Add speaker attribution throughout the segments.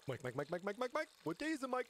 Speaker 1: Mike. What day is it, Mike?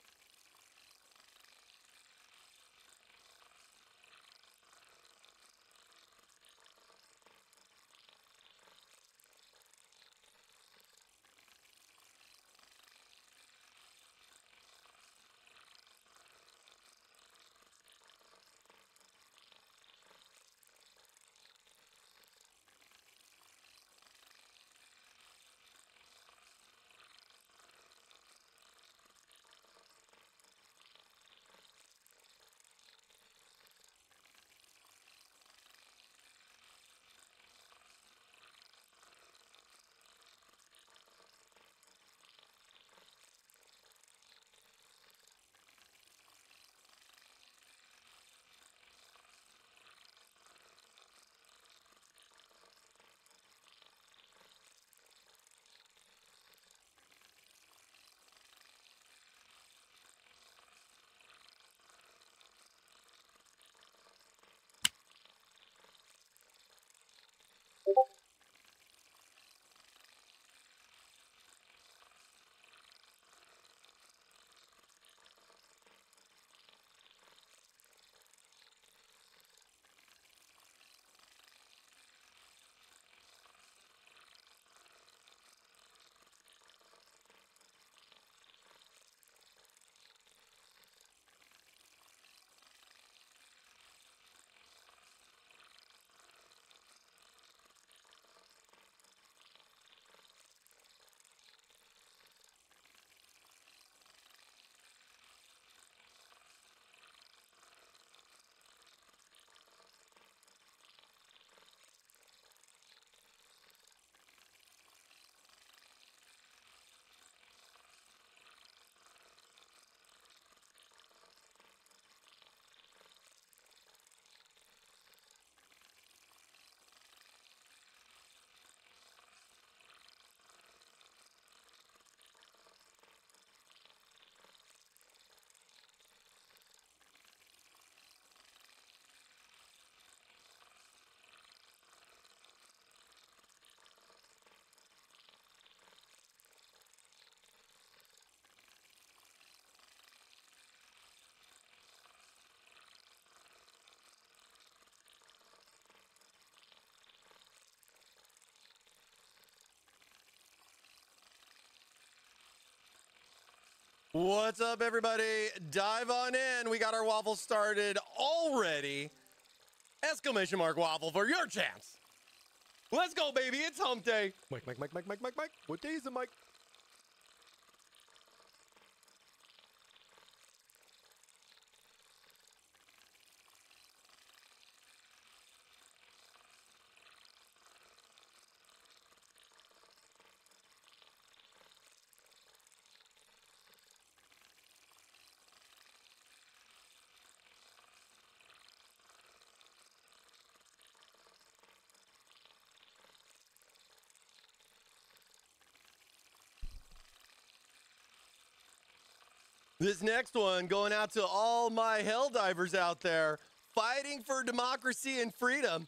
Speaker 1: What's up, everybody? Dive on in. We got our waffle started already. Exclamation mark waffle for your chance. Let's go, baby. It's hump day. Mike. What day is it, Mike? This next one going out to all my hell divers out there fighting for democracy and freedom.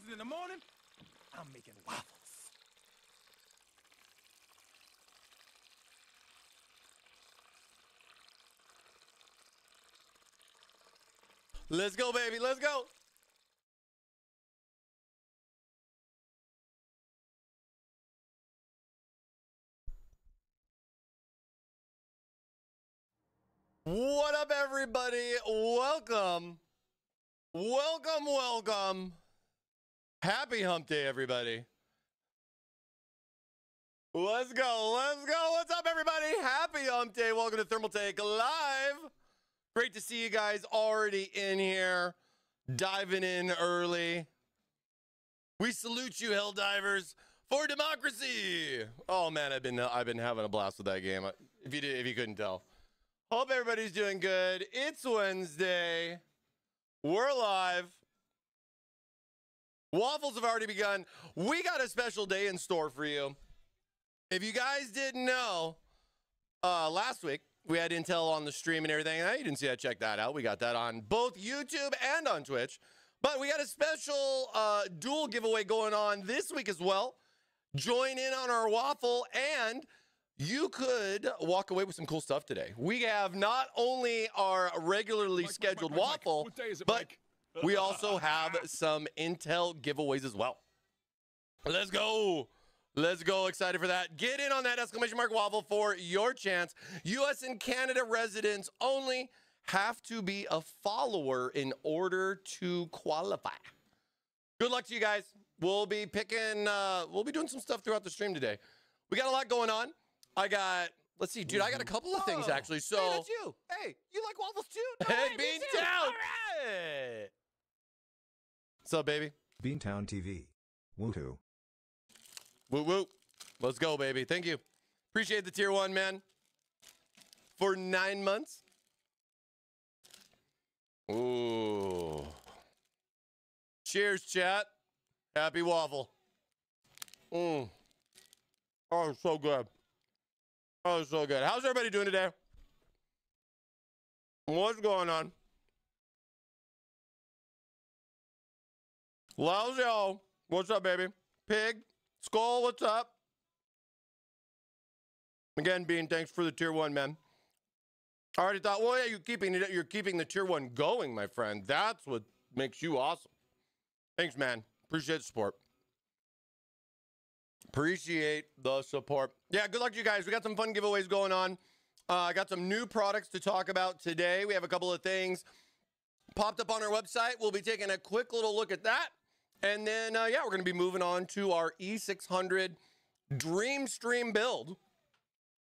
Speaker 2: Cause in the morning, I'm making waffles.
Speaker 1: Let's go, baby. Let's go. What up, everybody? Welcome. Welcome, welcome. Happy hump day, everybody. Let's go. Let's go. What's up, everybody? Happy hump day. Welcome to Thermaltake Live. Great to see you guys already in here, diving in early. We salute you, hell divers, for democracy. Oh man, I've been having a blast with that game. If you couldn't tell. Hope everybody's doing good. It's Wednesday. We're live. Waffles have already begun. We got a special day in store for you. If you guys didn't know, last week we had Intel on the stream and everything. You didn't see that? Check that out. We got that on both YouTube and on Twitch. But we got a special dual giveaway going on this week as well. Join in on our waffle, and you could walk away with some cool stuff today. We have not only our regularly scheduled waffle,
Speaker 2: What day is it,
Speaker 1: but
Speaker 2: Mike?
Speaker 1: we also have some Intel giveaways as well. Let's go. Let's go. Excited for that. Get in on that exclamation mark waffle for your chance. U.S. and Canada residents only have to be a follower in order to qualify. Good luck to you guys. We'll be doing some stuff throughout the stream today. We got a lot going on. I got, let's see, dude, I got a couple of things actually. So,
Speaker 3: hey, that's you. Hey, you like waffles too? No
Speaker 1: hey,
Speaker 3: way, me
Speaker 1: Bean
Speaker 3: too.
Speaker 1: Town.
Speaker 3: All right.
Speaker 1: What's up, baby?
Speaker 4: Beantown TV. Woohoo.
Speaker 1: Woo woo. Let's go, baby. Thank you. Appreciate the tier 1, man. For 9 months. Ooh. Cheers, chat. Happy waffle. Oh, so good. Oh, so good. How's everybody doing today? What's going on? Lousy, what's up, baby? Pig, Skull, what's up? Again, Bean, thanks for the tier 1, man. I already thought, well, yeah, you're keeping the tier 1 going, my friend. That's what makes you awesome. Thanks, man. Appreciate the support. Appreciate the support. Yeah, good luck to you guys. We got some fun giveaways going on. I got some new products to talk about today. We have a couple of things popped up on our website. We'll be taking a quick little look at that. And then, yeah, we're going to be moving on to our E600 Dream Stream build,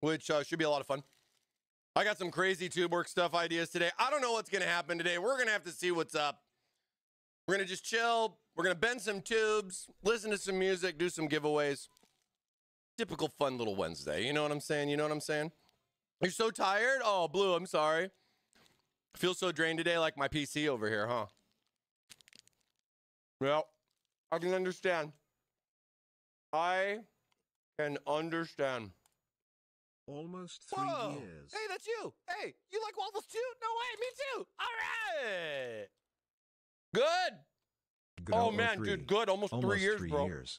Speaker 1: which should be a lot of fun. I got some crazy tube work stuff ideas today. I don't know what's going to happen today. We're going to have to see what's up. We're going to just chill. We're going to bend some tubes, listen to some music, do some giveaways. Typical fun little Wednesday. You know what I'm saying? You know what I'm saying? You're so tired? Oh, Blue, I'm sorry. I feel so drained today, like my PC over here, huh? Well, I can understand. I can understand.
Speaker 4: Almost 3
Speaker 3: Whoa.
Speaker 4: years.
Speaker 3: Hey, that's you. Hey, you like waffles too? No way, me too. All right.
Speaker 1: Good.
Speaker 4: Good
Speaker 1: Oh,
Speaker 4: old
Speaker 1: man,
Speaker 4: 03.
Speaker 1: dude, good. Almost 3 years,
Speaker 4: 3
Speaker 1: bro.
Speaker 4: years.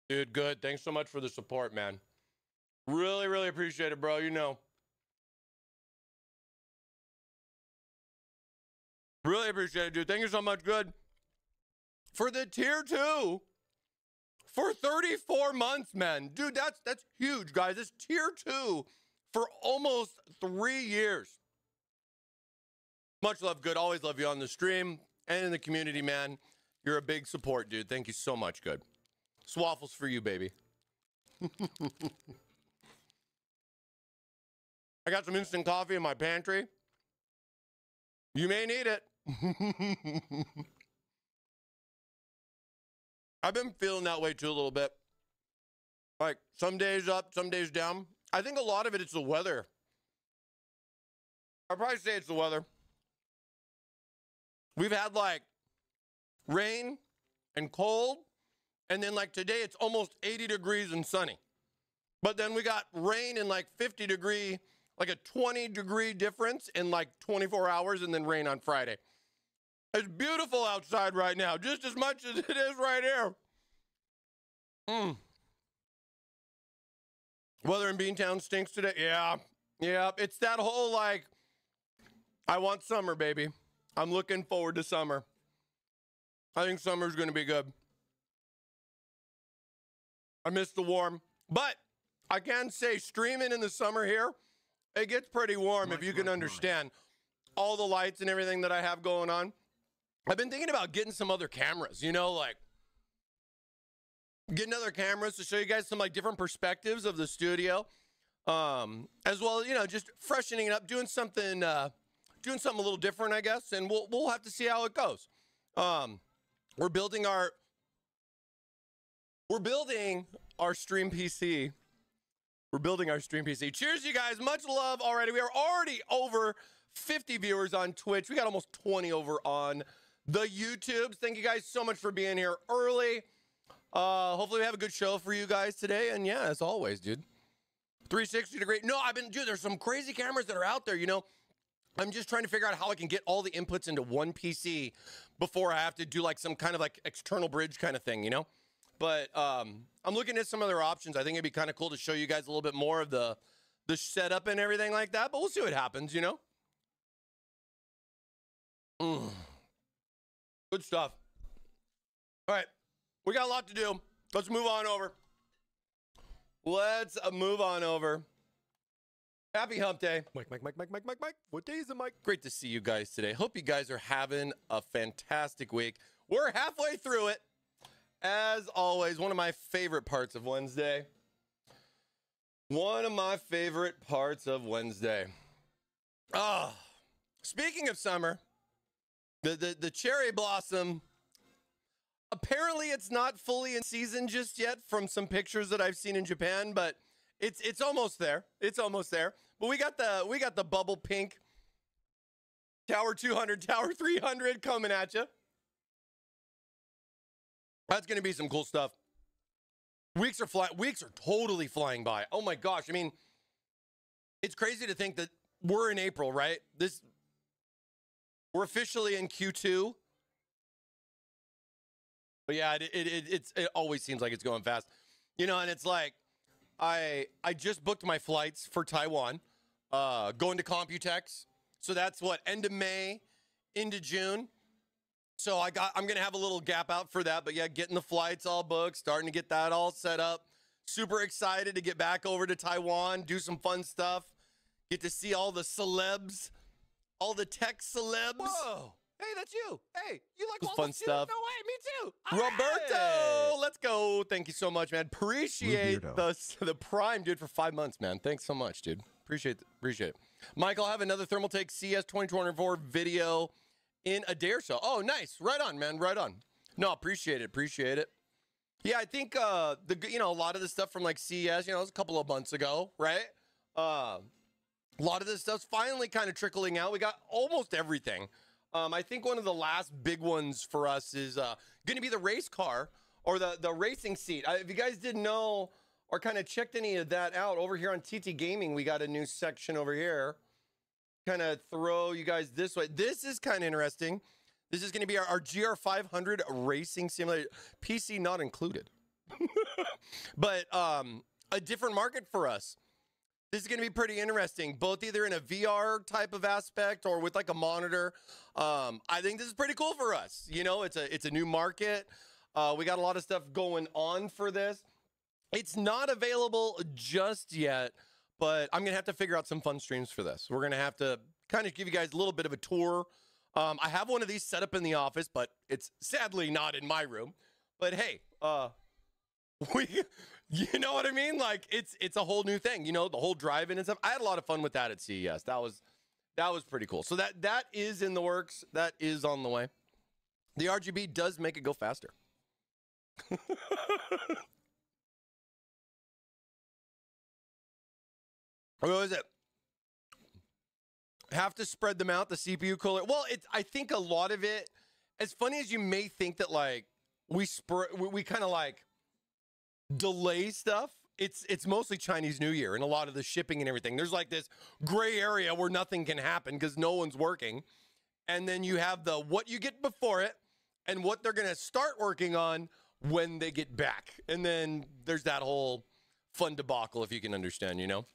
Speaker 1: Dude, good. Thanks so much for the support, man. Really, really appreciate it, bro. You know. Really appreciate it, dude. Thank you so much. Good. For the tier 2, for 34 months, man. Dude, that's huge, guys. It's tier 2 for almost 3 years. Much love, good. Always love you on the stream and in the community, man. You're a big support, dude. Thank you so much, good. Swaffles for you, baby. I got some instant coffee in my pantry. You may need it. I've been feeling that way too a little bit. Like some days up, some days down. I think a lot of it's the weather. I'd probably say it's the weather. We've had like rain and cold, and then like today it's almost 80 degrees and sunny. But then we got rain and like 50 degree, like a 20 degree difference in like 24 hours, and then rain on Friday. It's beautiful outside right now, just as much as it is right here. Weather in Beantown stinks today. Yeah. It's that whole like, I want summer, baby. I'm looking forward to summer. I think summer's going to be good. I miss the warm. But I can say streaming in the summer here, it gets pretty warm if you can understand all the lights and everything that I have going on. I've been thinking about getting some other cameras, you know, like getting other cameras to show you guys some like different perspectives of the studio. As well as, you know, just freshening it up, doing something a little different, I guess, and we'll have to see how it goes. We're building our stream PC. We're building our stream PC. Cheers, you guys. Much love already. We are already over 50 viewers on Twitch. We got almost 20 over on the YouTubes. Thank you guys so much for being here early. Hopefully we have a good show for you guys today. And yeah, as always, dude. 360 degree. No, dude, there's some crazy cameras that are out there, you know. I'm just trying to figure out how I can get all the inputs into one PC before I have to do like some kind of like external bridge kind of thing, you know. But I'm looking at some other options. I think it'd be kind of cool to show you guys a little bit more of the setup and everything like that. But we'll see what happens, you know. Good stuff. All right, we got a lot to do. Let's move on over. Happy hump day. Mike. What day is it, Mike? Great to see you guys today. Hope you guys are having a fantastic week. We're halfway through it. As always, one of my favorite parts of Wednesday. Speaking of summer, the cherry blossom, apparently it's not fully in season just yet from some pictures that I've seen in Japan, but it's almost there. But we got the bubble pink Tower 200, Tower 300 coming at you. That's going to be some cool stuff. Weeks are totally flying by. Oh my gosh. I mean, it's crazy to think that we're in April, right? We're officially in Q2. But yeah, it always seems like it's going fast. You know, and it's like I just booked my flights for Taiwan, going to Computex. So that's what, end of May into June. So I'm going to have a little gap out for that. But yeah, getting the flights all booked, starting to get that all set up. Super excited to get back over to Taiwan, do some fun stuff. Get to see all the celebs, all the tech celebs.
Speaker 3: Whoa. Hey, that's you. Hey, you like
Speaker 1: Fun
Speaker 3: waffles too?
Speaker 1: stuff.
Speaker 3: No way, me too. All
Speaker 1: Roberto,
Speaker 3: right.
Speaker 1: let's go. Thank you so much, man. Appreciate the Prime, dude, for 5 months, man. Thanks so much, dude. Appreciate it. Michael, I'll have another Thermaltake CS 2024 video in a day or so. Oh, nice. Right on, man. Right on. No, appreciate it. Yeah, I think a lot of the stuff from like CES, it was a couple of months ago, right? A lot of this stuff's finally kind of trickling out. We got almost everything. I think one of the last big ones for us is going to be the race car or the racing seat. If you guys didn't know or kind of checked any of that out, over here on TT Gaming, we got a new section over here. Kind of throw you guys this way. This is kind of interesting. This is going to be our GR500 racing simulator, PC not included. But a different market for us. This is going to be pretty interesting, both either in a VR type of aspect or with like a monitor. I think this is pretty cool for us. You know, it's a new market. We got a lot of stuff going on for this. It's not available just yet, but I'm going to have to figure out some fun streams for this. We're going to have to kind of give you guys a little bit of a tour. I have one of these set up in the office, but it's sadly not in my room. But hey, you know what I mean? Like it's a whole new thing, you know, the whole drive-in and stuff. I had a lot of fun with that at CES. That was pretty cool. So that is in the works. That is on the way. The RGB does make it go faster. What was it? Have to spread them out, the CPU cooler. Well, I think a lot of it, as funny as you may think that like we kind of like delay stuff, it's mostly Chinese New Year and a lot of the shipping and everything. There's like this gray area where nothing can happen because no one's working. and then you have the what you get before it and what they're going to start working on when they get back. And then there's that whole fun debacle, if you can understand, you know?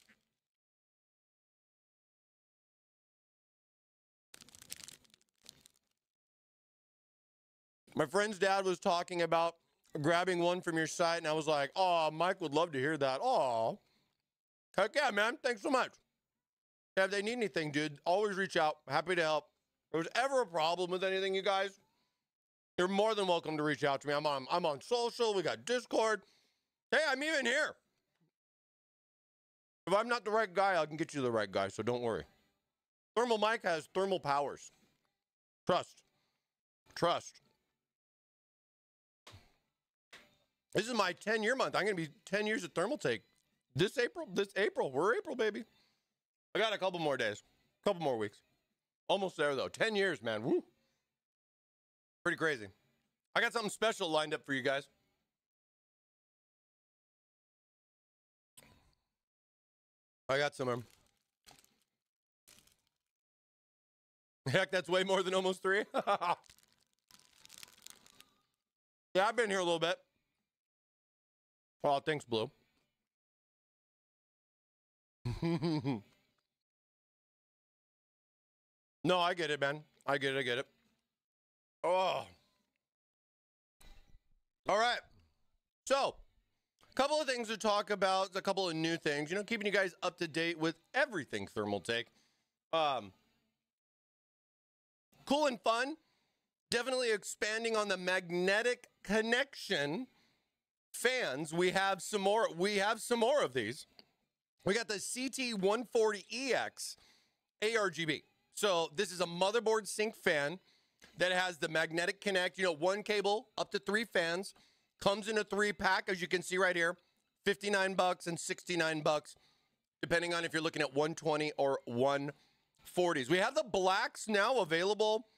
Speaker 1: My friend's dad was talking about grabbing one from your site, and I was like, oh, Mike would love to hear that. Oh, heck yeah, man. Thanks so much. If they need anything, dude, always reach out. Happy to help. If there's ever a problem with anything, you guys, you're more than welcome to reach out to me. I'm on social. We got Discord. Hey, I'm even here. If I'm not the right guy, I can get you the right guy, so don't worry. ThermalMike has thermal powers. Trust. Trust. This is my 10-year month. I'm going to be 10 years at Thermaltake. This April. We're April, baby. I got a couple more days. A couple more weeks. Almost there, though. 10 years, man. Woo. Pretty crazy. I got something special lined up for you guys. I got some. Heck, that's way more than almost 3. Yeah, I've been here a little bit. Oh, thanks, Blue. No, I get it, man. I get it. Oh. All right. So, a couple of things to talk about, a couple of new things, you know, keeping you guys up to date with everything Thermaltake. Cool and fun. Definitely expanding on the magnetic connection fans. We have some more of these. We got the CT140EX ARGB. So this is a motherboard sync fan that has the magnetic connect, you know, one cable up to 3 fans, comes in a 3-pack, as you can see right here, $59 and $69, depending on if you're looking at 120 or 140s. We have the blacks now available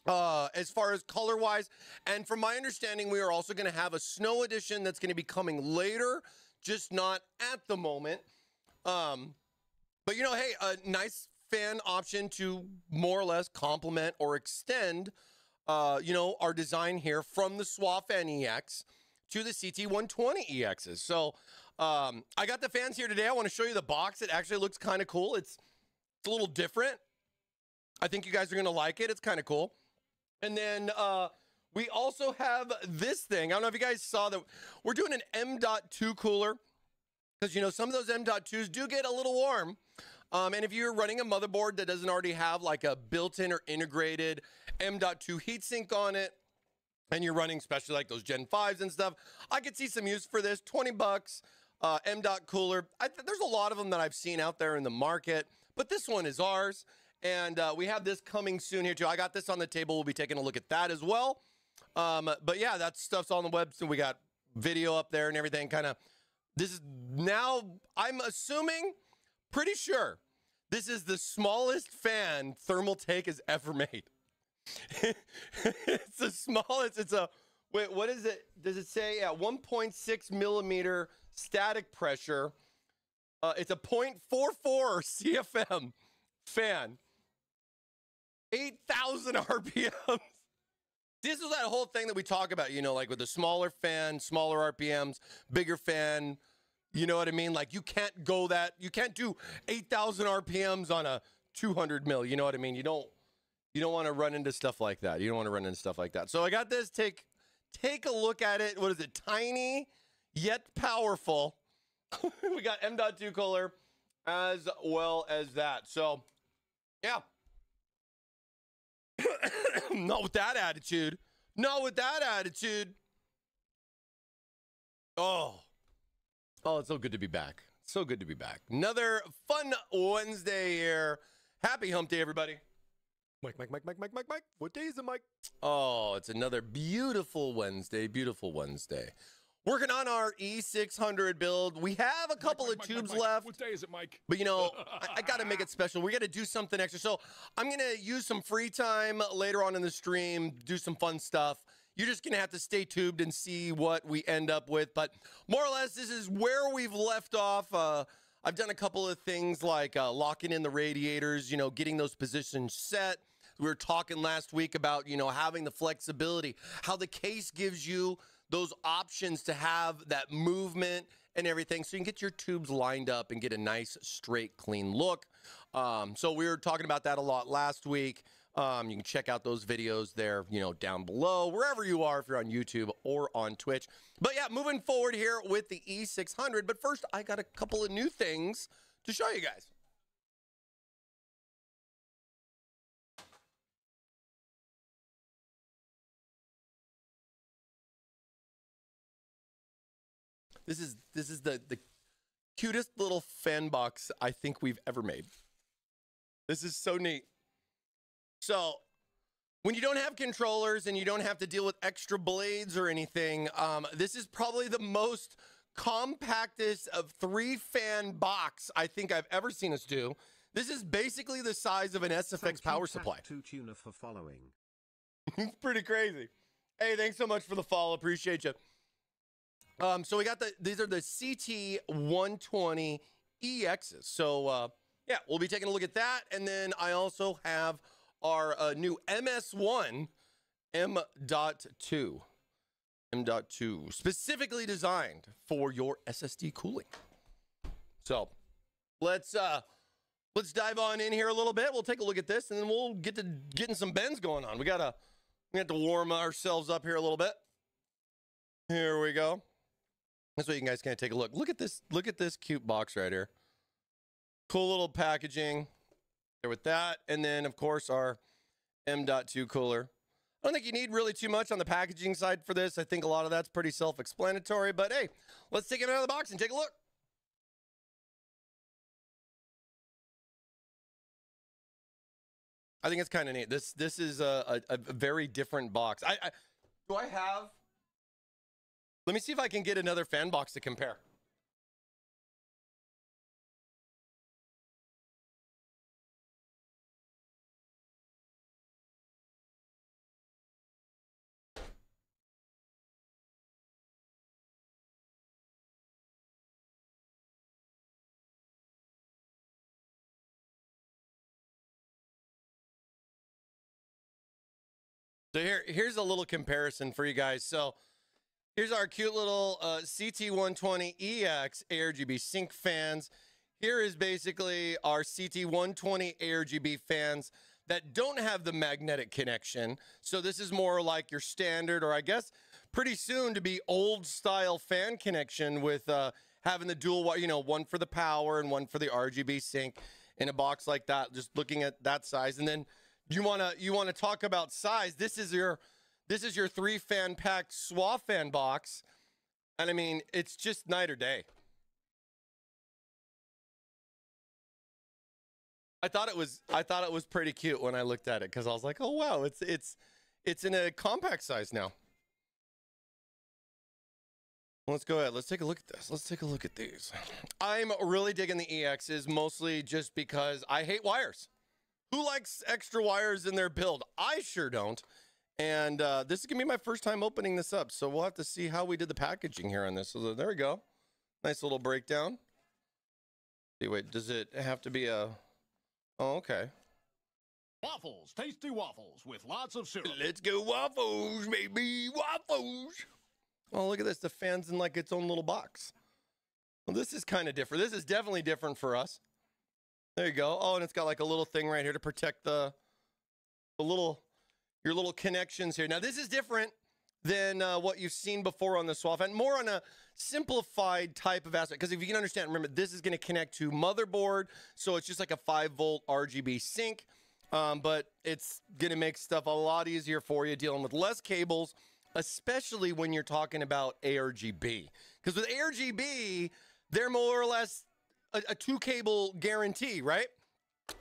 Speaker 1: as far as color wise, and from my understanding, we are also going to have a snow edition that's going to be coming later, just not at the moment. But you know, hey, a nice fan option to more or less complement or extend, you know, our design here from the SWA Fan EX to the CT120EXs. So I got the fans here today. I want to show you the box. It actually looks kind of cool. It's a little different. I think you guys are going to like it. It's kind of cool. And then we also have this thing. I don't know if you guys saw that we're doing an M.2 cooler, because, you know, some of those M.2s do get a little warm. And if you're running a motherboard that doesn't already have like a built-in or integrated M.2 heatsink on it, and you're running especially like those Gen 5s and stuff, I could see some use for this. $20, M.2 cooler. There's a lot of them that I've seen out there in the market, but this one is ours. And we have this coming soon here too. I got this on the table. We'll be taking a look at that as well. But yeah, that stuff's on the web. So we got video up there and everything. Kind of, this is now, I'm assuming, pretty sure, this is the smallest fan Thermaltake has ever made. It's the smallest. It's a, wait, what is it? Does it say? Yeah, 1.6 millimeter static pressure. It's a 0.44 CFM fan. 8,000 RPMs. This is that whole thing that we talk about, you know, like with the smaller fan, smaller RPMs, bigger fan. You know what I mean? Like you can't go that, you can't do 8,000 RPMs on a 200 mil. You know what I mean? You don't want to run into stuff like that. You don't want to run into stuff like that. So I got this. Take a look at it. What is it? Tiny yet powerful. We got M.2 cooler as well as that. So yeah. Not with that attitude. Not with that attitude. Oh, it's so good to be back. So good to be back. Another fun Wednesday here. Happy hump day, everybody.
Speaker 3: Mike. What day is it, Mike?
Speaker 1: Oh, it's another beautiful Wednesday. Beautiful Wednesday. Working on our E600 build. We have a couple of tubes left.
Speaker 2: What day is it, Mike?
Speaker 1: But, you know, I got to make it special. We got to do something extra. So I'm going to use some free time later on in the stream, do some fun stuff. You're just going to have to stay tubed and see what we end up with. But more or less, this is where we've left off. I've done a couple of things like locking in the radiators, you know, getting those positions set. We were talking last week about, you know, having the flexibility, how the case gives you those options to have that movement and everything, so you can get your tubes lined up and get a nice, straight, clean look. So we were talking about that a lot last week. You can check out those videos there, you know, down below, wherever you are, if you're on YouTube or on Twitch. But yeah, moving forward here with the E600. But first, I got a couple of new things to show you guys. This is the cutest little fan box I think we've ever made. This is so neat. So when you don't have controllers and you don't have to deal with extra blades or anything, this is probably the most compactest of 3-fan box I think I've ever seen us do. This is basically the size of an SFX power supply.
Speaker 4: Tuna for following.
Speaker 1: It's pretty crazy. Hey, thanks so much for the follow. Appreciate you. So we got these are the CT120 EXs. So yeah, we'll be taking a look at that. And then I also have our new MS1 M.2. M.2, specifically designed for your SSD cooling. So let's dive on in here a little bit. We'll take a look at this, and then we'll get to getting some bends going on. We have to warm ourselves up here a little bit. Here we go. That's what you guys can take a look. Look at this cute box right here. Cool little packaging there with that. And then, of course, our M.2 cooler. I don't think you need really too much on the packaging side for this. I think a lot of that's pretty self-explanatory. But, hey, let's take it out of the box and take a look. I think it's kind of neat. This is a very different box. Do I have... Let me see if I can get another fan box to compare. So here's a little comparison for you guys. So here's our cute little CT120EX ARGB sync fans. Here is basically our CT120 ARGB fans that don't have the magnetic connection. So this is more like your standard, or I guess pretty soon to be old style fan connection with having the dual, you know, one for the power and one for the RGB sync in a box like that. Just looking at that size, and then you wanna talk about size. This is your 3-fan packed SWA fan box, and I mean it's just night or day. I thought it was pretty cute when I looked at it, because I was like, oh wow, it's in a compact size now. Let's go ahead. Let's take a look at this. Let's take a look at these. I'm really digging the EXs, mostly just because I hate wires. Who likes extra wires in their build? I sure don't. And this is going to be my first time opening this up, so we'll have to see how we did the packaging here on this. So there we go. Nice little breakdown. See, wait, does it have to be a... Oh, okay.
Speaker 2: Waffles, tasty waffles with lots of syrup.
Speaker 1: Let's go waffles, baby, waffles. Oh, look at this. The fan's in like its own little box. Well, this is kind of different. This is definitely different for us. There you go. Oh, and it's got like a little thing right here to protect your little connections here. Now, this is different than what you've seen before on the SWA fan, more on a simplified type of aspect. Because if you can understand, remember, this is going to connect to motherboard, so it's just like a 5-volt RGB sync. But it's going to make stuff a lot easier for you, dealing with less cables, especially when you're talking about ARGB. Because with ARGB, they're more or less a 2-cable guarantee, right?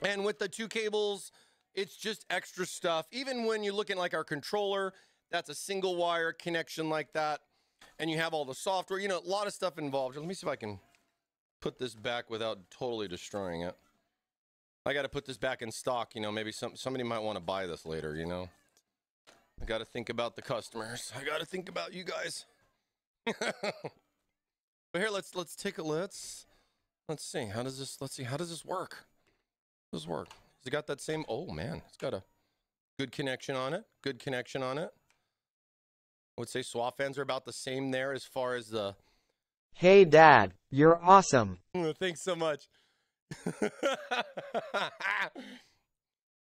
Speaker 1: And with the 2 cables, it's just extra stuff. Even when you look at like our controller, that's a single wire connection like that. And you have all the software, you know, a lot of stuff involved. Let me see if I can put this back without totally destroying it. I got to put this back in stock, you know, maybe somebody might want to buy this later, you know. I got to think about the customers. I got to think about you guys. But here, let's take a let's see. How does this work? Does it work? Has it got that same, oh man, it's got a Good connection on it. Good connection on it. I would say SWA fans are about the same there as far as the...
Speaker 5: Hey Dad, you're awesome.
Speaker 1: Thanks so much.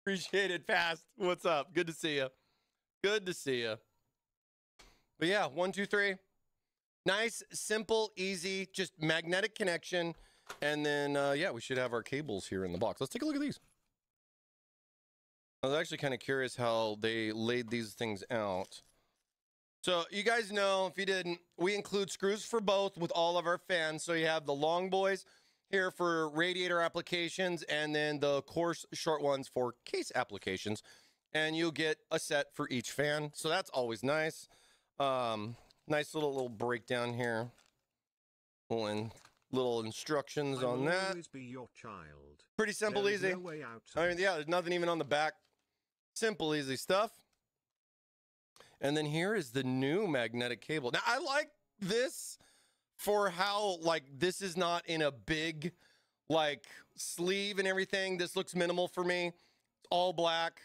Speaker 1: Appreciate it, Fast. What's up? Good to see you. Good to see you. But yeah, 1, 2, 3. Nice, simple, easy, just magnetic connection. And then, yeah, we should have our cables here in the box. Let's take a look at these. I was actually kind of curious how they laid these things out. So you guys know, if you didn't, we include screws for both with all of our fans. So you have the long boys here for radiator applications, and then the coarse short ones for case applications. And you'll get a set for each fan. So that's always nice. Nice little breakdown here. Little instructions on that.
Speaker 4: Always be your child.
Speaker 1: Pretty simple,
Speaker 4: There is
Speaker 1: easy.
Speaker 4: no way out of
Speaker 1: I mean,
Speaker 4: it.
Speaker 1: yeah, there's nothing even on the back. Simple, easy stuff. And then here is the new magnetic cable. Now, I like this for how, like, this is not in a big, like, sleeve and everything. This looks minimal for me. It's all black.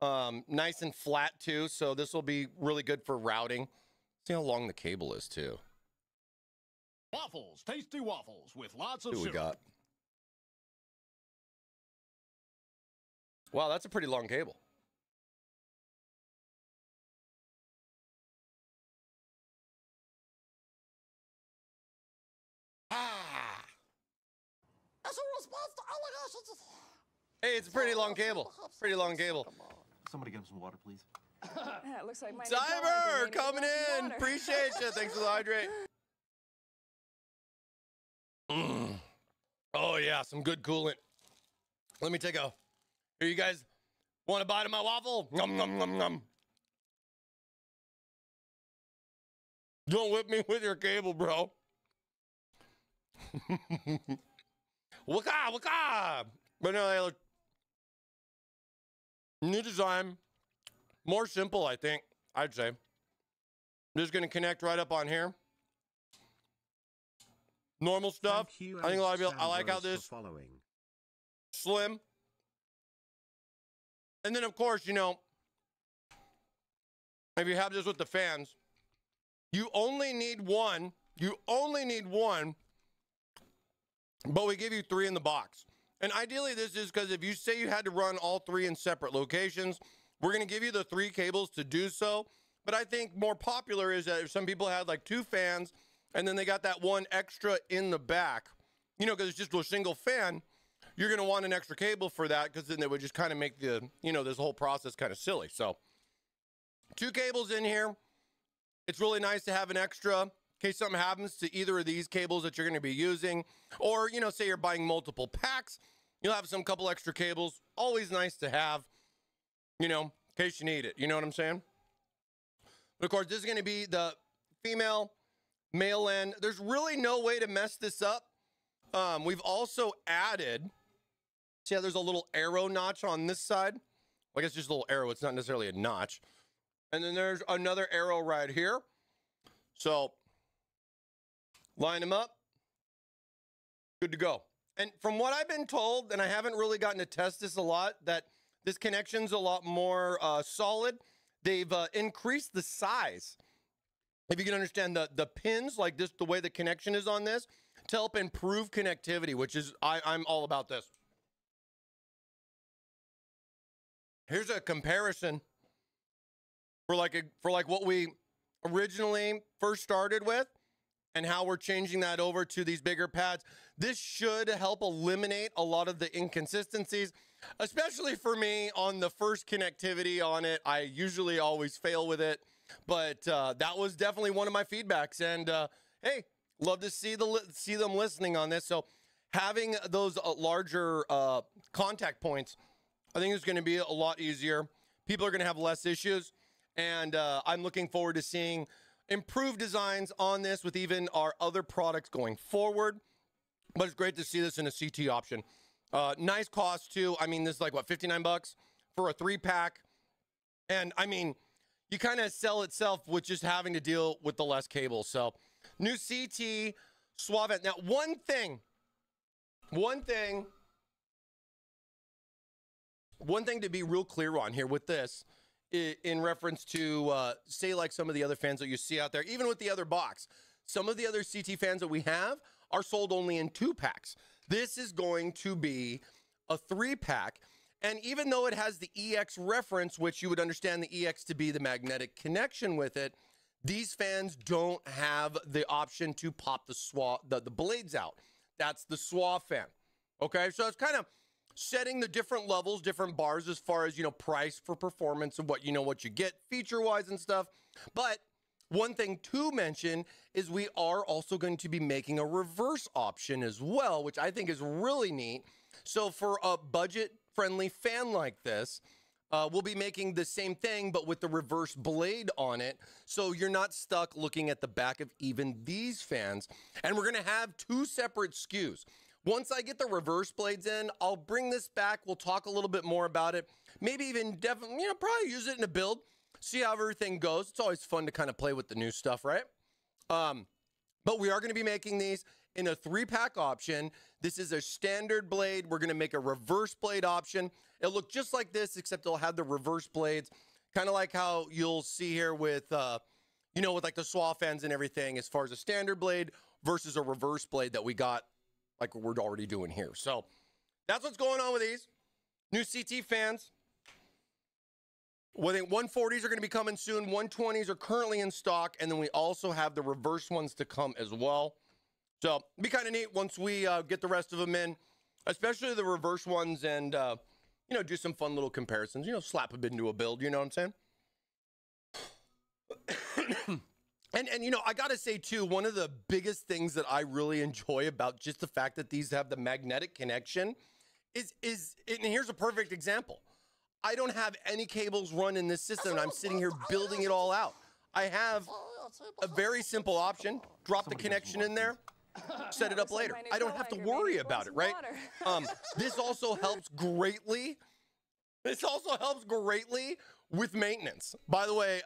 Speaker 1: Nice and flat, too. So this will be really good for routing. See how long the cable is, too.
Speaker 2: Waffles, tasty waffles with lots of
Speaker 1: Who we
Speaker 2: syrup.
Speaker 1: got? Wow, that's a pretty long cable. Ah!
Speaker 3: As a response to allegations.
Speaker 1: Hey, it's a pretty long cable. Pretty long cable.
Speaker 6: Somebody get him some water, please.
Speaker 7: Yeah, it looks like my
Speaker 1: Diver coming in. Appreciate you. Thanks for the hydrate. Oh, yeah, some good coolant. Let me take a... Here, you guys want a bite of my waffle? Nom, nom, nom, nom. Don't whip me with your cable, bro. Waka, waka. But no, they look... New design. More simple, I think, I'd say. Just going to connect right up on here. Normal stuff.
Speaker 4: Thank you,
Speaker 1: I think a lot of people, I like how
Speaker 4: Alexandros,
Speaker 1: this
Speaker 4: for following.
Speaker 1: slim. And then, of course, you know, if you have this with the fans, you only need one. You only need one. But we give you 3 in the box. And ideally, this is because if you say you had to run all 3 in separate locations, we're going to give you the 3 cables to do so. But I think more popular is that if some people had like 2 fans and then they got that one extra in the back, you know, because it's just a single fan, you're going to want an extra cable for that, because then it would just kind of make the, you know, this whole process kind of silly. So 2 cables in here. It's really nice to have an extra in case something happens to either of these cables that you're going to be using. Or, you know, say you're buying multiple packs, you'll have some couple extra cables. Always nice to have, you know, in case you need it. You know what I'm saying? But of course, this is going to be the female, male end. There's really no way to mess this up. We've also added, see how there's a little arrow notch on this side? I guess just a little arrow. It's not necessarily a notch. And then there's another arrow right here. So line them up. Good to go. And from what I've been told, and I haven't really gotten to test this a lot, that this connection's a lot more solid. They've increased the size. If you can understand the pins, like this, the way the connection is on this, to help improve connectivity, which is, I'm all about this. Here's a comparison for like what we originally first started with and how we're changing that over to these bigger pads. This should help eliminate a lot of the inconsistencies, especially for me on the first connectivity on it. I usually always fail with it, but that was definitely one of my feedbacks. And hey, love to see them listening on this. So having those larger contact points, I think is going to be a lot easier. People are going to have less issues, and I'm looking forward to seeing improved designs on this with even our other products going forward. But it's great to see this in a CT option. Nice cost too. I mean, this is like what, 59 bucks for a 3-pack. And I mean, you kind of sell itself with just having to deal with the less cable. So new CT Suave. Now, one thing one thing to be real clear on here with this, in reference to, say, like some of the other fans that you see out there, even with the other box, some of the other CT fans that we have are sold only in 2-packs. This is going to be a 3-pack. And even though it has the EX reference, which you would understand the EX to be the magnetic connection with it, these fans don't have the option to pop the blades out. That's the SWA fan. Okay, so it's kind of setting the different levels, different bars as far as, you know, price for performance and what you get feature-wise and stuff. But one thing to mention is we are also going to be making a reverse option as well, which I think is really neat. So for a budget-friendly fan like this, we'll be making the same thing, but with the reverse blade on it. So you're not stuck looking at the back of even these fans. And we're going to have 2 separate SKUs. Once I get the reverse blades in, I'll bring this back. We'll talk a little bit more about it. Maybe even definitely, you know, probably use it in a build. See how everything goes. It's always fun to kind of play with the new stuff, right? But we are going to be making these in a 3-pack option. This is a standard blade. We're going to make a reverse blade option. It'll look just like this, except it'll have the reverse blades, kind of like how you'll see here with, you know, with like the SWA fans and everything, as far as a standard blade versus a reverse blade that we got like we're already doing here. So that's what's going on with these new CT fans. Well, I think 140s are going to be coming soon. 120s are currently in stock. And then we also have the reverse ones to come as well. So it'll be kind of neat once we get the rest of them in, especially the reverse ones, and, you know, do some fun little comparisons, you know, slap them into a build, you know what I'm saying? And you know, I got to say, too, one of the biggest things that I really enjoy about just the fact that these have the magnetic connection is and here's a perfect example. I don't have any cables run in this system, and I'm sitting here building it all out. I have a very simple option. Drop the connection in there, set it up later. I don't have to worry about it, right? This also helps greatly. This also helps greatly with maintenance. By the way,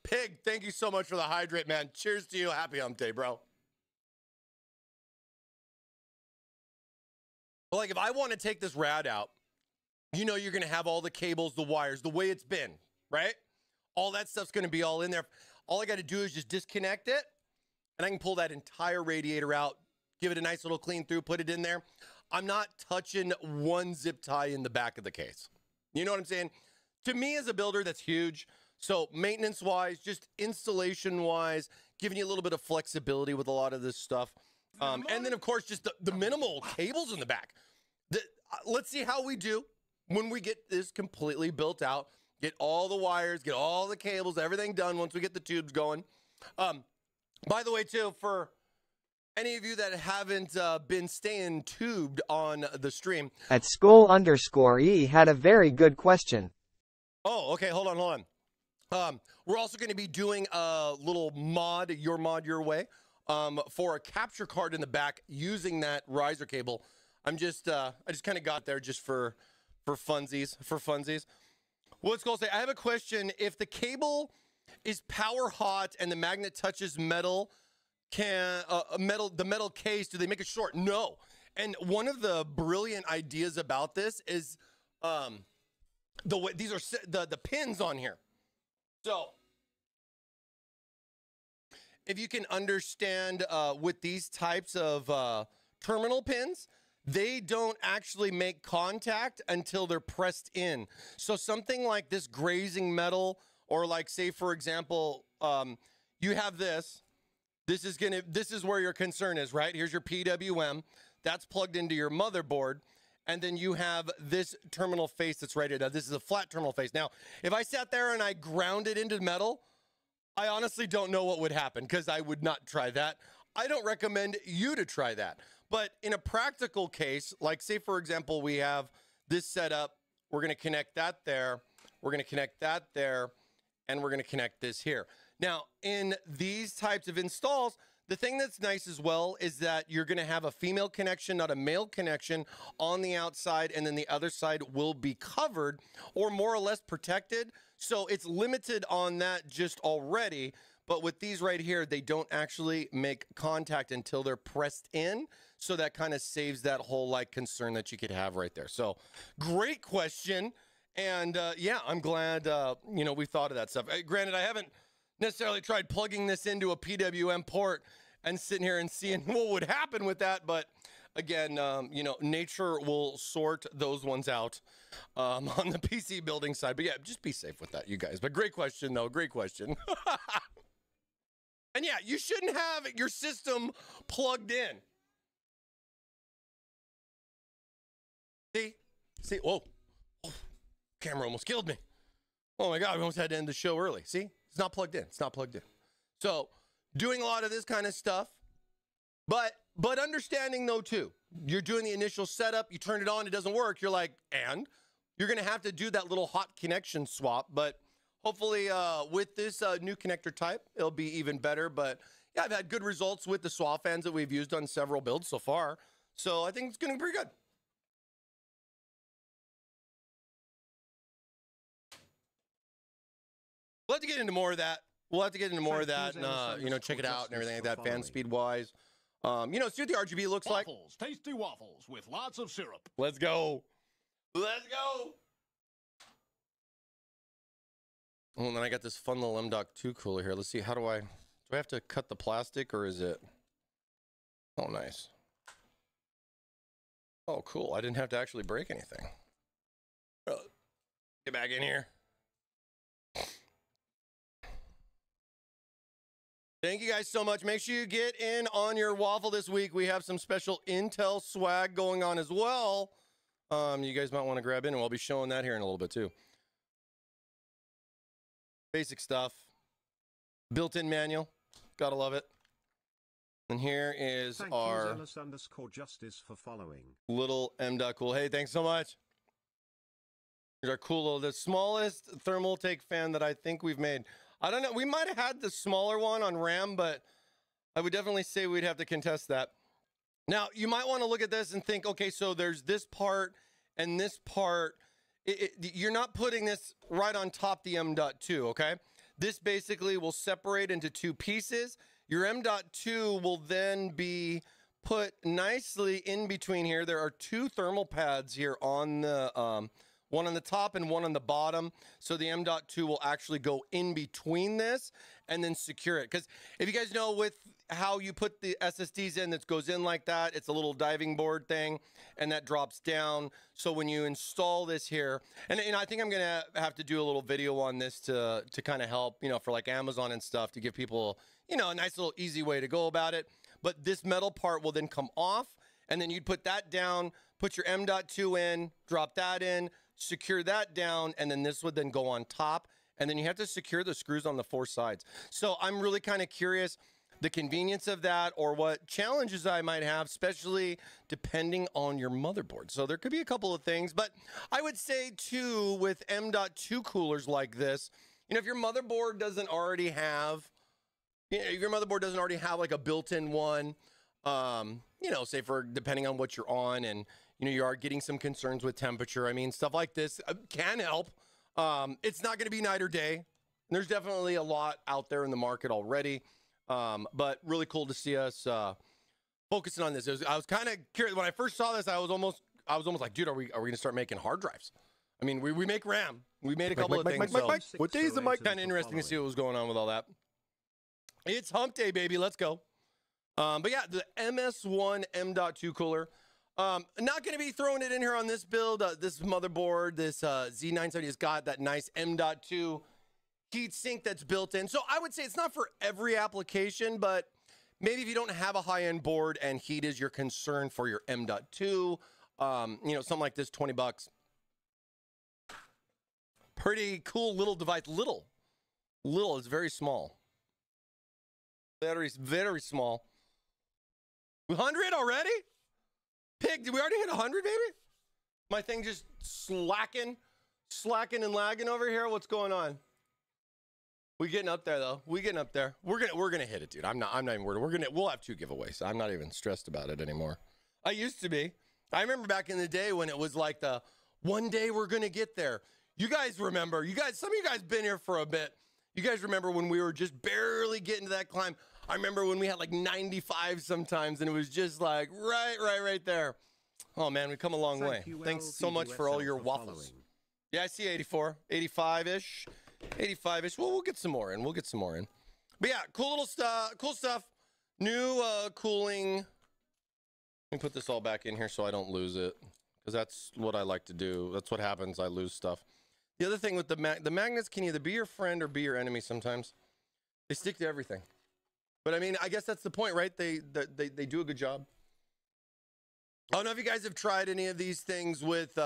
Speaker 1: Pig, thank you so much for the hydrate, man. Cheers to you. Happy hump day, bro. But like, if I want to take this rad out, you know you're going to have all the cables, the wires, the way it's been, right? All that stuff's going to be all in there. All I got to do is just disconnect it, and I can pull that entire radiator out, give it a nice little clean through, put it in there. I'm not touching one zip tie in the back of the case. You know what I'm saying? To me as a builder, that's huge. So maintenance-wise, just installation-wise, giving you a little bit of flexibility with a lot of this stuff. And then, of course, just the minimal cables in the back. Let's see how we do when we get this completely built out. Get all the wires, get all the cables, everything done once we get the tubes going. By the way, too, for any of you that haven't been staying tubed on the stream.
Speaker 5: At school_E had a very good question.
Speaker 1: Oh, okay. Hold on. We're also going to be doing a little mod, your way, for a capture card in the back using that riser cable. I just kind of got there just for funsies. What's going to say? I have a question. If the cable is power hot and the magnet touches metal, the metal case, do they make it short? No. And one of the brilliant ideas about this is the way these are the pins on here. So if you can understand with these types of terminal pins, they don't actually make contact until they're pressed in. So something like this grazing metal, or like, say, for example, you have this. This is where your concern is, right? Here's your PWM. That's plugged into your motherboard. And then you have this terminal face that's right here. Now, this is a flat terminal face. Now, if I sat there and I ground it into metal, I honestly don't know what would happen, because I would not try that. I don't recommend you to try that. But in a practical case, like, say, for example, we have this set up. We're going to connect that there. We're going to connect that there. And we're going to connect this here. Now, in these types of installs, the thing that's nice as well is that you're going to have a female connection, not a male connection, on the outside, and then the other side will be covered or more or less protected. So it's limited on that just already. But with these right here, they don't actually make contact until they're pressed in. So that kind of saves that whole like concern that you could have right there. So great question. And yeah, I'm glad, you know, we thought of that stuff. Granted, I haven't necessarily tried plugging this into a PWM port and sitting here and seeing what would happen with that. But again, you know, nature will sort those ones out on the PC building side. But yeah, just be safe with that, you guys. But great question, though. Great question. And yeah, you shouldn't have your system plugged in. See, whoa. Oh, camera almost killed me. Oh my God, we almost had to end the show early. See, it's not plugged in. It's not plugged in. So doing a lot of this kind of stuff, but understanding though too, you're doing the initial setup, you turn it on, it doesn't work. You're like, and you're going to have to do that little hot connection swap. But hopefully with this new connector type, it'll be even better. But yeah, I've had good results with the swap fans that we've used on several builds so far. So I think it's going to be pretty good. We'll have to get into more of that. We'll have to get into more of that and, you know, check it out and everything like that, fan speed wise. You know, see what the RGB looks like.
Speaker 2: Waffles, tasty waffles with lots of syrup.
Speaker 1: Let's go. Let's go. Oh, and then I got this fun little M.2 cooler here. Let's see. How do I have to cut the plastic or is it? Oh, nice. Oh, cool. I didn't have to actually break anything. Get back in here. Thank you guys so much. Make sure you get in on your waffle this week. We have some special Intel swag going on as well. You guys might want to grab in, and we'll be showing that here in a little bit too. Basic stuff. Built-in manual. Gotta love it. And here is our
Speaker 4: Justice for following.
Speaker 1: little M.Cool. Hey, thanks so much. Here's our cool little, the smallest Thermaltake fan that I think we've made. I don't know. We might have had the smaller one on RAM, but I would definitely say we'd have to contest that. Now, you might want to look at this and think, okay, so there's this part and this part. You're not putting this right on top the M.2, okay? This basically will separate into two pieces. Your M.2 will then be put nicely in between here. There are two thermal pads here on the one on the top and one on the bottom. So the M.2 will actually go in between this and then secure it. Because if you guys know with how you put the SSDs in, that goes in like that, it's a little diving board thing and that drops down. So when you install this here, and I think I'm going to have to do a little video on this to kind of help, you know, for like Amazon and stuff to give people, you know, a nice little easy way to go about it. But this metal part will then come off and then you'd put that down, put your M.2 in, drop that in, secure that down, and then this would then go on top, and then you have to secure the screws on the four sides. So I'm really kind of curious the convenience of that or what challenges I might have, especially depending on your motherboard. So there could be a couple of things, but I would say too with M.2 coolers like this, you know, if your motherboard doesn't already have, you know, if your motherboard doesn't already have like a built-in one, you know, say for depending on what you're on and you know, you are getting some concerns with temperature. I mean, stuff like this can help. It's not going to be night or day. There's definitely a lot out there in the market already. But really cool to see us focusing on this. I was kind of curious when I first saw this. I was almost like, dude, are we going to start making hard drives? I mean, we make RAM. We made a couple of things. What day is the mic? Kind of interesting to see what was going on with all that. It's hump day, baby. Let's go. But yeah, the MS1 M.2 cooler. Not going to be throwing it in here on this build. This motherboard, this Z970 has got that nice M.2 heatsink that's built in. So I would say it's not for every application, but maybe if you don't have a high-end board and heat is your concern for your M.2, you know, something like this, 20 bucks. Pretty cool little device. Little is very small. Battery's very small. 100 already? Pig, did we already hit 100, baby? My thing just slacking and lagging over here. What's going on? We getting up there though. We getting up there. We're gonna hit it, dude. I'm not even worried. We'll have 2 giveaways. I'm not even stressed about it anymore. I used to be. I remember back in the day when it was like the one day we're gonna get there. You guys remember? Some of you guys been here for a bit. You guys remember when we were just barely getting to that climb? I remember when we had like 95 sometimes, and it was just like right there. Oh, man, we've come a long way. Thanks so much for all your waffles. Yeah, I see 84, 85-ish, 85-ish. Well, we'll get some more in. But yeah, cool stuff. New cooling. Let me put this all back in here so I don't lose it, because that's what I like to do. That's what happens. I lose stuff. The other thing with the magnets can either be your friend or be your enemy sometimes. They stick to everything. But I mean, I guess that's the point, right? They do a good job. I don't know if you guys have tried any of these things with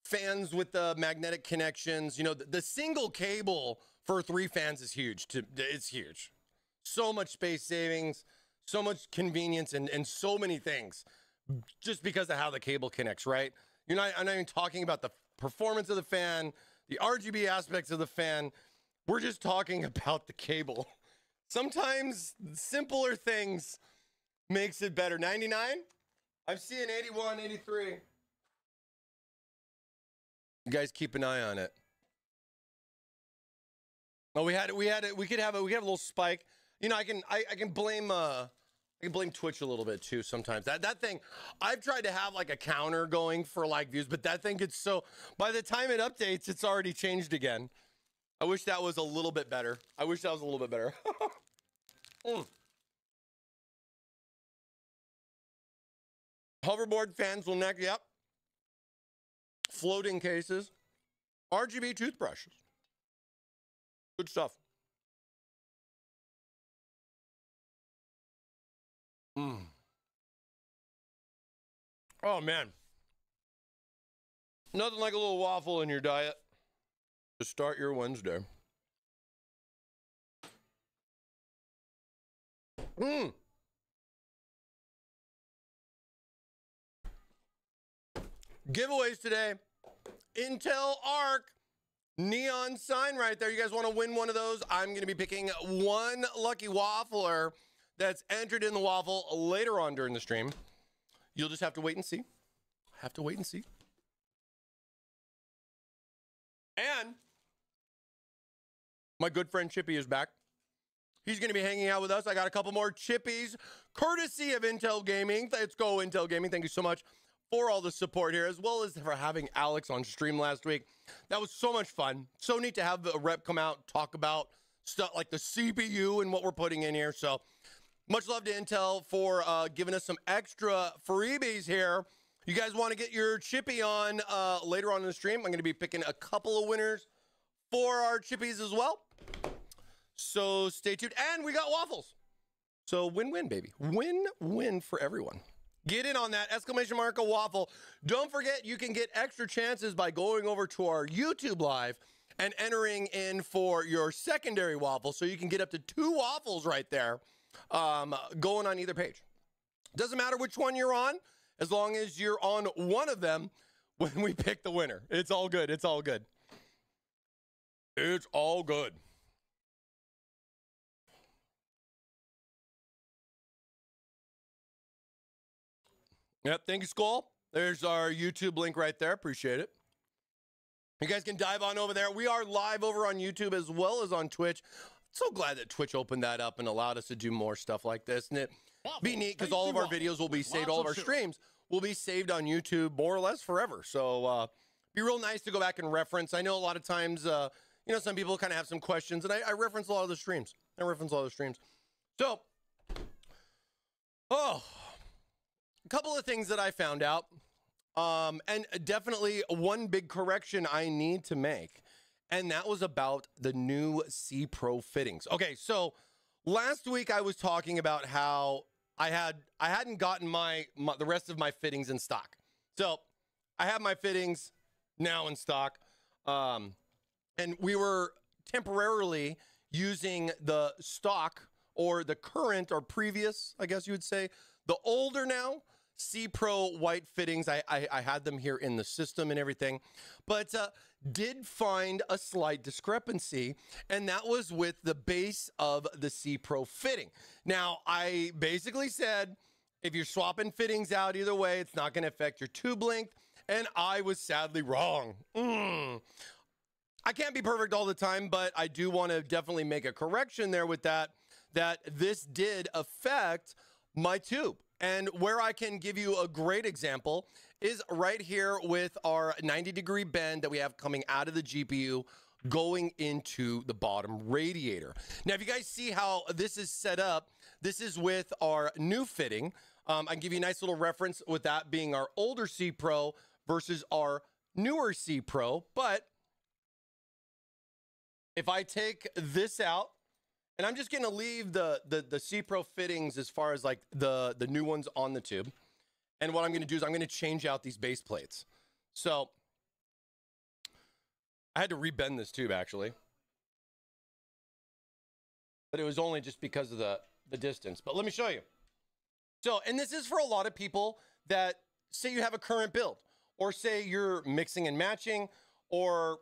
Speaker 1: fans with the magnetic connections. You know, the single cable for 3 fans is huge. It's huge. So much space savings, so much convenience, and so many things just because of how the cable connects, right? I'm not even talking about the performance of the fan, the RGB aspects of the fan. We're just talking about the cable. Sometimes simpler things makes it better. 99? I'm seeing 81, 83. You guys keep an eye on it. Oh, we could have a little spike. You know, I can blame Twitch a little bit too sometimes. That thing, I've tried to have like a counter going for like views, but that thing gets so, by the time it updates, it's already changed again. I wish that was a little bit better. Hoverboard fans will neck, yep. Floating cases. RGB toothbrushes. Good stuff. Oh, man. Nothing like a little waffle in your diet to start your Wednesday. Giveaways today. Intel Arc neon sign right there. You guys want to win one of those? I'm going to be picking one lucky waffler that's entered in the waffle later on during the stream. You'll just have to wait and see. And my good friend Chippy is back. He's going to be hanging out with us. I got a couple more Chippies, courtesy of Intel Gaming. Let's go, Intel Gaming. Thank you so much for all the support here, as well as for having Alex on stream last week. That was so much fun. So neat to have a rep come out, talk about stuff like the CPU and what we're putting in here. So much love to Intel for giving us some extra freebies here. You guys want to get your Chippy on later on in the stream. I'm going to be picking a couple of winners for our Chippies as well. So stay tuned. And we got waffles. So win-win, baby. Win-win for everyone. Get in on that, exclamation mark a waffle. Don't forget, you can get extra chances by going over to our YouTube live and entering in for your secondary waffle. So you can get up to 2 waffles right there going on either page. Doesn't matter which one you're on, as long as you're on one of them when we pick the winner. It's all good. It's all good. It's all good. Yep, thank you, Skull. There's our YouTube link right there. Appreciate it. You guys can dive on over there. We are live over on YouTube as well as on Twitch. So glad that Twitch opened that up and allowed us to do more stuff like this. And it'd be neat because all of our videos will be saved, all of our streams will be saved on YouTube more or less forever. So be real nice to go back and reference. I know a lot of times, you know, some people kind of have some questions, and I reference a lot of the streams. So, a couple of things that I found out, and definitely one big correction I need to make, and that was about the new C Pro fittings. Okay, so last week I was talking about how I hadn't gotten the rest of my fittings in stock. So I have my fittings now in stock, and we were temporarily using the stock or the current or previous, I guess you would say, the older now C Pro white fittings. I had them here in the system and everything, but did find a slight discrepancy, and that was with the base of the C Pro fitting. Now, I basically said, if you're swapping fittings out either way, it's not going to affect your tube length, and I was sadly wrong. I can't be perfect all the time, but I do want to definitely make a correction there with that this did affect my tube. And where I can give you a great example is right here with our 90-degree bend that we have coming out of the GPU going into the bottom radiator. Now, if you guys see how this is set up, this is with our new fitting. I can give you a nice little reference with that being our older C Pro versus our newer C Pro. But if I take this out, and I'm just going to leave the C Pro fittings as far as like the new ones on the tube. And what I'm going to do is I'm going to change out these base plates. So I had to rebend this tube actually, but it was only just because of the distance. But let me show you. So, and this is for a lot of people that say you have a current build, or say you're mixing and matching, or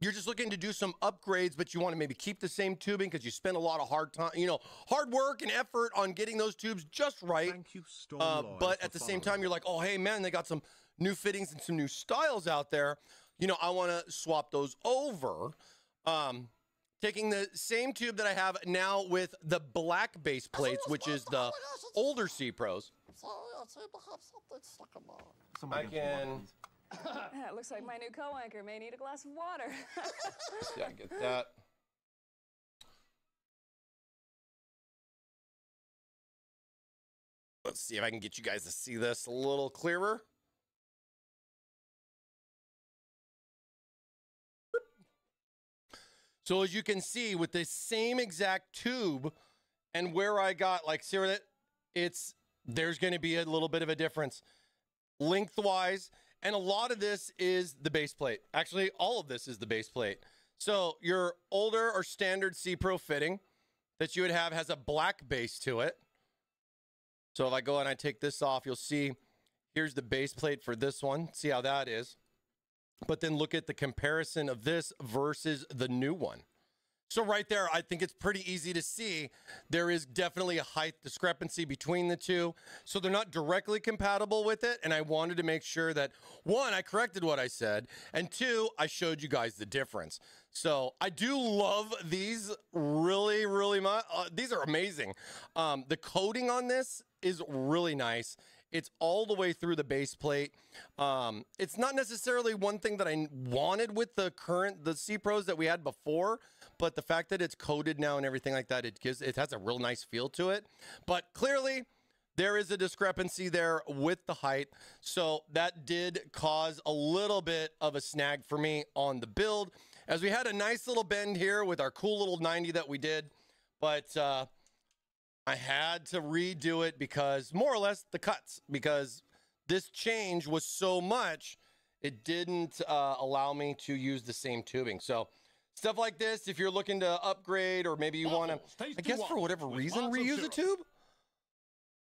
Speaker 1: you're just looking to do some upgrades, but you want to maybe keep the same tubing because you spend a lot of hard work and effort on getting those tubes just right.
Speaker 4: Thank you, Storm
Speaker 1: But at the same time, you're like, oh, hey, man, they got some new fittings and some new styles out there. You know, I want to swap those over. Taking the same tube that I have now with the black base plates, which is the older C Pros.
Speaker 6: Somebody
Speaker 1: I
Speaker 6: get him some water,
Speaker 1: can...
Speaker 6: please.
Speaker 7: It looks like my new co-anchor may need a glass of water.
Speaker 1: Yeah, get that. Let's see if I can get you guys to see this a little clearer. So as you can see with the same exact tube and where I got, like, see where there's going to be a little bit of a difference lengthwise. And a lot of this is the base plate. Actually, all of this is the base plate. So your older or standard C Pro fitting that you would have has a black base to it. So if I go and I take this off, you'll see here's the base plate for this one. See how that is. But then look at the comparison of this versus the new one. So right there, I think it's pretty easy to see there is definitely a height discrepancy between the two. So they're not directly compatible with it. And I wanted to make sure that, one, I corrected what I said, and two, I showed you guys the difference. So I do love these really, really much. These are amazing. The coating on this is really nice. It's all the way through the base plate. It's not necessarily one thing that I wanted with the C Pros that we had before, but the fact that it's coated now and everything like that, it has a real nice feel to it. But clearly, there is a discrepancy there with the height. So that did cause a little bit of a snag for me on the build, as we had a nice little bend here with our cool little 90 that we did. But I had to redo it because, more or less, the cuts, because this change was so much, it didn't allow me to use the same tubing. So stuff like this, if you're looking to upgrade, or maybe you want to, I guess for whatever reason, reuse a tube.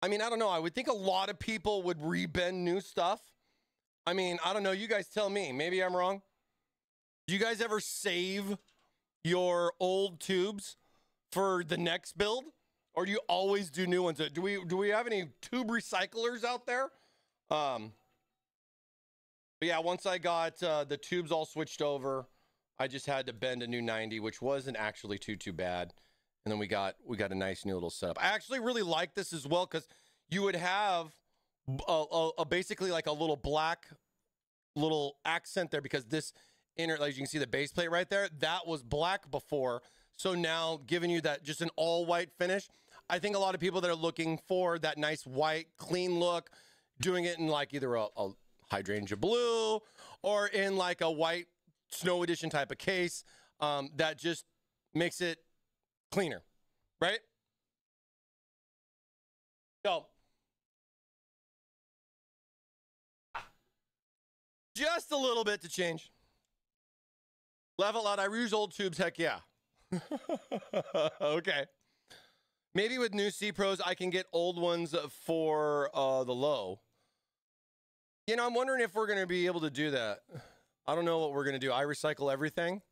Speaker 1: I mean, I don't know. I would think a lot of people would rebend new stuff. I mean, I don't know. You guys tell me. Maybe I'm wrong. Do you guys ever save your old tubes for the next build? Or do you always do new ones? Do we have any tube recyclers out there? But yeah, once I got the tubes all switched over, I just had to bend a new 90, which wasn't actually too bad. And then we got a nice new little setup. I actually really like this as well, because you would have basically like a little black little accent there, because this inner, like you can see the base plate right there, that was black before. So now giving you that just an all white finish. I think a lot of people that are looking for that nice white, clean look, doing it in like either a hydrangea blue or in like a white snow edition type of case, that just makes it cleaner, right? So just a little bit to change. Level out, I reuse old tubes, heck yeah. Okay. Maybe with new C Pros, I can get old ones for the low. You know, I'm wondering if we're going to be able to do that. I don't know what we're going to do. I recycle everything.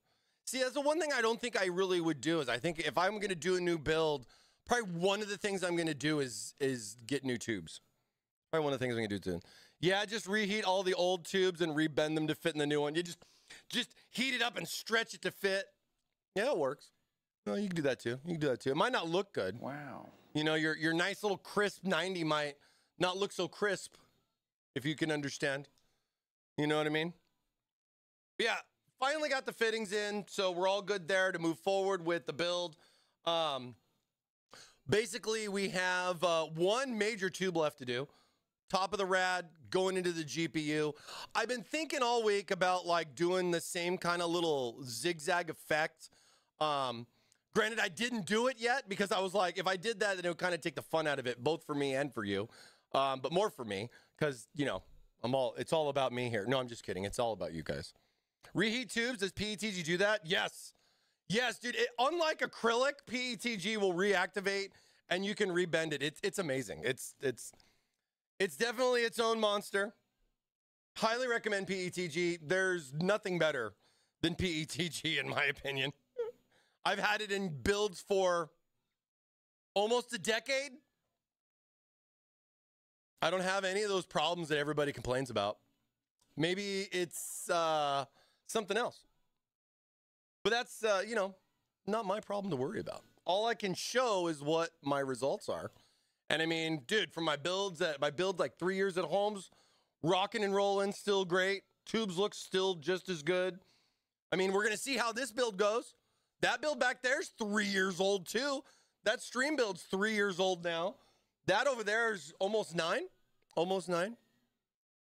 Speaker 1: See, that's the one thing I don't think I really would do. Is I think if I'm going to do a new build, probably one of the things I'm going to do is get new tubes. Probably one of the things I'm going to do too. Yeah, just reheat all the old tubes and rebend them to fit in the new one. just heat it up and stretch it to fit. Yeah, it works. Well, you can do that too. You can do that too. It might not look good.
Speaker 2: Wow.
Speaker 1: You know, your nice little crisp 90 might not look so crisp, if you can understand. You know what I mean? But yeah, finally got the fittings in, so we're all good there to move forward with the build. Basically, we have one major tube left to do. Top of the rad, going into the GPU. I've been thinking all week about like doing the same kind of little zigzag effect. Granted, I didn't do it yet because I was like, if I did that, then it would kind of take the fun out of it, both for me and for you. But more for me, because, you know, it's all about me here. No, I'm just kidding. It's all about you guys. Reheat tubes, does PETG do that? Yes. Yes, dude. Unlike acrylic, PETG will reactivate and you can rebend it. It's amazing. It's definitely its own monster. Highly recommend PETG. There's nothing better than PETG in my opinion. I've had it in builds for almost a decade. I don't have any of those problems that everybody complains about. Maybe it's something else. But that's, you know, not my problem to worry about. All I can show is what my results are. And I mean, dude, from my builds like 3 years at homes, rocking and rolling, still great. Tubes look still just as good. I mean, we're going to see how this build goes. That build back there is 3 years old too. That stream build's 3 years old now. That over there is almost 9. Almost 9.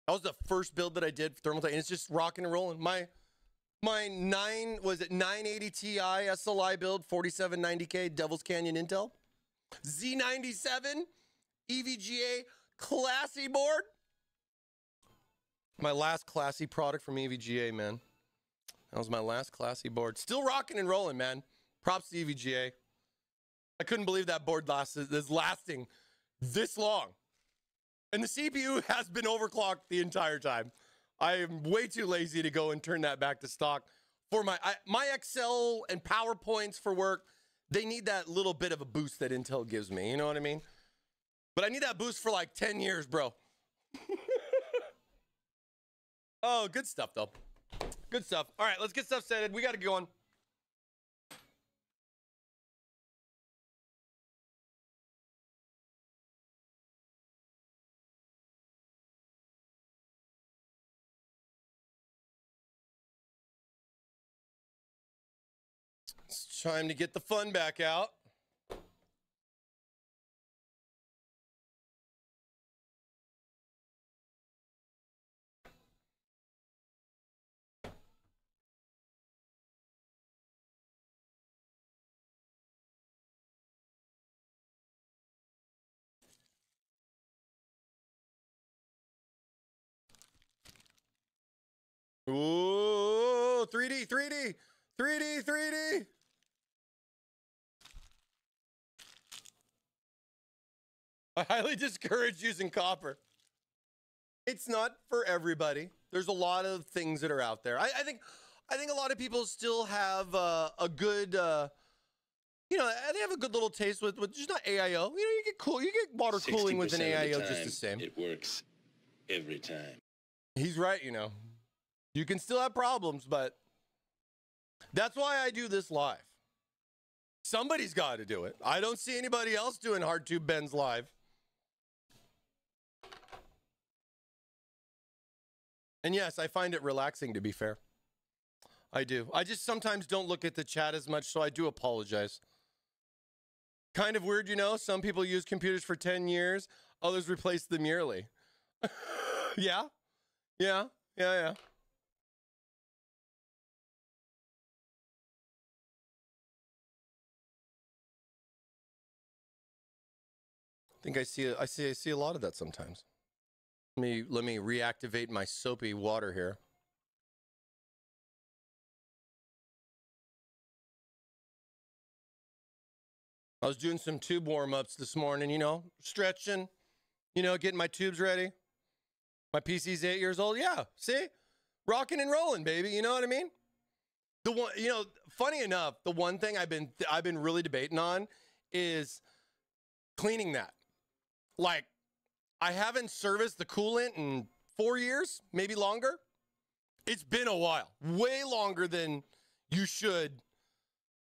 Speaker 1: That was the first build that I did for Thermaltake, and it's just rocking and rolling. My 980 Ti SLI build, 4790K Devil's Canyon Intel. Z97 EVGA classy board. My last classy product from EVGA, man. That was my last classy board. Still rocking and rolling, man. Props to EVGA. I couldn't believe that board is lasting this long. And the CPU has been overclocked the entire time. I am way too lazy to go and turn that back to stock. For my Excel and PowerPoints for work, they need that little bit of a boost that Intel gives me. You know what I mean? But I need that boost for like 10 years, bro. Oh, good stuff, though. Good stuff. All right, let's get stuff set. We got to go on. It's time to get the fun back out. Ooh, 3D, 3D, 3D, 3D. I highly discourage using copper. It's not for everybody. There's a lot of things that are out there. I think a lot of people still have a good, you know, they have a good little taste with just not AIO. You know, you get water cooling with an AIO just the same.
Speaker 8: It works every time.
Speaker 1: He's right, you know. You can still have problems, but that's why I do this live. Somebody's got to do it. I don't see anybody else doing hard tube bends live. And yes, I find it relaxing, to be fair. I do. I just sometimes don't look at the chat as much, so I do apologize. Kind of weird, you know? Some people use computers for 10 years. Others replace them yearly. Yeah? Yeah? Yeah, yeah. I think I see a lot of that sometimes. Let me reactivate my soapy water here. I was doing some tube warm-ups this morning, you know, stretching, you know, getting my tubes ready. My PC's 8 years old. Yeah, see? Rocking and rolling, baby. You know what I mean? The one, you know, funny enough, the one thing I've been really debating on is cleaning that. Like, I haven't serviced the coolant in 4 years, maybe longer. It's been a while, way longer than you should.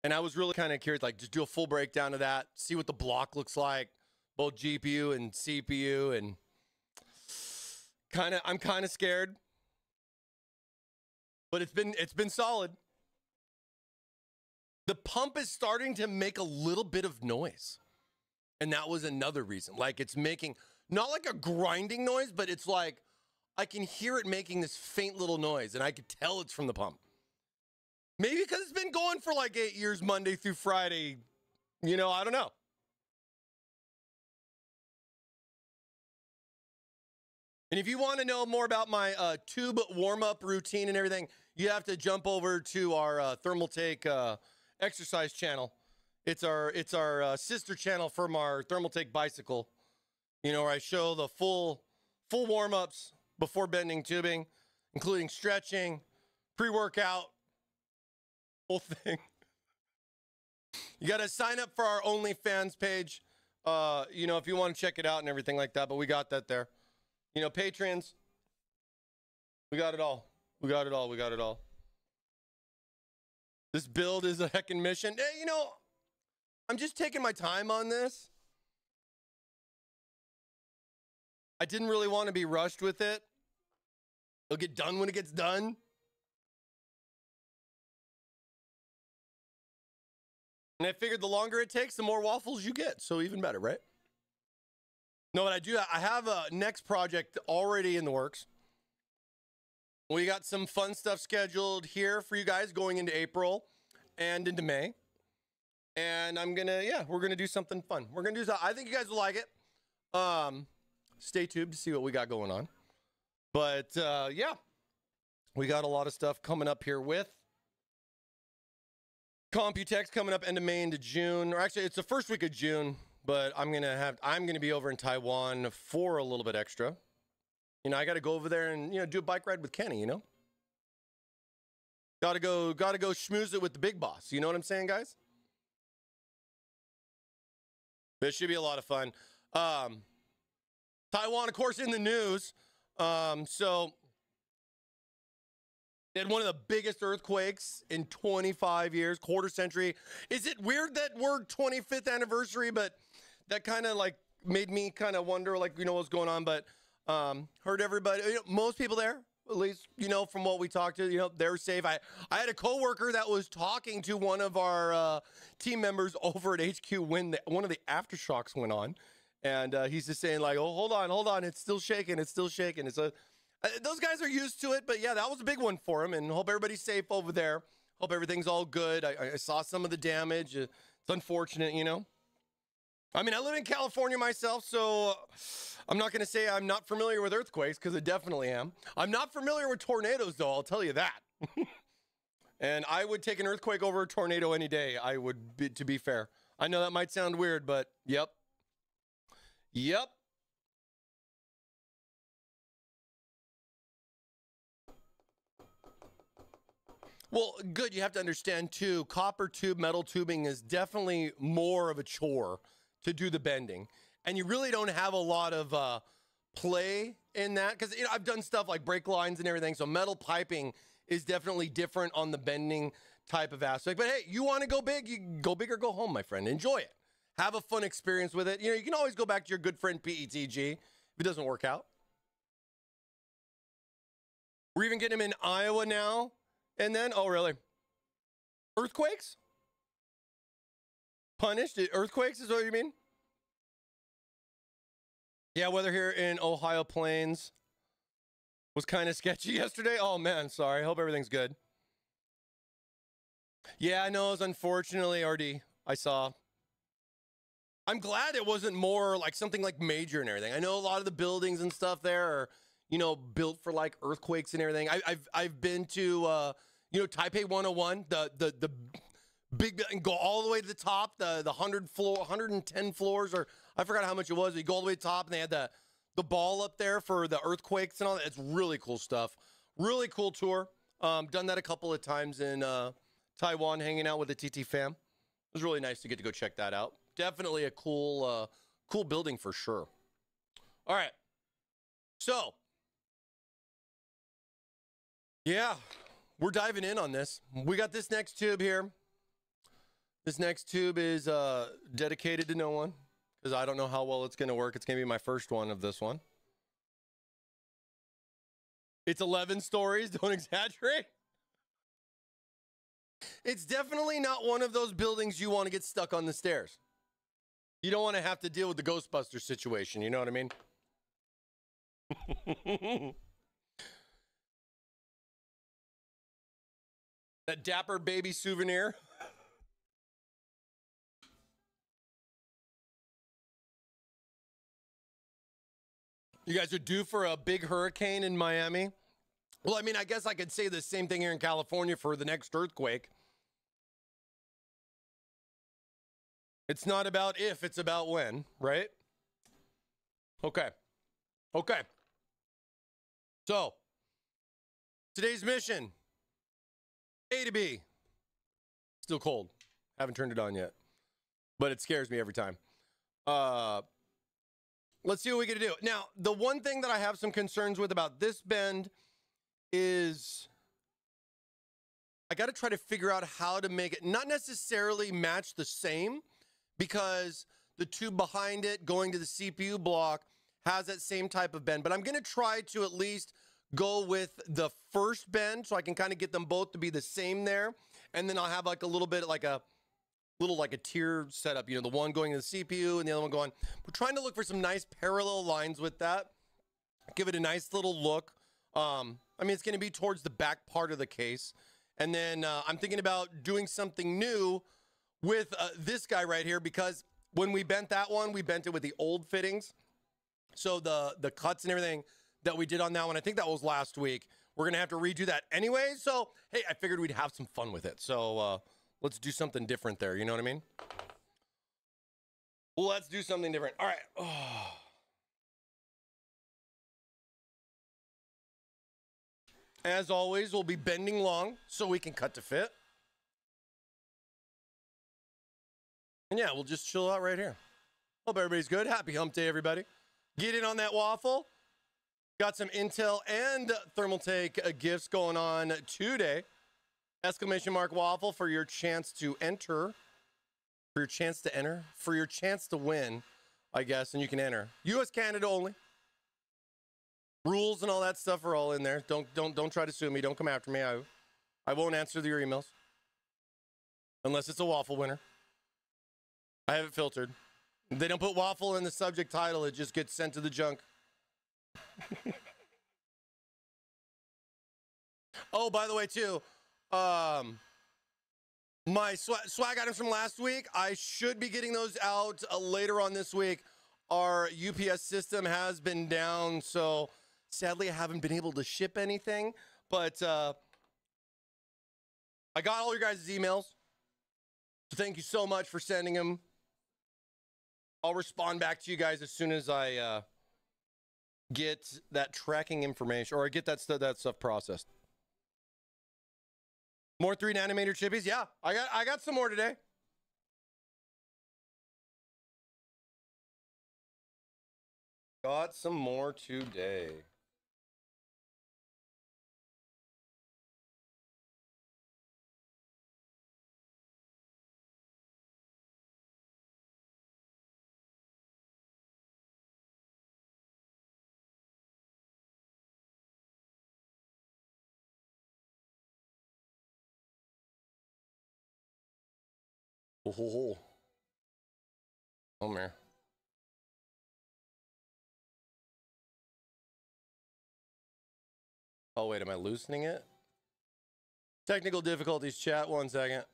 Speaker 1: And I was really kind of curious, like just do a full breakdown of that, see what the block looks like, both GPU and CPU, and I'm kind of scared. But it's been solid. The pump is starting to make a little bit of noise. And that was another reason. Like it's making not like a grinding noise, but it's like I can hear it making this faint little noise, and I could tell it's from the pump. Maybe because it's been going for like 8 years, Monday through Friday. You know, I don't know. And if you want to know more about my tube warm-up routine and everything, you have to jump over to our Thermaltake exercise channel. It's our sister channel from our Thermaltake bicycle. You know, where I show the full warm-ups before bending tubing, including stretching, pre-workout, whole thing. You got to sign up for our OnlyFans page, you know, if you want to check it out and everything like that, but we got that there. You know, patrons, we got it all. We got it all. We got it all. This build is a heckin' mission. Hey, you know, I'm just taking my time on this. I didn't really want to be rushed with it. It'll get done when it gets done. And I figured the longer it takes, the more waffles you get. So even better, right? No, but I have a next project already in the works. We got some fun stuff scheduled here for you guys going into April and into May. And we're going to do something fun. We're going to do something. I think you guys will like it. Stay tuned to see what we got going on. But, yeah, we got a lot of stuff coming up here with Computex coming up end of May into June. Or actually, it's the first week of June. But I'm gonna be over in Taiwan for a little bit extra. You know, I got to go over there and do a bike ride with Kenny. You know, got to go schmooze it with the big boss. You know what I'm saying, guys? This should be a lot of fun. Taiwan, of course, in the news. So they had one of the biggest earthquakes in 25 years, quarter century. Is it weird that we're 25th anniversary, but that kind of like made me kind of wonder, like, what's going on. But heard everybody, most people there, at least, from what we talked to, they were safe. I had a coworker that was talking to one of our team members over at HQ when one of the aftershocks went on. And he's just saying like, oh, hold on. It's still shaking. It's those guys are used to it. But yeah, that was a big one for him. And hope everybody's safe over there. Hope everything's all good. I saw some of the damage. It's unfortunate, I mean, I live in California myself, so I'm not going to say I'm not familiar with earthquakes, because I definitely am. I'm not familiar with tornadoes, though, I'll tell you that. And I would take an earthquake over a tornado any day, to be fair. I know that might sound weird, but yep. Yep. Well, good. You have to understand, too, copper tube, metal tubing is definitely more of a chore to do the bending. And you really don't have a lot of play in that. Because I've done stuff like brake lines and everything. So metal piping is definitely different on the bending type of aspect. But hey, you want to go big? You go big or go home, my friend. Enjoy it. Have a fun experience with it. You can always go back to your good friend PETG if it doesn't work out. We're even getting him in Iowa now. And then, oh, really? Earthquakes? Punished? Earthquakes is what you mean? Yeah, weather here in Ohio Plains was kind of sketchy yesterday. Oh, man, sorry. Hope everything's good. Yeah, I know. It was unfortunately, RD, I saw. I'm glad it wasn't more like something like major and everything. I know a lot of the buildings and stuff there are, built for like earthquakes and everything. I've been to, Taipei 101, the big, and go all the way to the top, the 110 floors, or I forgot how much it was. You go all the way to the top, and they had the ball up there for the earthquakes and all that. It's really cool stuff. Really cool tour. Done that a couple of times in Taiwan, hanging out with the TT fam. It was really nice to get to go check that out. Definitely a cool building for sure. All right. So, Yeah, we're diving in on this. We got this next tube here. This next tube is dedicated to no one because I don't know how well it's going to work. It's going to be my first one of this one. It's 11 stories. Don't exaggerate. It's definitely not one of those buildings you want to get stuck on the stairs. You don't want to have to deal with the Ghostbusters situation. You know what I mean? That dapper baby souvenir. You guys are due for a big hurricane in Miami. Well, I mean, I guess I could say the same thing here in California for the next earthquake. It's not about if, it's about when, right? Okay. Okay. So, today's mission, A to B. Still cold. Haven't turned it on yet. But it scares me every time. Let's see what we get to do. Now, the one thing that I have some concerns with about this bend is I got to try to figure out how to make it not necessarily match the same, because the tube behind it going to the CPU block has that same type of bend. But I'm going to try to at least go with the first bend so I can kind of get them both to be the same there. And then I'll have like a little bit like a tier setup, you know, the one going to the CPU and the other one going. We're trying to look for some nice parallel lines with that. Give it a nice little look. I mean, it's going to be towards the back part of the case. And then I'm thinking about doing something new with this guy right here, because when we bent that one, we bent it with the old fittings. So the cuts and everything that we did on that one, I think that was last week. We're going to have to redo that anyway. So, hey, I figured we'd have some fun with it. So let's do something different there. You know what I mean? Well, let's do something different. All right. Oh. As always, we'll be bending long so we can cut to fit. And yeah, we'll just chill out right here. Hope everybody's good. Happy hump day, everybody. Get in on that waffle. Got some Intel and Thermaltake gifts going on today. Exclamation mark waffle for your chance to enter. For your chance to enter. For your chance to win, I guess, and you can enter. U.S., Canada only. Rules and all that stuff are all in there. Don't try to sue me. Don't come after me. I won't answer your emails. Unless it's a waffle winner. I have it filtered. If they don't put waffle in the subject title, it just gets sent to the junk. Oh, by the way, too, my swag items from last week, I should be getting those out later on this week. Our UPS system has been down, so sadly I haven't been able to ship anything. But I got all your guys' emails. So thank you so much for sending them. I'll respond back to you guys as soon as I get that tracking information, or I get that stuff processed. More 3nm chippies? Yeah, I got some more today. Got some more today. Oh, oh man. Oh, wait, am I loosening it? Technical difficulties, chat. 1 second.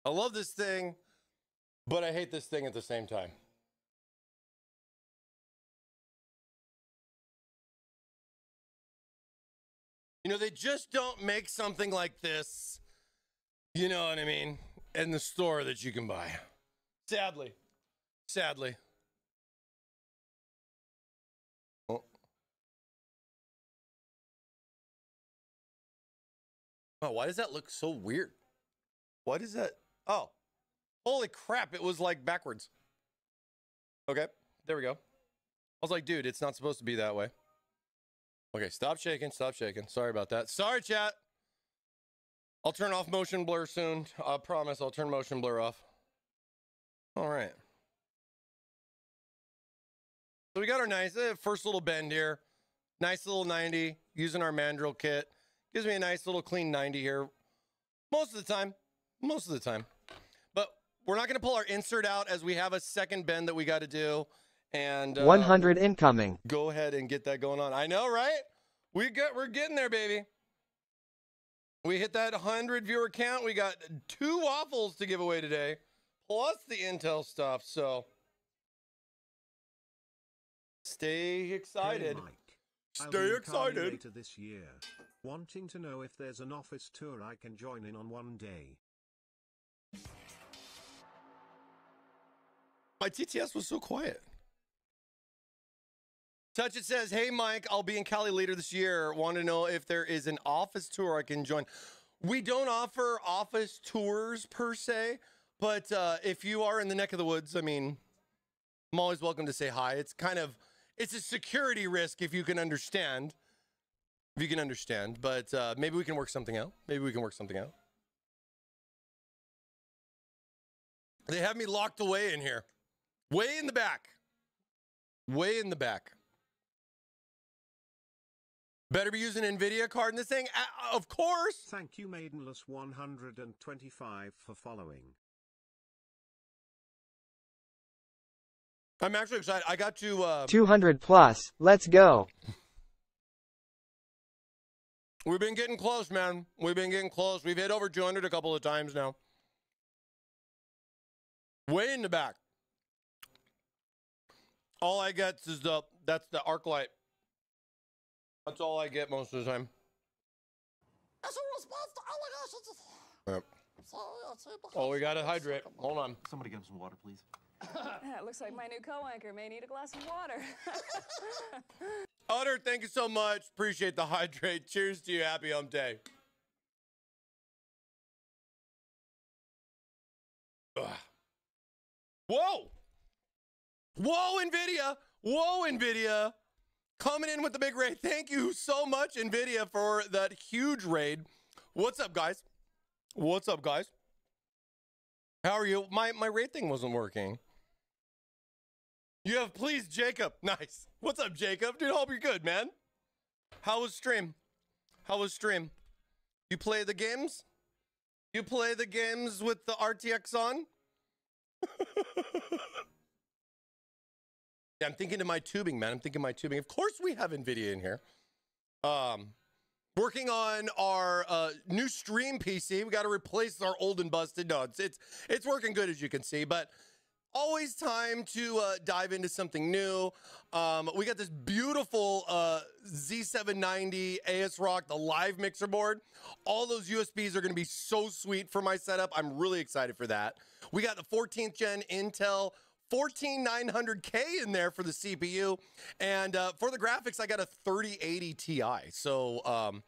Speaker 1: I love this thing, but I hate this thing at the same time. You know, they just don't make something like this, you know what I mean, in the store that you can buy. Sadly. Sadly. Oh. Oh, why does that look so weird? Why does that? Oh, holy crap. It was like backwards. Okay, there we go. I was like, dude, it's not supposed to be that way. Okay, stop shaking. Stop shaking. Sorry about that. Sorry, chat. I'll turn off motion blur soon. I promise I'll turn motion blur off. All right. So we got our nice first little bend here. Nice little 90 using our mandrel kit. Gives me a nice little clean 90 here. Most of the time. Most of the time. But we're not going to pull our insert out as we have a second bend that we got to do. And
Speaker 5: 100 incoming.
Speaker 1: Go ahead and get that going on. I know, right? We're getting there, baby. We hit that 100 viewer count. We got 2 waffles to give away today, plus the Intel stuff. So stay excited.
Speaker 4: Hey, Mike. I'll
Speaker 1: Stay
Speaker 4: be in Cali
Speaker 1: excited.
Speaker 4: later this year. Wanting to know if there's an office tour I can join in on one day.
Speaker 1: My TTS was so quiet. Touch It says, hey, Mike, I'll be in Cali later this year. Want to know if there is an office tour I can join. We don't offer office tours per se, but if you are in the neck of the woods, I mean, I'm always welcome to say hi. It's a security risk if you can understand. If you can understand, but maybe we can work something out. Maybe we can work something out. They have me locked away in here. Way in the back. Way in the back. Better be using an NVIDIA card in this thing. Of course.
Speaker 4: Thank you, Maidenless 125 for following.
Speaker 1: I'm actually excited. I got to
Speaker 5: 200 plus. Let's go.
Speaker 1: We've been getting close, man. We've been getting close. We've hit over 200 a couple of times now. Way in the back. All I get is that's the arc light. That's all I get most of the time.
Speaker 3: As a response to allegations.
Speaker 1: Yep. Oh, we gotta hydrate. Hold on.
Speaker 6: Somebody get him some water, please.
Speaker 7: Yeah, it looks like my new co-anchor may need a glass of water.
Speaker 1: Utter, thank you so much. Appreciate the hydrate. Cheers to you. Happy hump day. Ugh. Whoa. Whoa, NVIDIA. Whoa, NVIDIA. Coming in with the big raid. Thank you so much, NVIDIA, for that huge raid. What's up, guys? What's up, guys? How are you? My raid thing wasn't working. You have please, Jacob. Nice. What's up, Jacob? Dude, hope you're good, man. How was stream? How was stream? You play the games? You play the games with the RTX on? Yeah, I'm thinking of my tubing, man. I'm thinking of my tubing. Of course we have NVIDIA in here. Working on our new stream PC. We got to replace our old and busted. No, it's working good, as you can see, but always time to dive into something new. We got this beautiful Z790 ASRock, the live mixer board. All those USBs are going to be so sweet for my setup. I'm really excited for that. We got the 14th gen Intel 14900K in there for the CPU, and for the graphics I got a 3080 Ti. So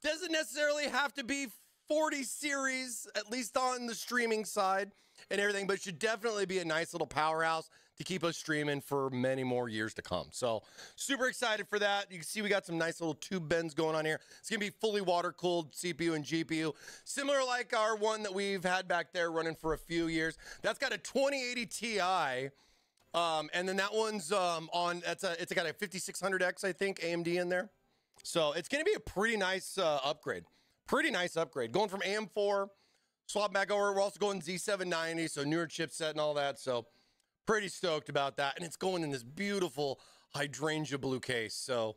Speaker 1: doesn't necessarily have to be 40 series, at least on the streaming side and everything, but it should definitely be a nice little powerhouse to keep us streaming for many more years to come. So super excited for that. You can see we got some nice little tube bends going on here. It's gonna be fully water cooled CPU and GPU, similar like our one that we've had back there running for a few years. That's got a 2080 Ti, and then that one's it's got a 5600X, I think, AMD in there. So it's gonna be a pretty nice upgrade. Pretty nice upgrade. Going from AM4, swap back over. We're also going Z790, so newer chipset and all that. So pretty stoked about that. And it's going in this beautiful hydrangea blue case. So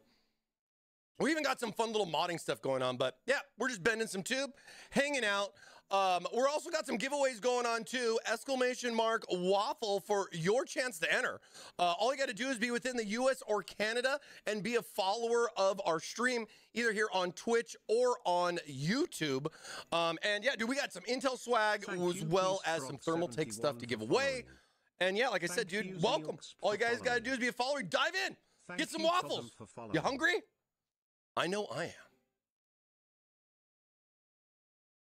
Speaker 1: we even got some fun little modding stuff going on. But yeah, we're just bending some tube, hanging out. We're also got some giveaways going on too. Exclamation mark waffle for your chance to enter. All you got to do is be within the US or Canada and be a follower of our stream, either here on Twitch or on YouTube. And yeah, dude, we got some Intel swag as well as some Thermaltake stuff to give away. And yeah, like I said, dude, welcome. All you guys got to do is be a follower, dive in, get some waffles. You hungry? I know I am.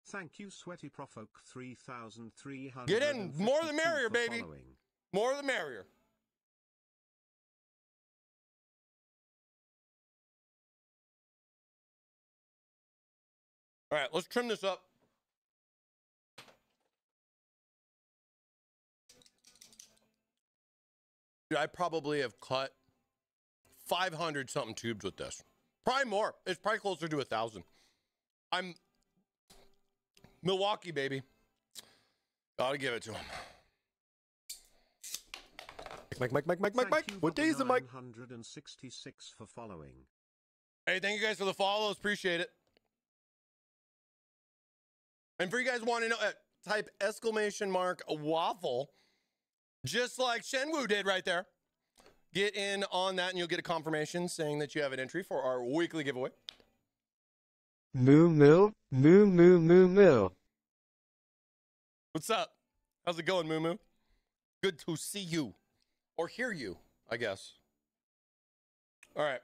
Speaker 4: Thank you, Sweaty Profolk 3300.
Speaker 1: Get in. More the merrier, baby. More the merrier. All right, let's trim this up. Dude, I probably have cut 500 something tubes with this. Probably more. It's probably closer to 1,000. I'm Milwaukee, baby. Gotta give it to him. Mike. What day is it, Mike?
Speaker 4: 966 for following.
Speaker 1: Hey, thank you guys for the follows. Appreciate it. And for you guys want to know, type !waffle, just like Shenwu did right there. Get in on that and you'll get a confirmation saying that you have an entry for our weekly giveaway.
Speaker 5: Moo moo, moo moo moo moo.
Speaker 1: What's up? How's it going, Moo Moo? Good to see you. Or hear you, I guess. All right.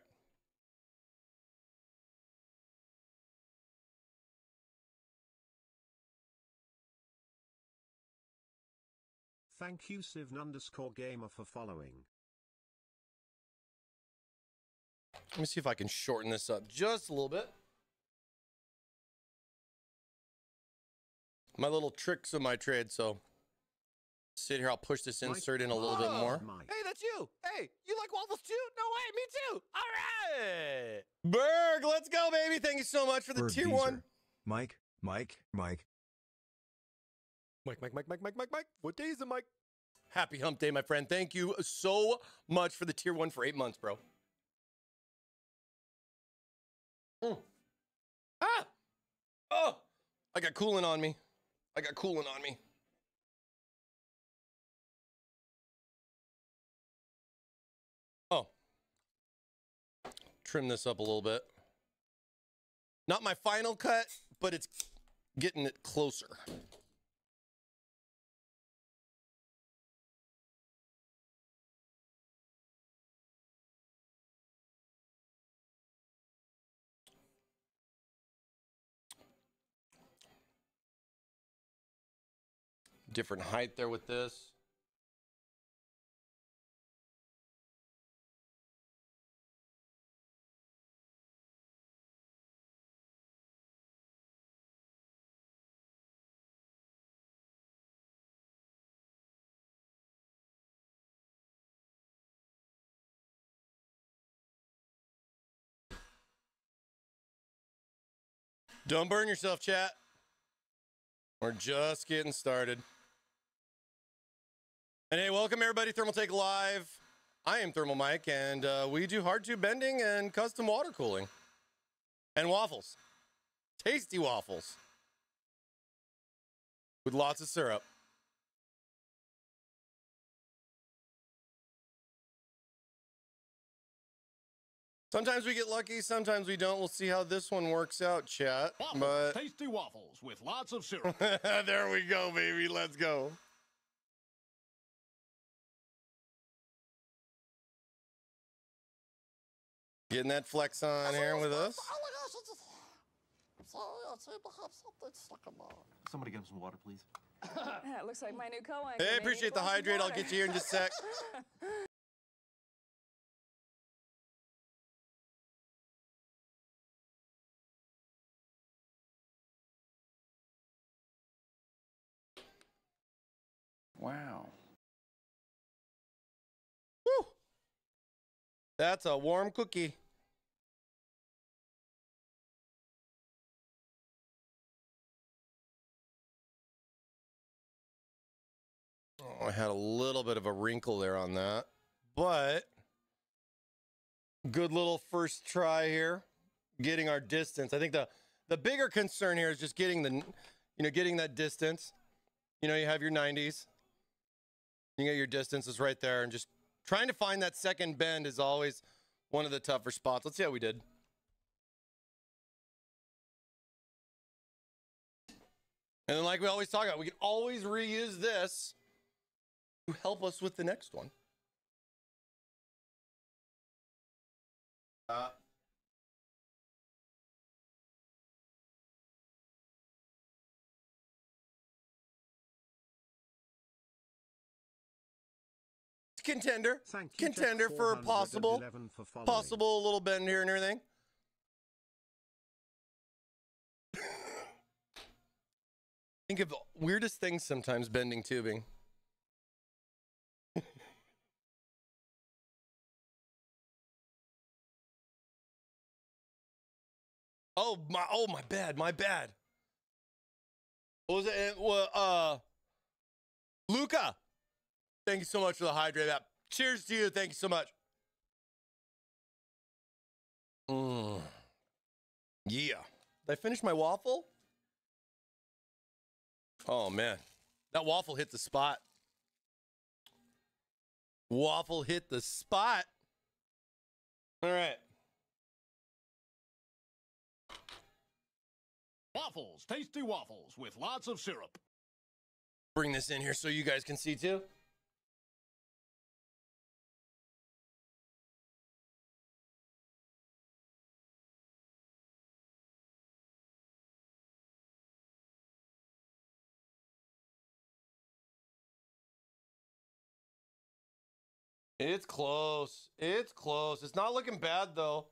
Speaker 4: Thank you, Sivn_gamer for following.
Speaker 1: Let me see if I can shorten this up just a little bit. My little tricks of my trade, so sit here, I'll push this insert in a little bit more.
Speaker 3: Hey, that's you. Hey, you like waffles too? No way, me too. All right.
Speaker 1: Berg, let's go, baby. Thank you so much for the tier 1.
Speaker 9: Mike.
Speaker 1: Mike. What day is it, Mike? Happy hump day, my friend. Thank you so much for the tier 1 for 8 months, bro. Ah! Oh! I got coolant on me. Oh. Trim this up a little bit. Not my final cut, but it's getting it closer. Different height there with this. Don't burn yourself, chat. We're just getting started. And hey, welcome everybody, Thermaltake Live. I am ThermalMike, and we do hard tube bending and custom water cooling. And waffles. Tasty waffles. With lots of syrup. Sometimes we get lucky, sometimes we don't. We'll see how this one works out, chat.
Speaker 2: Waffles, tasty waffles with lots of syrup.
Speaker 1: There we go, baby. Let's go. Getting that flex on here with us.
Speaker 6: Somebody get him some water, please.
Speaker 7: Yeah, it looks like my new co-anchor.
Speaker 1: Hey, appreciate the hydrate. I'll get you here in just a sec.
Speaker 8: Wow.
Speaker 1: Woo! That's a warm cookie. Oh, I had a little bit of a wrinkle there on that, but good little first try here. Getting our distance. I think the bigger concern here is just getting getting that distance. You know, you have your 90s. You get your distances right there, and just trying to find that second bend is always one of the tougher spots. Let's see how we did. And then, like we always talk about, we can always reuse this to help us with the next one. contender.
Speaker 4: Thank you,
Speaker 1: Contender
Speaker 4: Jack
Speaker 1: for possible
Speaker 4: 411 for following.
Speaker 1: possible little bend here and everything. Think of weirdest things sometimes bending tubing. Oh my bad, my bad. What was it? Luca, thank you so much for the hydrate app. Cheers to you. Thank you so much. Yeah. Did I finish my waffle? Oh man, that waffle hit the spot. Waffle hit the spot. All right.
Speaker 2: Waffles, tasty waffles with lots of syrup.
Speaker 1: Bring this in here so you guys can see too. It's close. It's close. It's not looking bad though.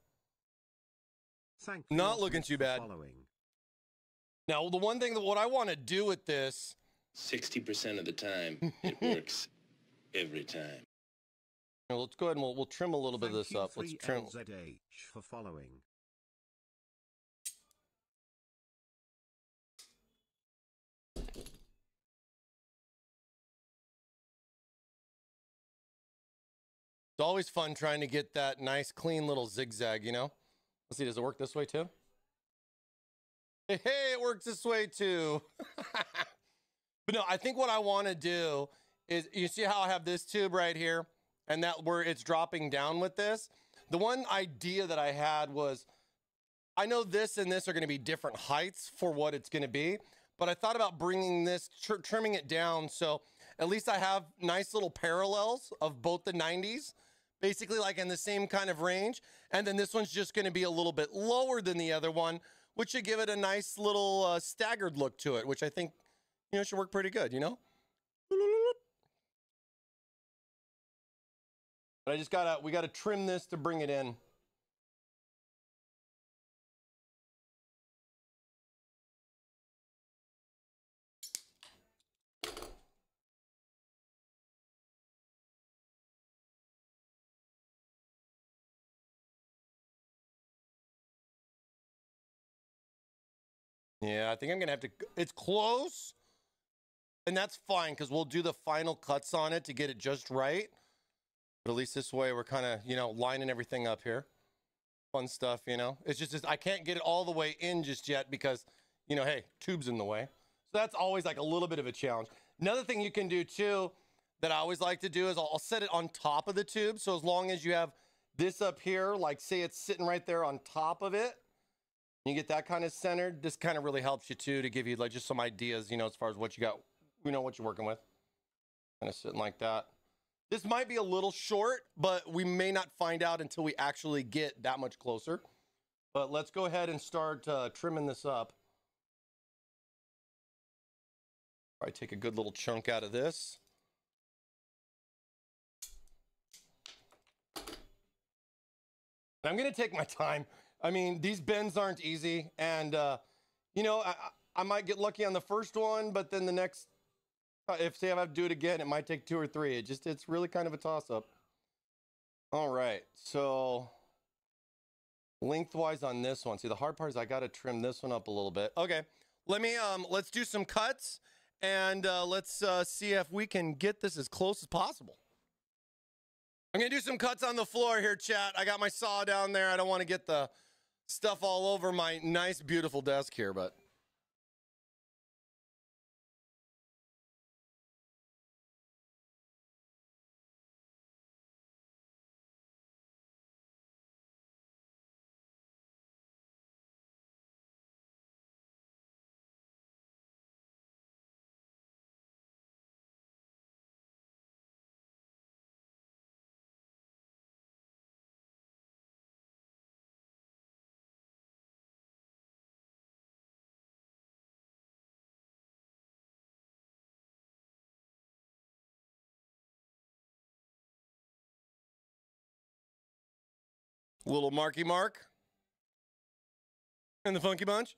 Speaker 4: Thank you,
Speaker 1: Not looking too
Speaker 4: for
Speaker 1: bad.
Speaker 4: following.
Speaker 1: Now, the one thing that what I want to do with this,
Speaker 9: 60% of the time, it works every time.
Speaker 1: let's go ahead and we'll trim a little bit of
Speaker 4: Thank
Speaker 1: this
Speaker 4: you,
Speaker 1: up. Let's trim.
Speaker 4: 3LZH for following.
Speaker 1: It's always fun trying to get that nice, clean little zigzag, you know? Let's see, does it work this way too? Hey, it works this way too. But no, I think what I want to do is, you see how I have this tube right here and that where it's dropping down with this? The one idea that I had was, I know this and this are going to be different heights for what it's going to be, but I thought about bringing this, trimming it down so at least I have nice little parallels of both the 90s, basically like in the same kind of range. And then this one's just going to be a little bit lower than the other one, which should give it a nice little staggered look to it, which I think, should work pretty good, But I just we gotta trim this to bring it in. Yeah, I think I'm gonna have to, it's close, and that's fine because we'll do the final cuts on it to get it just right. But at least this way we're kind of, lining everything up here. Fun stuff, It's just I can't get it all the way in just yet because, hey, tube's in the way. So that's always like a little bit of a challenge. Another thing you can do too that I always like to do is I'll set it on top of the tube. So as long as you have this up here, like say it's sitting right there on top of it, you get that kind of centered. This kind of really helps you too, to give you like just some ideas, as far as what you got, what you're working with. Kind of sitting like that. This might be a little short, but we may not find out until we actually get that much closer. But let's go ahead and start trimming this up. Probably take a good little chunk out of this. I'm going to take my time. I mean, these bends aren't easy. And, I might get lucky on the first one, but then the next, if I have to do it again, it might take 2 or 3. It's really kind of a toss-up. All right. So lengthwise on this one. See, the hard part is I got to trim this one up a little bit. Okay. Let's do some cuts and let's see if we can get this as close as possible. I'm going to do some cuts on the floor here, chat. I got my saw down there. I don't want to get the stuff all over my nice, beautiful desk here, but Little Marky Mark. And the Funky Bunch.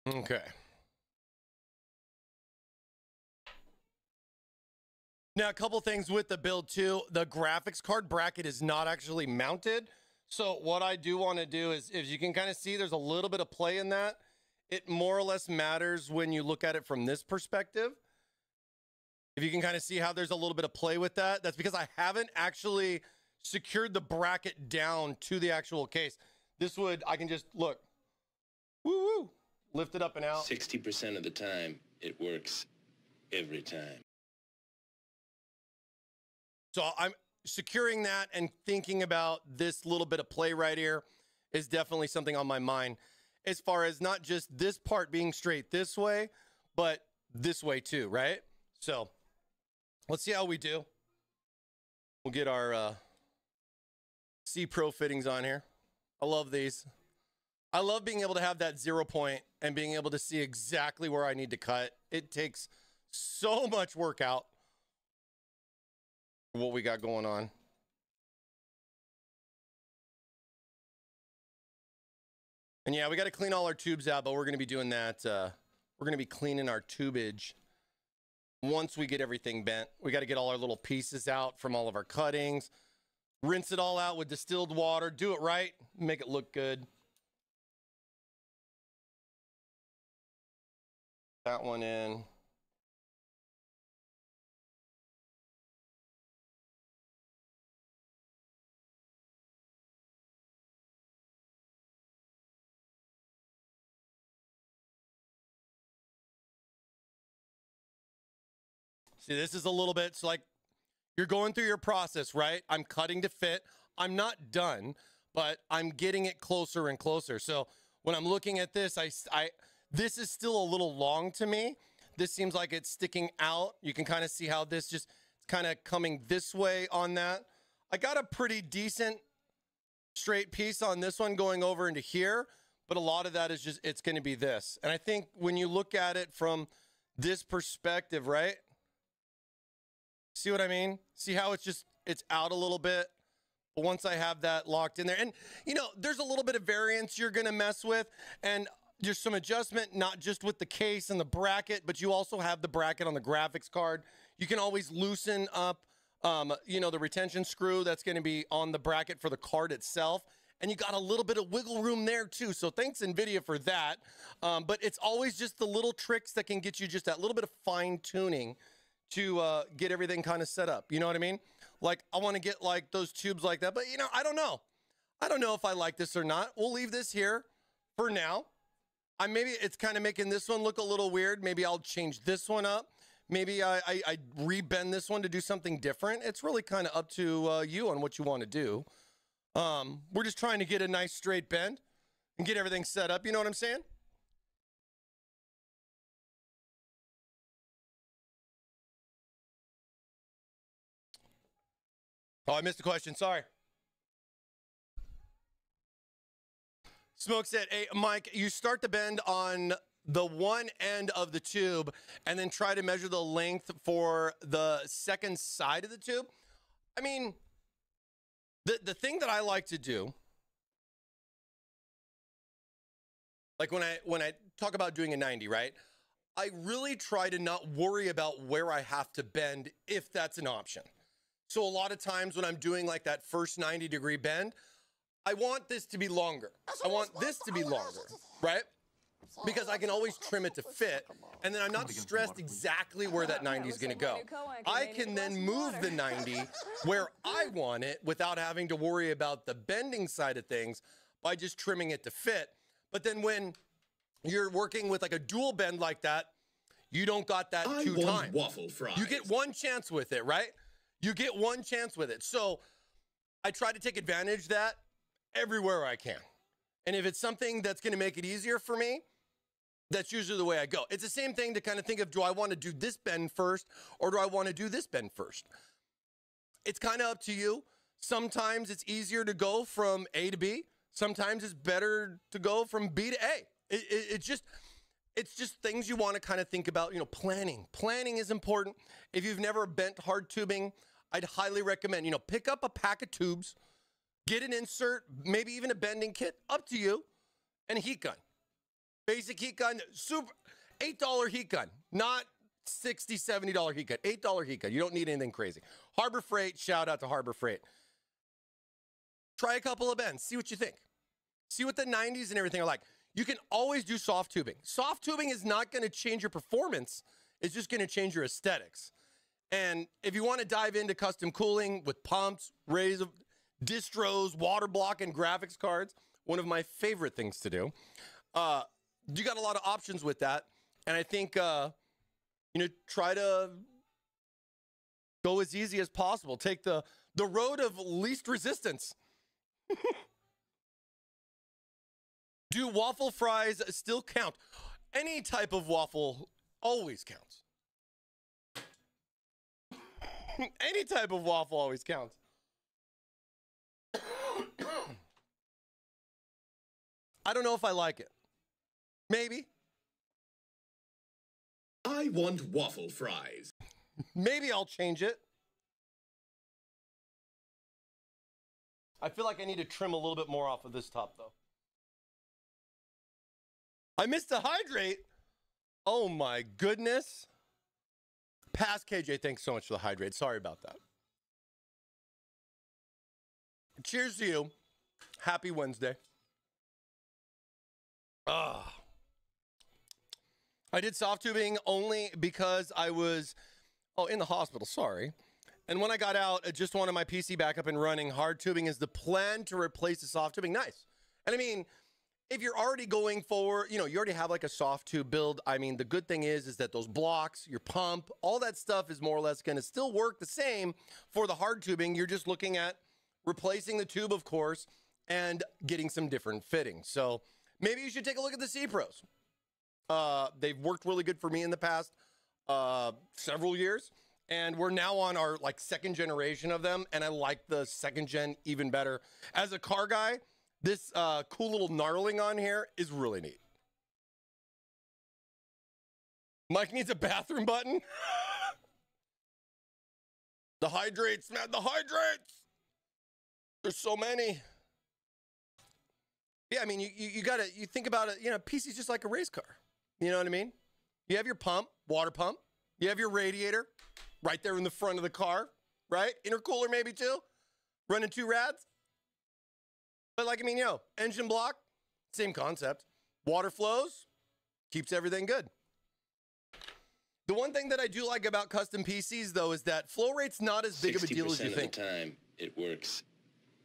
Speaker 1: Okay. Now, a couple things with the build too. The graphics card bracket is not actually mounted. So what I do want to do is, if you can kind of see, there's a little bit of play in that. It more or less matters when you look at it from this perspective. If you can kind of see how there's a little bit of play with that, that's because I haven't actually secured the bracket down to the actual case. This would, I can just look, woo woo, lift it up and out.
Speaker 9: 60% of the time, it works every time.
Speaker 1: So I'm securing that and thinking about this little bit of play right here is definitely something on my mind, as far as not just this part being straight this way, but this way too, right? So let's see how we do. We'll get our C Pro fittings on here. I love these. I love being able to have that 0 point and being able to see exactly where I need to cut. It takes so much work out for what we got going on. And yeah, we got to clean all our tubes out, but we're going to be doing that. We're going to be cleaning our tubage once we get everything bent. We got to get all our little pieces out from all of our cuttings, rinse it all out with distilled water, do it right, make it look good. That one in. See, this is a little bit, so like you're going through your process, right? I'm cutting to fit. I'm not done, but I'm getting it closer and closer. So when I'm looking at this, this is still a little long to me. This seems like it's sticking out. You can kind of see how this just kind of coming this way on that. I got a pretty decent straight piece on this one going over into here, but a lot of that is just, it's going to be this. And I think when you look at it from this perspective, right? See what I mean? See how it's just, it's out a little bit. But once I have that locked in there, and you know, there's a little bit of variance you're going to mess with, and there's some adjustment, not just with the case and the bracket, but you also have the bracket on the graphics card. You can always loosen up, you know, the retention screw that's going to be on the bracket for the card itself. And you got a little bit of wiggle room there too. So thanks NVIDIA for that. But it's always just the little tricks that can get you just that little bit of fine tuning to get everything kind of set up. You know what I mean? Like I want to get like those tubes like that, but you know, I don't know. I don't know if I like this or not. We'll leave this here for now. Maybe it's kind of making this one look a little weird. Maybe I'll change this one up. Maybe I rebend this one to do something different. It's really kind of up to you on what you want to do. We're just trying to get a nice straight bend and get everything set up. You know what I'm saying? Oh, I missed the question. Sorry. Smoke said, hey, Mike, you start the bend on the one end of the tube and then try to measure the length for the second side of the tube. I mean, the thing that I like to do, like when I talk about doing a 90, right? I really try to not worry about where I have to bend if that's an option. So a lot of times when I'm doing like that first 90-degree bend, I want this to be longer. I want this to be longer, right? Because I can always trim it to fit, and then I'm not stressed exactly where that 90 is going to go. I can then move the 90 where I want it without having to worry about the bending side of things by just trimming it to fit. But then when you're working with like a dual bend like that, you don't got that two times.
Speaker 9: Waffle fries.
Speaker 1: You get one chance with it, right? You get one chance with it. So I try to take advantage of that everywhere I can. And if it's something that's going to make it easier for me, that's usually the way I go. It's the same thing to kind of think of, do I want to do this bend first or do I want to do this bend first? It's kind of up to you. Sometimes it's easier to go from A to B. Sometimes it's better to go from B to A. It's just things you want to kind of think about, you know, planning. Planning is important. If you've never bent hard tubing, I'd highly recommend, you know, pick up a pack of tubes, get an insert, maybe even a bending kit, up to you, and a heat gun. Basic heat gun, super $8 heat gun, not $60, $70 heat gun, $8 heat gun. You don't need anything crazy. Harbor Freight, shout out to Harbor Freight. Try a couple of bends, see what you think. See what the 90s and everything are like. You can always do soft tubing. Soft tubing is not going to change your performance. It's just going to change your aesthetics. And if you want to dive into custom cooling with pumps, rays, distros, water block, and graphics cards, one of my favorite things to do, you got a lot of options with that. And I think, you know, try to go as easy as possible. Take the road of least resistance. Do waffle fries still count? Any type of waffle always counts. Any type of waffle always counts. I don't know if I like it. Maybe.
Speaker 9: I want waffle fries.
Speaker 1: Maybe I'll change it. I feel like I need to trim a little bit more off of this top, though. I missed the hydrate. Oh, my goodness. Pass KJ, thanks so much for the hydrate. Sorry about that. Cheers to you. Happy Wednesday. I did soft tubing only because I was, in the hospital, sorry. And when I got out, I just wanted my PC back up and running. Hard tubing is the plan to replace the soft tubing. Nice. And I mean, if you're already going for, you know, you already have like a soft tube build. I mean, the good thing is that those blocks, your pump, all that stuff is more or less going to still work the same for the hard tubing. You're just looking at replacing the tube, of course, and getting some different fittings. So maybe you should take a look at the C Pros. They've worked really good for me in the past several years. And we're now on our like second generation of them. And I like the second gen even better. As a car guy, this cool little gnarling on here is really neat. Mike needs a bathroom button. The hydrates, man, the hydrates. There's so many. Yeah, I mean, you gotta, you think about it, you know, PC's just like a race car. You know what I mean? You have your pump, water pump. You have your radiator right there in the front of the car, right? Intercooler maybe too. Running 2 rads. But like, I mean, engine block, same concept. Water flows, keeps everything good. The one thing that I do like about custom PCs, though, is that flow rate's not as big of a deal as you think.
Speaker 9: 60% of the time, it works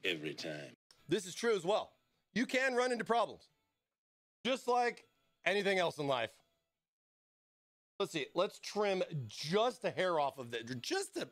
Speaker 9: every time.
Speaker 1: This is true as well. You can run into problems, just like anything else in life. Let's see. Let's trim just a hair off of it. Just a...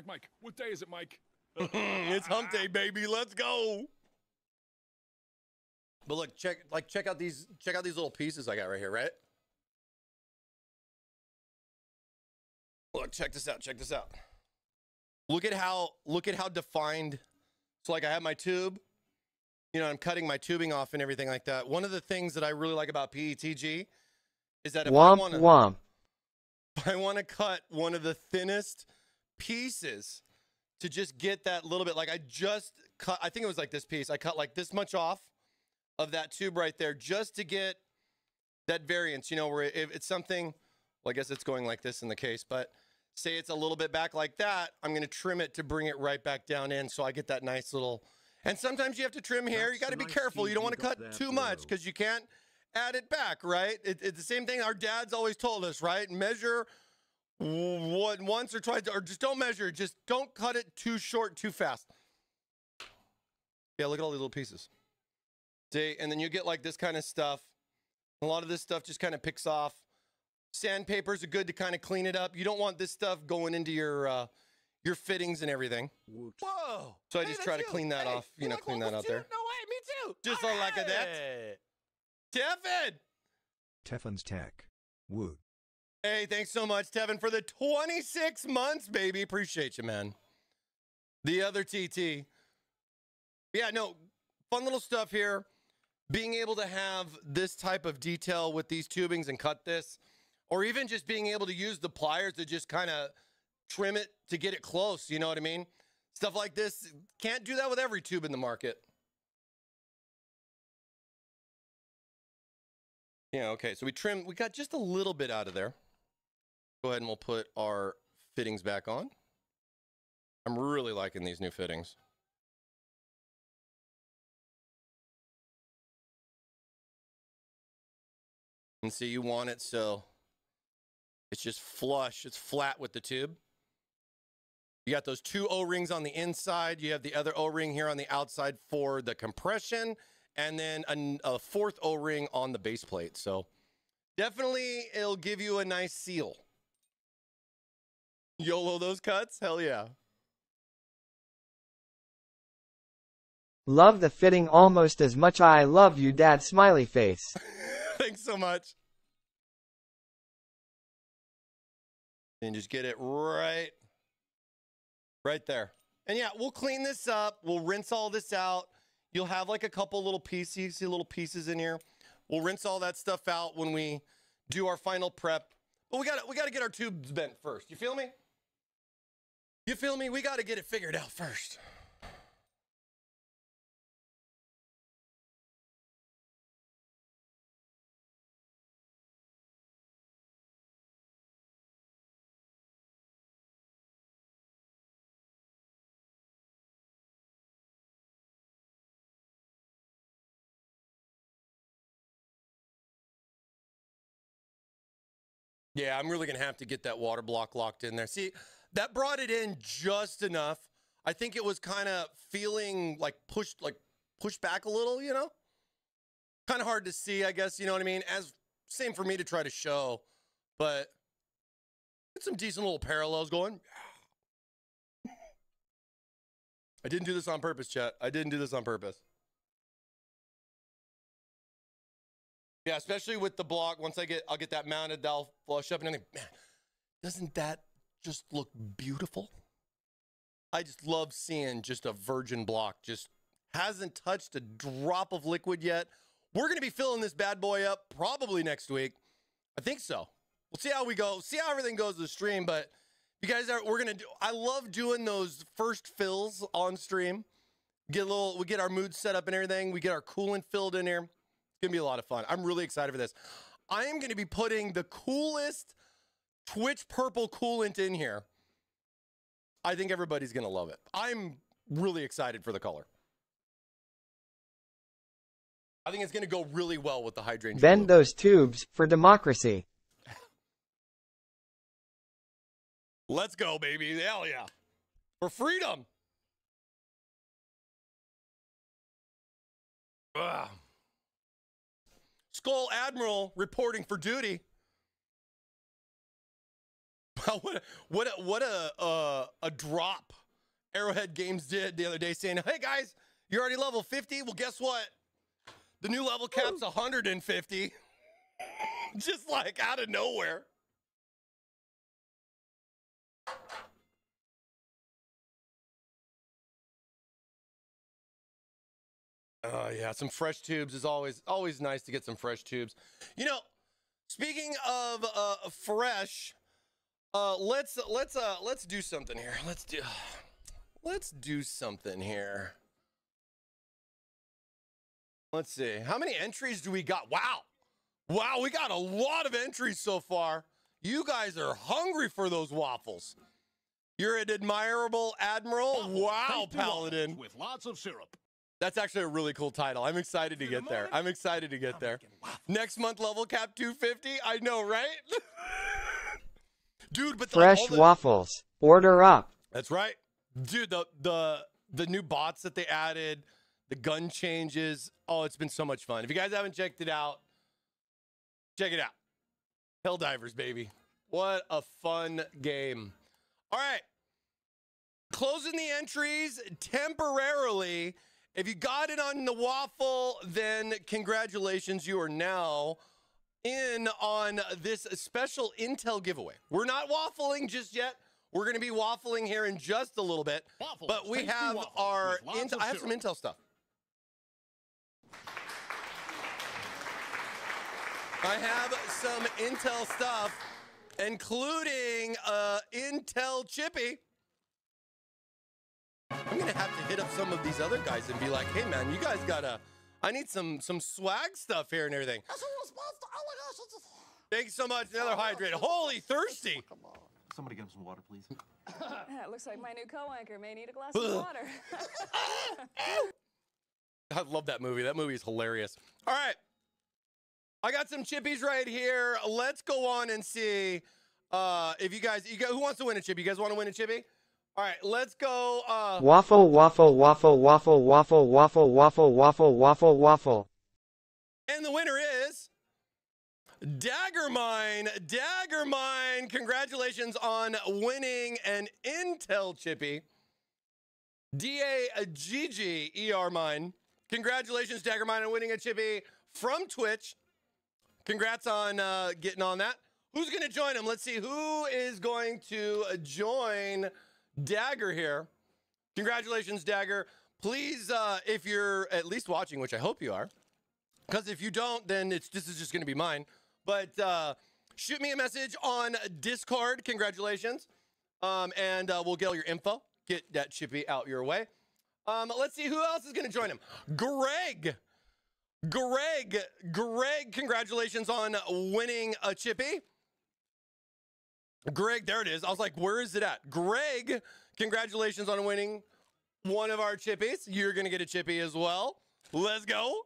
Speaker 2: Mike. What day is it, Mike?
Speaker 1: It's hump day, baby. Let's go. But look, check out these little pieces I got right here, right? Look, check this out. Look at how defined. So like I have my tube, you know, I'm cutting my tubing off and everything like that. One of the things that I really like about PETG is that if
Speaker 5: Womp womp.
Speaker 1: I want to cut one of the thinnest pieces to just get that little bit, like I just cut, I think it was like this piece. I cut like this much off of that tube right there just to get that variance, you know, where if it's something, well, I guess it's going like this in the case, but say it's a little bit back like that, I'm going to trim it to bring it right back down in so I get that nice little, and sometimes you have to trim here. You got to be careful. You don't want to cut too much because you can't add it back, right? It's the same thing our dads always told us, right? Measure once or twice, or just don't measure. Just don't cut it too short, too fast. Yeah, look at all these little pieces. See, and then you get like this kind of stuff. A lot of this stuff just kind of picks off. Sandpapers are good to kind of clean it up. You don't want this stuff going into your fittings and everything.
Speaker 3: Whoa!
Speaker 1: So I just try to clean that off. You know, clean that out there.
Speaker 3: No way, me too.
Speaker 1: Just like that. Tevin!
Speaker 4: Teffin's Tech. Wood.
Speaker 1: Hey, thanks so much, Tevin, for the 26 months, baby. Appreciate you, man. The other TT. Yeah, no, fun little stuff here. Being able to have this type of detail with these tubings and cut this, or even just being able to use the pliers to just kind of trim it to get it close, you know what I mean? Stuff like this, can't do that with every tube in the market. Yeah, okay, so we got just a little bit out of there. Go ahead and we'll put our fittings back on. I'm really liking these new fittings. And see, you want it so it's just flush, it's flat with the tube. You got those two O-rings on the inside. You have the other O-ring here on the outside for the compression, and then a fourth O-ring on the base plate. So definitely it'll give you a nice seal. YOLO those cuts? Hell yeah.
Speaker 5: Love the fitting almost as much I love you, Dad. Smiley face.
Speaker 1: Thanks so much. And just get it right there. And yeah, we'll clean this up. We'll rinse all this out. You'll have like a couple little pieces. You see little pieces in here. We'll rinse all that stuff out when we do our final prep. But we got to get our tubes bent first. You feel me? You feel me? We got to get it figured out first. Yeah, I'm really going to have to get that water block locked in there. See, that brought it in just enough. I think it was kind of feeling like pushed back a little, you know? Kind of hard to see, I guess, you know what I mean? Same for me to try to show, but get some decent little parallels going. I didn't do this on purpose, chat. I didn't do this on purpose. Yeah, especially with the block. Once I'll get that mounted, that'll flush up and everything. Man, doesn't that just look beautiful? I just love seeing just a virgin block. Just hasn't touched a drop of liquid yet. We're going to be filling this bad boy up probably next week. I think so. We'll see how we go. See how everything goes to the stream. But you guys I love doing those first fills on stream. We get our mood set up and everything. We get our coolant filled in here. It's going to be a lot of fun. I'm really excited for this. I am going to be putting the coolest Twitch purple coolant in here. I think everybody's going to love it. I'm really excited for the color. I think it's going to go really well with the hydrangea.
Speaker 5: Bend those tubes for democracy.
Speaker 1: Let's go, baby. Hell yeah. For freedom. Ugh. Skull Admiral reporting for duty. Wow, what a drop Arrowhead Games did the other day, saying, "Hey guys, you're already level 50. Well, guess what? The new level cap's 150." Just like out of nowhere. Oh yeah, some fresh tubes is always nice to get some fresh tubes. You know, Speaking of fresh, let's do something here. Let's do something here. Let's see. How many entries do we got? Wow. Wow, we got a lot of entries so far. You guys are hungry for those waffles. You're an admirable admiral.
Speaker 2: Waffles,
Speaker 1: Wow,
Speaker 2: tasty
Speaker 1: Paladin.
Speaker 2: waffles with lots of syrup.
Speaker 1: That's actually a really cool title. I'm excited to get there. I'm excited to get there. Next month, level cap 250. I know, right? Dude, but
Speaker 5: Fresh waffles. Order up.
Speaker 1: That's right. Dude, the new bots that they added, the gun changes. Oh, it's been so much fun. If you guys haven't checked it out, check it out. Helldivers, baby. What a fun game. All right. Closing the entries temporarily. If you got it on the waffle, then congratulations. You are now in on this special Intel giveaway. We're not waffling just yet. We're going to be waffling here in just a little bit.
Speaker 2: Waffles,
Speaker 1: but we
Speaker 2: tasty
Speaker 1: have
Speaker 2: waffles
Speaker 1: our
Speaker 2: with lots
Speaker 1: Intel.
Speaker 2: of
Speaker 1: I have some
Speaker 2: syrup.
Speaker 1: Intel stuff. I have some Intel stuff, including Intel Chippy. I'm going to have to hit up some of these other guys and be like, hey, man, you guys got to, I need some swag stuff here and everything. Thank you so much. Another hydrate. Holy thirsty.
Speaker 6: Somebody get him some water, please.
Speaker 7: It looks like my new co-anchor may need a glass of water.
Speaker 1: I love that movie. That movie is hilarious. All right. I got some chippies right here. Let's go on and see if you guys, who wants to win a chippy? You guys want to win a chippy? All right, let's go.
Speaker 5: Waffle, waffle, waffle, waffle, waffle, waffle, waffle, waffle, waffle, waffle.
Speaker 1: And the winner is Daggermine. Daggermine, congratulations on winning an Intel chippy. D-A-G-G-E-R mine. Congratulations, Daggermine, on winning a chippy from Twitch. Congrats on getting on that. Who's going to join him? Let's see who is going to join Dagger here. Congratulations, Dagger. Please, if you're at least watching, which I hope you are, because if you don't, then this is just going to be mine. But shoot me a message on Discord. Congratulations. And we'll get all your info. Get that chippy out your way. Let's see who else is going to join him. Greg, congratulations on winning a chippy. Greg, there it is. I was like, where is it at? Greg, congratulations on winning one of our chippies. You're going to get a chippy as well. Let's go.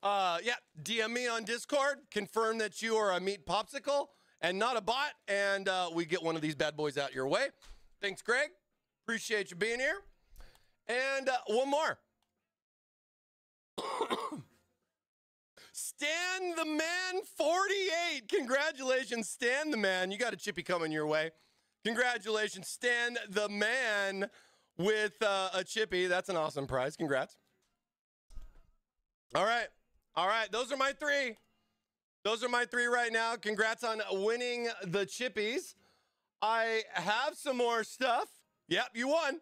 Speaker 1: Yeah, DM me on Discord. Confirm that you are a meat popsicle and not a bot. And we get one of these bad boys out your way. Thanks, Greg. Appreciate you being here. And one more. Stan the Man 48. Congratulations, Stan the Man. You got a chippy coming your way. Congratulations, Stan the Man with a chippy. That's an awesome prize. Congrats. All right. All right. Those are my three. Those are my three right now. Congrats on winning the chippies. I have some more stuff. Yep, you won.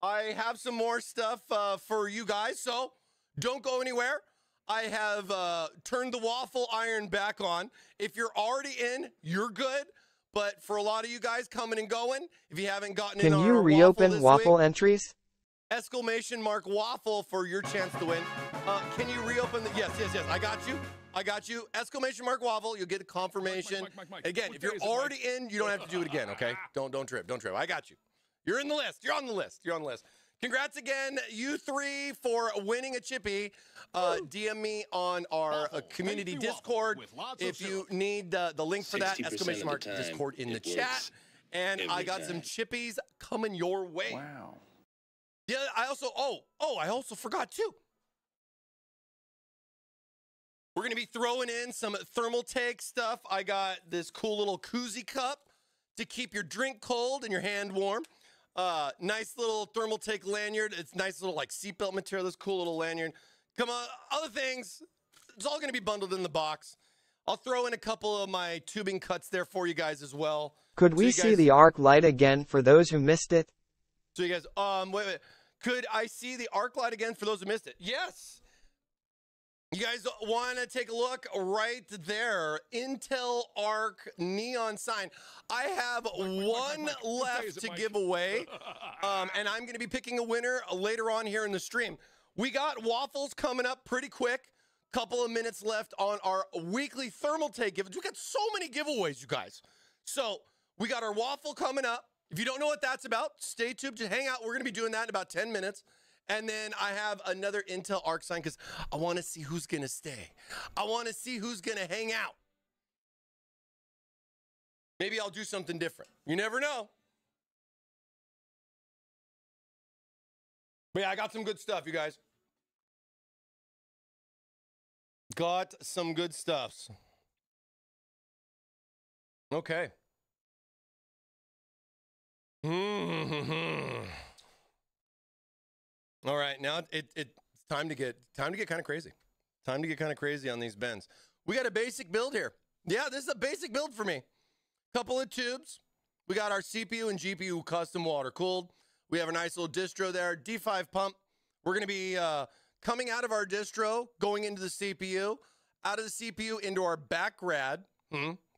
Speaker 1: I have some more stuff for you guys, so don't go anywhere. I have turned the waffle iron back on. If you're already in, you're good. But for a lot of you guys coming and going, if you haven't gotten in on
Speaker 5: Can you
Speaker 1: our
Speaker 5: reopen waffle entries?
Speaker 1: Exclamation mark waffle for your chance to win. Can you reopen the? Yes. I got you. I got you. Exclamation mark waffle. You'll get a confirmation.
Speaker 2: Mike.
Speaker 1: Again, if you're already in, you don't have to do it again. Okay? Don't trip. I got you. You're in the list. You're on the list. Congrats again, you three, for winning a chippy. DM me on our community Discord if you need the link for that. Exclamation mark Discord in the chat. And I got some chippies coming your way.
Speaker 8: Wow.
Speaker 1: Yeah, I also, I also forgot too. We're going to be throwing in some Thermaltake stuff. I got this cool little koozie cup to keep your drink cold and your hand warm. Nice little Thermaltake lanyard. It's nice little like seatbelt material. This cool little lanyard. Come on, other things. It's all going to be bundled in the box. I'll throw in a couple of my tubing cuts there for you guys as well.
Speaker 5: Could we see the arc light again for those who missed it?
Speaker 1: So you guys, wait. Could I see the arc light again for those who missed it? Yes. You guys want to take a look right there? Intel Arc neon sign. I have one left to give away, and I'm going to be picking a winner later on here in the stream. We got waffles coming up pretty quick. Couple of minutes left on our weekly Thermaltake giveaways. We got so many giveaways, you guys. So we got our waffle coming up. If you don't know what that's about, stay tuned to hang out. We're going to be doing that in about 10 minutes. And then I have another Intel Arc sign because I want to see who's going to stay. I want to see who's going to hang out. Maybe I'll do something different. You never know. But yeah, I got some good stuff, you guys. Got some good stuffs. Okay. All right, now it's time to get kind of crazy. Time to get kind of crazy on these bends. We got a basic build here. Yeah, this is a basic build for me. Couple of tubes. We got our CPU and GPU custom water cooled. We have a nice little distro there, D5 pump. We're gonna be coming out of our distro, going into the CPU, out of the CPU into our back rad.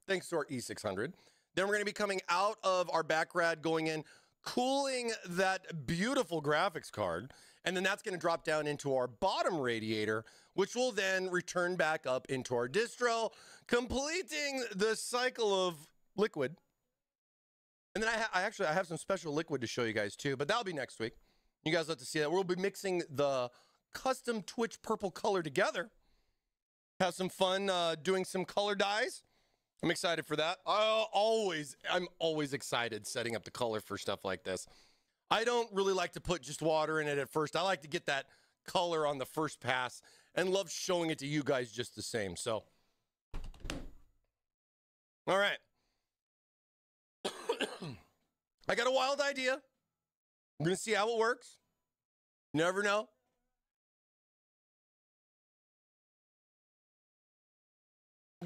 Speaker 1: Thanks to our E600. Then we're gonna be coming out of our back rad, going in, cooling that beautiful graphics card. And then that's going to drop down into our bottom radiator, which will then return back up into our distro, completing the cycle of liquid. And then I have some special liquid to show you guys too, but that'll be next week. You guys have to see that. We'll be mixing the custom Twitch purple color together. Have some fun doing some color dyes. I'm excited for that. I'm always excited setting up the color for stuff like this. I don't really like to put just water in it at first. I like to get that color on the first pass and love showing it to you guys just the same. So, all right. I got a wild idea. I'm going to see how it works. Never know.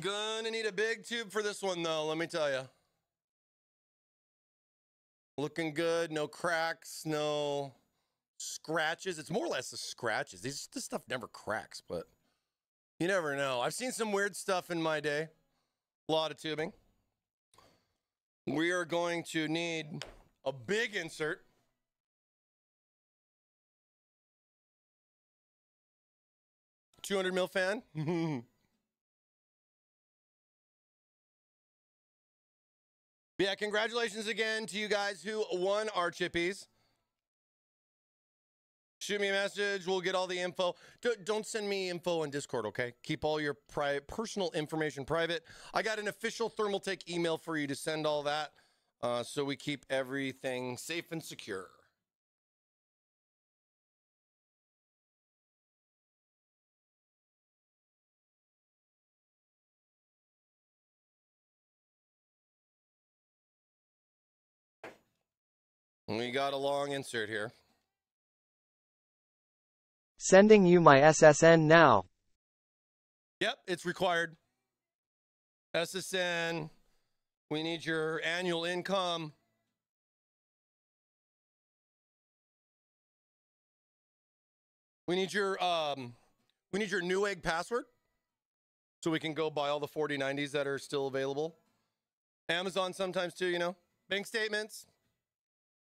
Speaker 1: Gonna need a big tube for this one, though, let me tell you. Looking good, no cracks, no scratches. It's more or less the scratches. This stuff never cracks, but you never know. I've seen some weird stuff in my day. A lot of tubing. We are going to need a big insert. $200 mil fan. Yeah, congratulations again to you guys who won our chippies. Shoot me a message. We'll get all the info. Don't send me info on Discord, okay? Keep all your personal information private. I got an official Thermaltake email for you to send all that so we keep everything safe and secure. We got a long insert here.
Speaker 5: Sending you my SSN now.
Speaker 1: Yep, it's required. SSN. We need your annual income. We need your Newegg password so we can go buy all the 4090s that are still available. Amazon sometimes too, you know. Bank statements.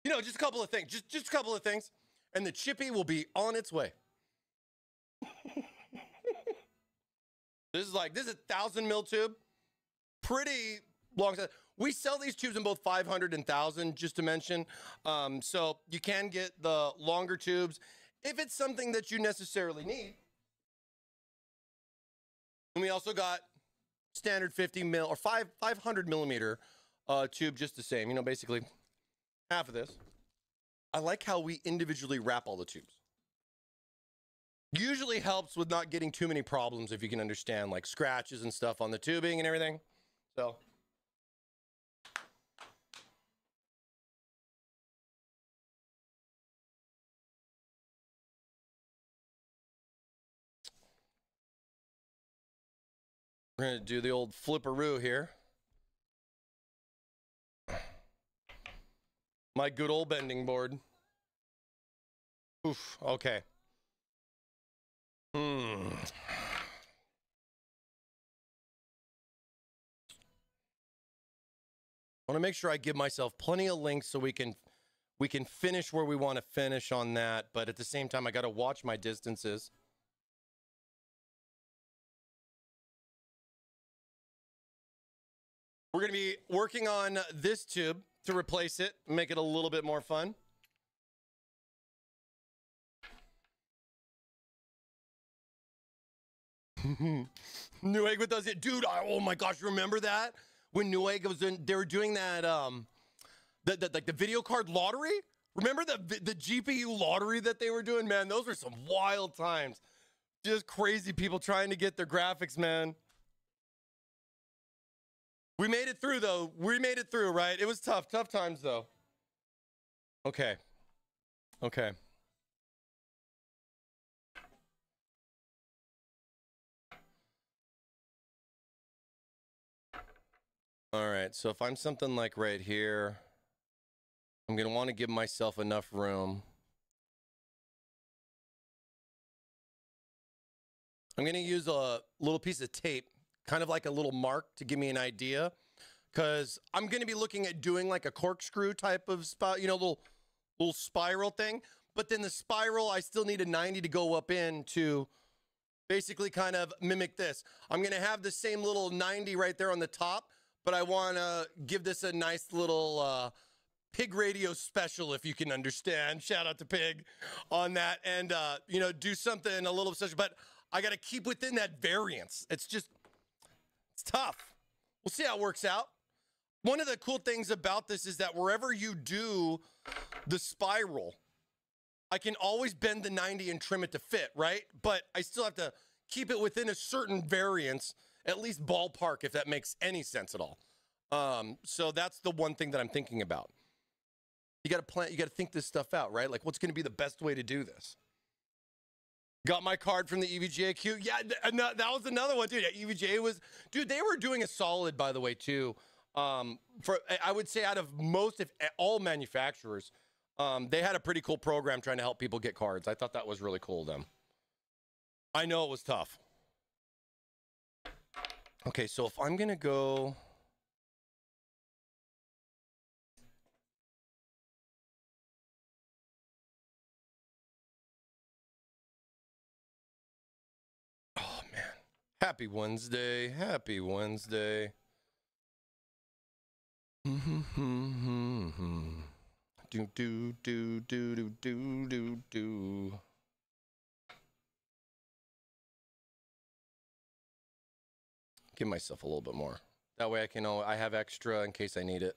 Speaker 1: You know, just a couple of things. Just a couple of things. And the chippy will be on its way. This is a 1,000 mil tube. Pretty long. We sell these tubes in both 500 and 1,000, just to mention. So you can get the longer tubes if it's something that you necessarily need. And we also got standard 50 mil or 500 millimeter tube, just the same. You know, basically half of this. I like how we individually wrap all the tubes. Usually helps with not getting too many problems, if you can understand, like scratches and stuff on the tubing and everything. So. We're going to do the old flipperoo here. My good old bending board. Oof, okay. want to make sure I give myself plenty of links so we can finish where we want to finish on that, but at the same time I got to watch my distances. We're going to be working on this tube to replace it, make it a little bit more fun. Newegg with us, dude. Oh my gosh, remember that when Newegg was in? They were doing that, like the video card lottery. Remember the GPU lottery that they were doing? Man, those were some wild times. Just crazy people trying to get their graphics, man. We made it through though. We made it through, right? It was tough times though. Okay. Okay. All right, so if I'm something like right here, I'm going to want to give myself enough room. I'm going to use a little piece of tape, kind of like a little mark to give me an idea, because I'm going to be looking at doing like a corkscrew type of, little spiral thing. But then the spiral, I still need a 90 to go up in to basically kind of mimic this. I'm going to have the same little 90 right there on the top, but I want to give this a nice little Pig Radio special, if you can understand. Shout out to Pig on that. And, do something a little special. But I got to keep within that variance. It's tough. We'll see how it works out. One of the cool things about this is that wherever you do the spiral, I can always bend the 90 and trim it to fit, right? But I still have to keep it within a certain variance, at least ballpark, if that makes any sense at all. So that's the one thing that I'm thinking about. You got to plan, you got to think this stuff out, right? Like, what's going to be the best way to do this? Got my card from the EVGA. Yeah, that was another one, dude. Yeah, EVGA was, dude, they were doing a solid, by the way, too. I would say out of most, if all manufacturers, they had a pretty cool program trying to help people get cards. I thought that was really cool of them. I know it was tough. Okay, so if I'm going to go... Oh, man. Happy Wednesday. Happy Wednesday. Do, do, do, do, do, do, do, do. Give myself a little bit more. That way I have extra in case I need it.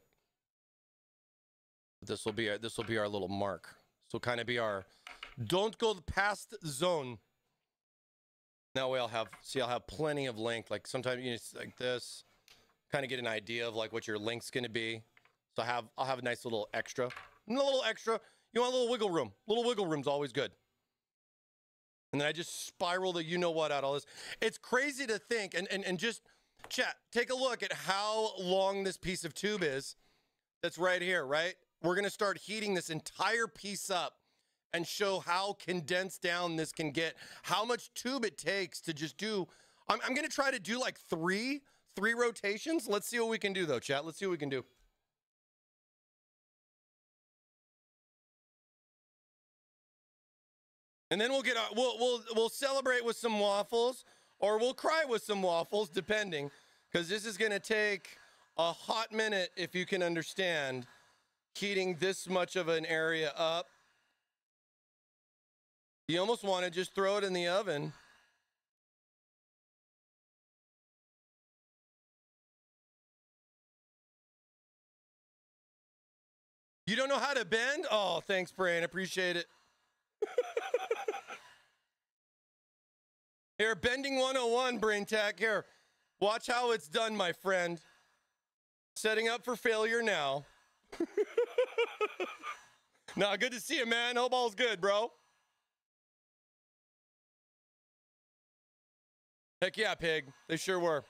Speaker 1: This will be our little mark. So kind of be our don't go past zone. That way I'll have plenty of length. Like sometimes like this, kind of get an idea of like what your length's going to be. So I'll have a nice little extra. A little extra. You want a little wiggle room. Little wiggle room's always good. And then I just spiral the you-know-what out all this. It's crazy to think, and just, chat, take a look at how long this piece of tube is that's right here, right? We're going to start heating this entire piece up and show how condensed down this can get, how much tube it takes to just do. I'm going to try to do like three rotations. Let's see what we can do, though, chat. Let's see what we can do. And then we'll celebrate with some waffles, or we'll cry with some waffles, depending, because this is going to take a hot minute, if you can understand, heating this much of an area up. You almost want to just throw it in the oven. You don't know how to bend? Oh, thanks, Brain. Appreciate it. Here, bending 101, Brain Tech. Here, watch how it's done, my friend. Setting up for failure now. Nah, good to see you, man. Hope all's good, bro. Heck yeah, Pig. They sure were.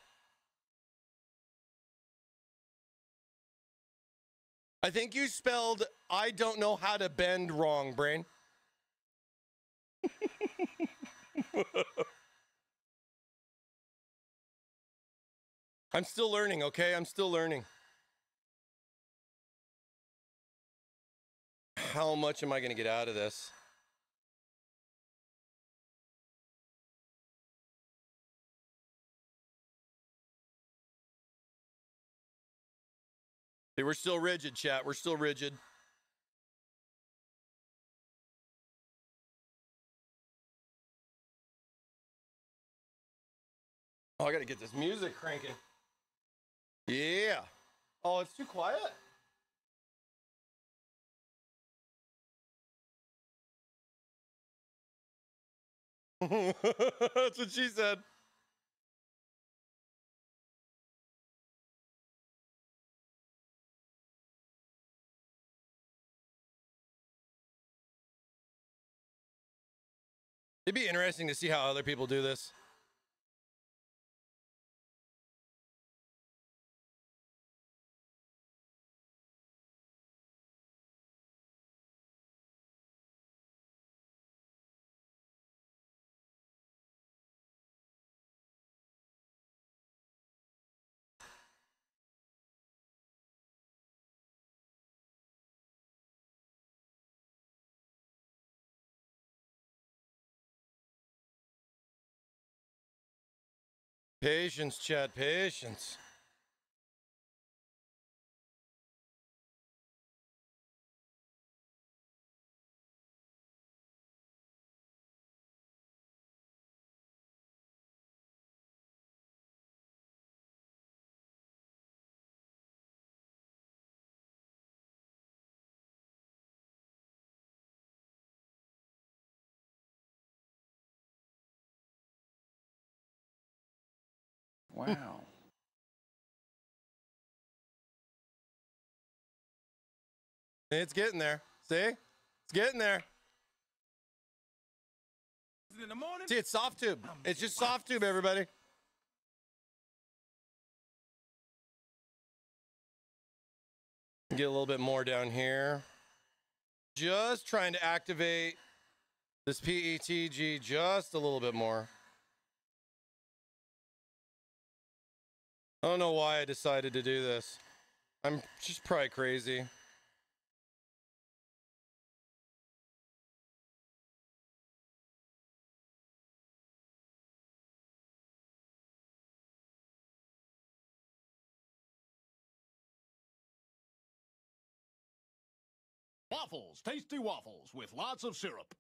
Speaker 1: I think you spelled I don't know how to bend wrong, Brain. I'm still learning, okay? I'm still learning. how much am I going to get out of this? Hey, we're still rigid, chat. We're still rigid. Oh, I got to get this music cranking. Yeah. Oh, it's too quiet? That's what she said. It'd be interesting to see how other people do this. Patience, chat, patience.
Speaker 8: Wow.
Speaker 1: It's getting there. See? It's getting there.
Speaker 3: In the morning.
Speaker 1: See, it's soft tube. It's just soft tube, everybody. Get a little bit more down here. Just trying to activate this PETG just a little bit more. I don't know why I decided to do this. I'm just probably crazy.
Speaker 2: Waffles, tasty waffles with lots of syrup.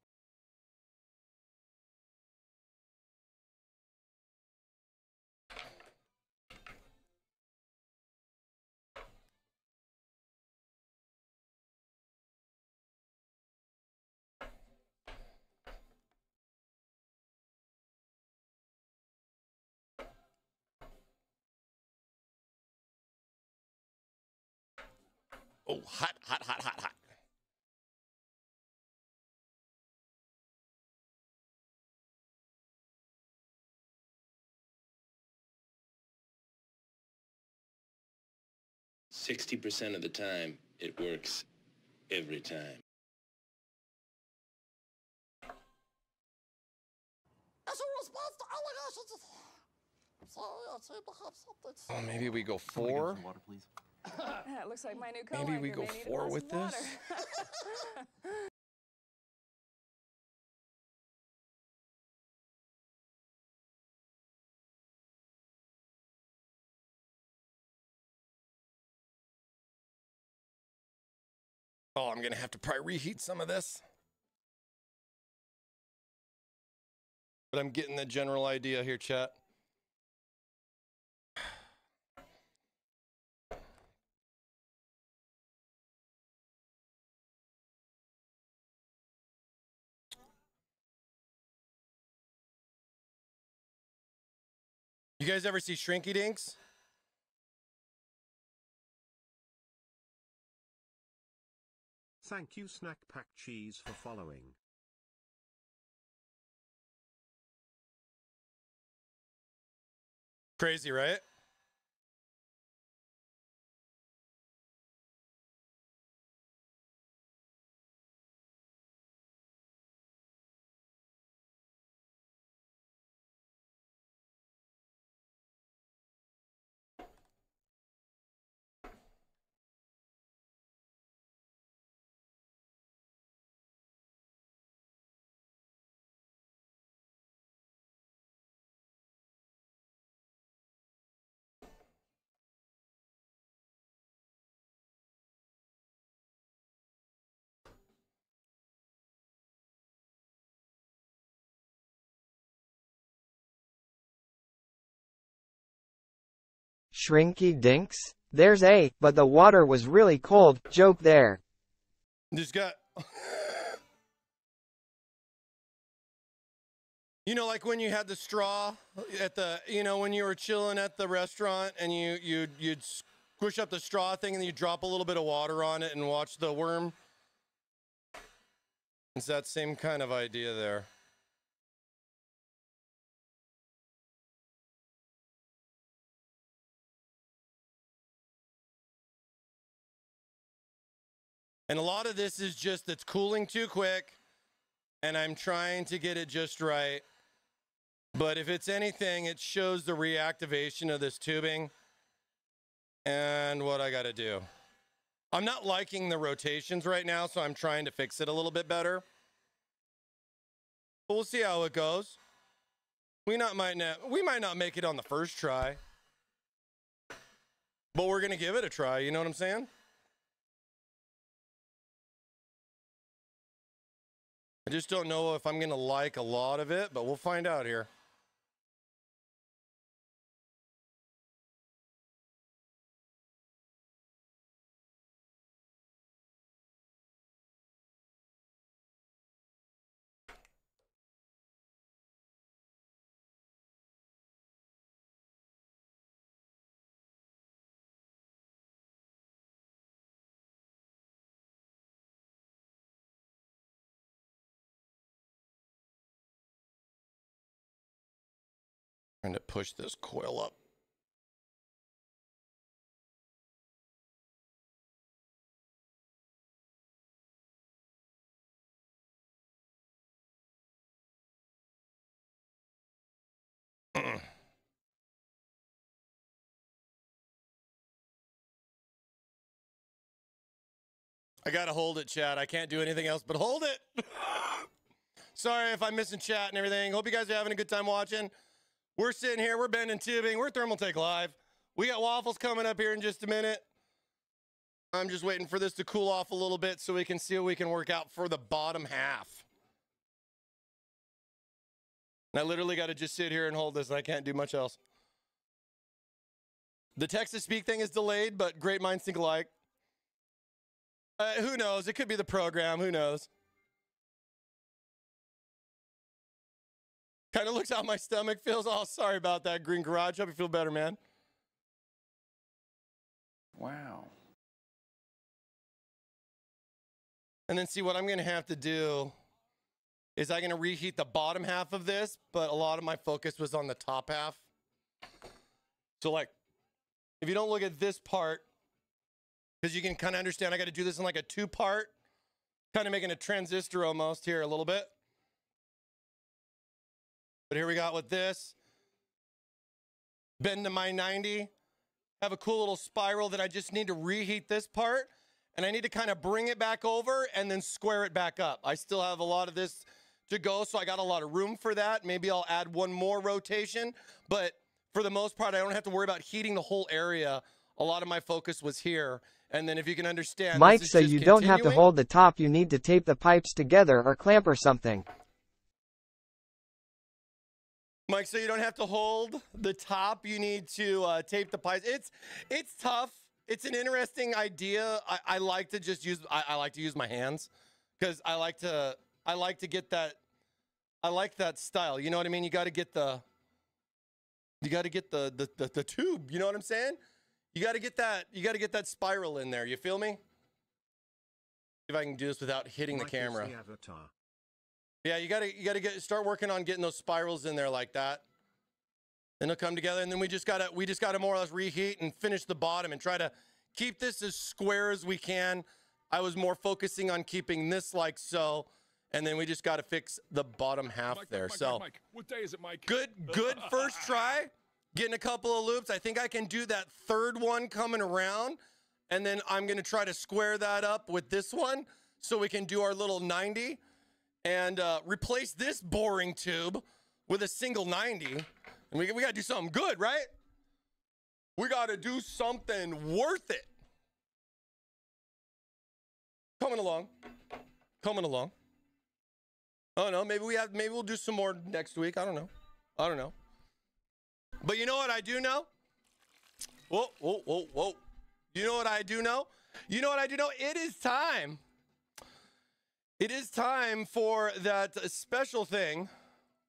Speaker 1: Oh, hot, hot, hot, hot, hot.
Speaker 9: %60 of the time, it works every time.
Speaker 3: As a response to allegations I'm sorry, I seem to have something.
Speaker 1: Oh, maybe we go
Speaker 6: Somebody get
Speaker 1: 4.
Speaker 6: some water, please.
Speaker 7: Yeah, it looks like my new coworker
Speaker 1: Maybe we go
Speaker 7: may need a
Speaker 1: 4
Speaker 7: glass
Speaker 1: with
Speaker 7: of water.
Speaker 1: this. Oh, I'm going to have to probably reheat some of this. But I'm getting the general idea here, chat. You guys ever see Shrinky Dinks?
Speaker 4: Thank you Snack Pack Cheese for following.
Speaker 1: Crazy, right?
Speaker 5: Shrinky dinks? There's a, but the water was really cold, joke there.
Speaker 1: Just got... You know, like when you had the straw at the, you know, when you were chilling at the restaurant and you'd squish up the straw thing and then you drop a little bit of water on it and watch the worm. It's that same kind of idea there. And a lot of this is just it's cooling too quick and I'm trying to get it just right. But if it's anything, it shows the reactivation of this tubing and what I got to do. I'm not liking the rotations right now, so I'm trying to fix it a little bit better. But we'll see how it goes. We might not make it on the first try. But we're going to give it a try, you know what I'm saying? I just don't know if I'm going to like a lot of it, but we'll find out here. Trying to push this coil up. I gotta hold it, chat. I can't do anything else but hold it. Sorry if I'm missing chat and everything. Hope you guys are having a good time watching. We're sitting here, we're bending tubing, we're Thermaltake Live. We got waffles coming up here in just a minute. I'm just waiting for this to cool off a little bit so we can see what we can work out for the bottom half. And I literally got to just sit here and hold this, and I can't do much else. The text-to-speak thing is delayed, but great minds think alike. Who knows? It could be the program. Who knows? Kind of looks how my stomach feels. Oh, sorry about that, Green Garage. Hope you feel better, man.
Speaker 8: Wow.
Speaker 1: And then see what I'm going to have to do is I'm going to reheat the bottom half of this, but a lot of my focus was on the top half. So like, if you don't look at this part, because you can kind of understand I got to do this in like a two-part, kind of making a transistor almost here a little bit. But here we got with this. Bend to my 90. Have a cool little spiral that I just need to reheat this part. And I need to kind of bring it back over and then square it back up. I still have a lot of this to go, so I got a lot of room for that. Maybe I'll add one more rotation. But for the most part, I don't have to worry about heating the whole area. A lot of my focus was here. And then if you can understand,
Speaker 5: Mike, so you don't have to hold the top, you need to tape the pipes together or clamp or something.
Speaker 1: Mike, so you don't have to hold the top, you need to tape the pipes. It's tough. It's an interesting idea. I like to just use, I like to use my hands because I like to get that, I like that style. You know what I mean? You got to get the tube. You know what I'm saying? You got to get that spiral in there. You feel me? See if I can do this without hitting the camera. Yeah, you gotta start working on getting those spirals in there like that. Then they'll come together, and then we just gotta more or less reheat and finish the bottom and try to keep this as square as we can. I was more focusing on keeping this like so, and then we just gotta fix the bottom half there. So
Speaker 2: Mike. What day is it, Mike?
Speaker 1: good first try. Getting a couple of loops. I think I can do that third one coming around, and then I'm gonna try to square that up with this one so we can do our little 90. And replace this boring tube with a single 90. And we got to do something good, right? We got to do something worth it. Coming along. Oh no, maybe we'll do some more next week. I don't know. But you know what I do know? Whoa, whoa, whoa, whoa. You know what I do know? You know what I do know? It is time. It is time for that special thing.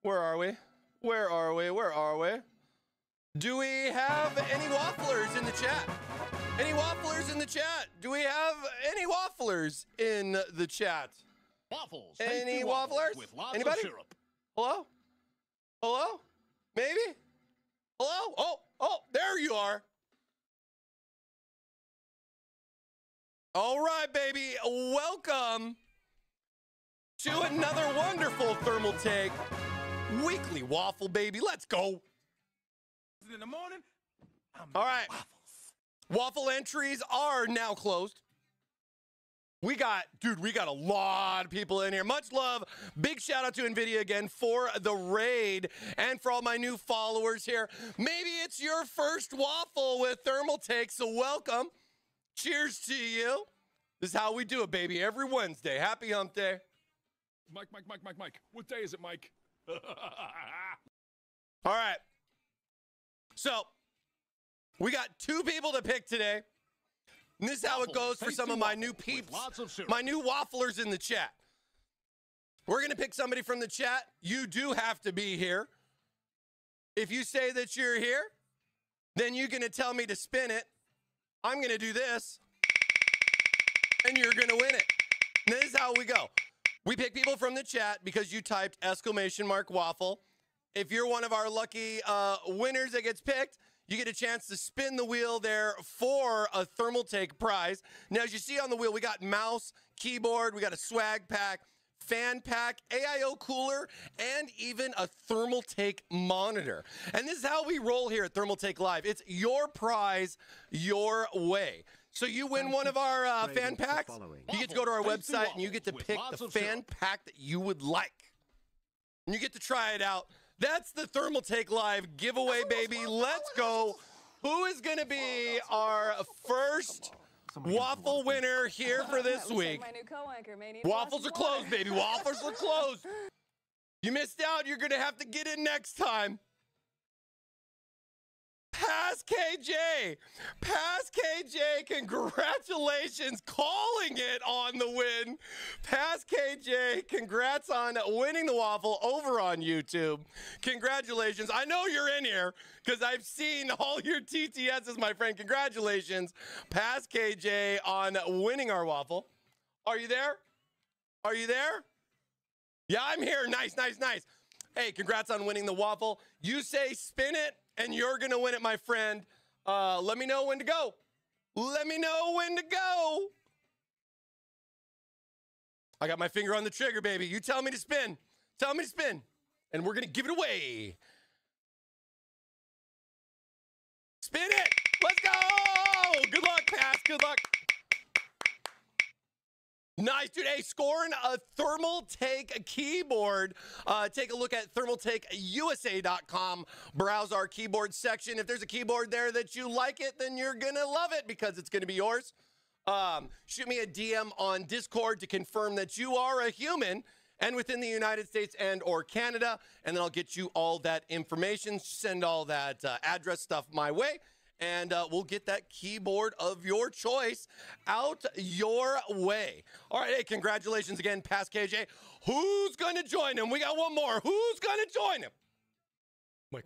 Speaker 1: Where are we? Where are we? Where are we? Do we have any wafflers in the chat? Any wafflers in the chat? Do we have any wafflers in the chat?
Speaker 2: Waffles.
Speaker 1: Any
Speaker 2: tasty
Speaker 1: wafflers?
Speaker 2: With lots
Speaker 1: Anybody?
Speaker 2: of syrup.
Speaker 1: Hello? Hello? Maybe? Hello? Oh, there you are. All right, baby. Welcome to another wonderful Thermaltake weekly waffle, baby. Let's go.
Speaker 6: In the morning,
Speaker 1: All right. Waffle entries are now closed. We got a lot of people in here. Much love. Big shout out to NVIDIA again for the raid and for all my new followers here. Maybe it's your first waffle with Thermaltake, so welcome. Cheers to you. This is how we do it, baby. Every Wednesday. Happy hump day.
Speaker 2: Mike. What day is it, Mike?
Speaker 1: All right. So, we got 2 people to pick today. And this is how it goes for some of my new peeps, my new wafflers in the chat. We're going to pick somebody from the chat. You do have to be here. If you say that you're here, then you're going to tell me to spin it. I'm going to do this, and you're going to win it. And this is how we go. We pick people from the chat because you typed !waffle. If you're one of our lucky winners that gets picked, you get a chance to spin the wheel there for a Thermaltake prize. Now, as you see on the wheel, we got mouse, keyboard, we got a swag pack, fan pack, AIO cooler, and even a Thermaltake monitor. And this is how we roll here at Thermaltake Live. It's your prize, your way. So you win one of our fan packs, you get to go to our website and you get to pick the fan pack that you would like. And you get to try it out. That's the Thermaltake Live giveaway, baby. Let's go. Who is going to be our first waffle winner here for this week?
Speaker 7: My new co-anchor may need a
Speaker 1: Waffles are
Speaker 7: glass of water.
Speaker 1: closed, baby. Waffles are closed. You missed out. You're going to have to get in next time. Pass KJ. Pass KJ. Congratulations. Calling it on the win. Pass KJ. Congrats on winning the waffle over on YouTube. Congratulations. I know you're in here because I've seen all your TTSs, my friend. Congratulations. Pass KJ on winning our waffle. Are you there? Are you there? Yeah, I'm here. Nice. Hey, congrats on winning the waffle. You say spin it, and you're going to win it, my friend. Let me know when to go. Let me know when to go. I got my finger on the trigger, baby. You tell me to spin. Tell me to spin. And we're going to give it away. Spin it. Let's go. Good luck, Pass. Good luck. Nice, dude. Hey, scoring a Thermaltake keyboard. Take a look at thermaltakeusa.com. Browse our keyboard section. If there's a keyboard there that you like it, then you're going to love it because it's going to be yours. Shoot me a DM on Discord to confirm that you are a human and within the United States and or Canada, and then I'll get you all that information. Send all that address stuff my way. And we'll get that keyboard of your choice out your way. All right, hey, congratulations again, Pass KJ. Who's going to join him? We got one more. Who's going to join him? Mike.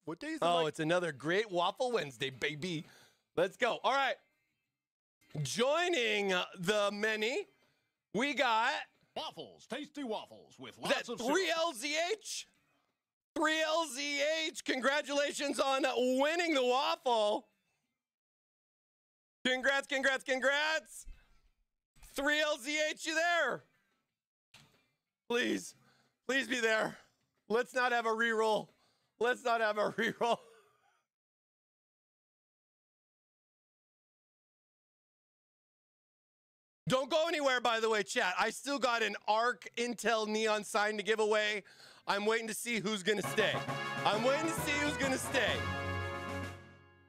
Speaker 1: What day is it, Mike? It's another great Waffle Wednesday, baby. Let's go. All right. Joining the many, we got...
Speaker 2: Waffles. Tasty waffles with
Speaker 1: Is that
Speaker 2: lots of syrup.
Speaker 1: 3LZH? 3LZH, congratulations on winning the waffle. Congrats. 3LZH, you there? Please be there. Let's not have a reroll. Don't go anywhere, by the way, chat. I still got an ARC Intel Neon sign to give away. I'm waiting to see who's going to stay.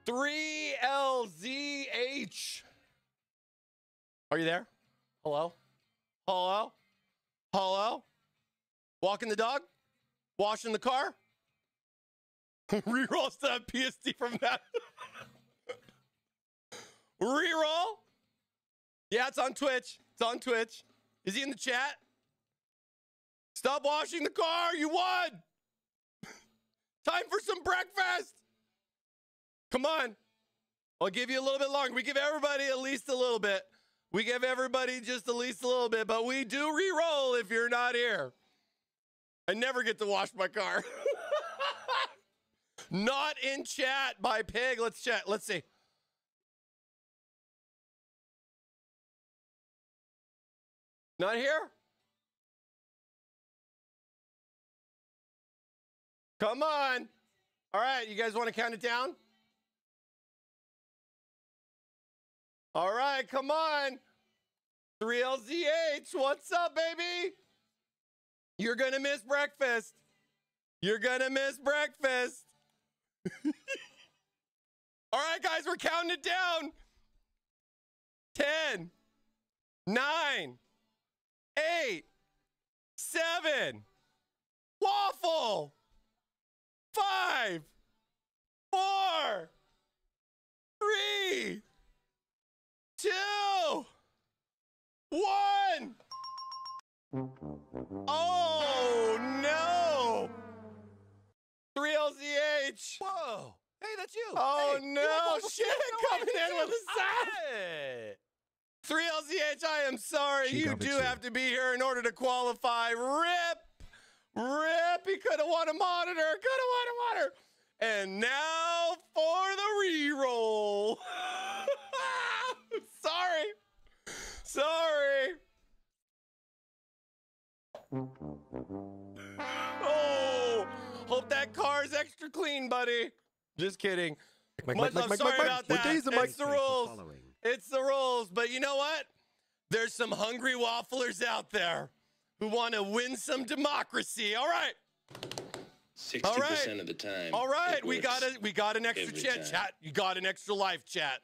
Speaker 1: 3LZH. Are you there? Hello? Walking the dog? Washing the car? Reroll stuff PSD from that. Reroll. Yeah, it's on Twitch. It's on Twitch. Is he in the chat? Stop washing the car. You won. Time for some breakfast. Come on. I'll give you a little bit longer. We give everybody at least a little bit. We give everybody just at least a little bit, but we do re-roll if you're not here. I never get to wash my car. Not in chat by Pig. Let's chat. Let's see. Not here? Come on. All right, you guys want to count it down? All right, come on. 3LZH, what's up, baby? You're going to miss breakfast. You're going to miss breakfast. All right, guys, we're counting it down. 10, 9, 8, 7, waffle, 5, 4, 3, 2, 1. Oh, no. 3LZH.
Speaker 10: Whoa. Hey, that's you.
Speaker 1: Oh,
Speaker 10: hey,
Speaker 1: no. Shit coming in with a side. 3LZH, I am sorry. You do have to be here in order to qualify. Rip. He could have won a monitor. And now for the re-roll. Sorry. Oh, hope that car's extra clean, buddy. Just kidding. Much love. Sorry about that. It's the rules. It's the rules. But you know what? There's some hungry wafflers out there who want to win some democracy. All right.
Speaker 9: 60% of the time.
Speaker 1: All right. We got an extra chat. You got an extra life chat.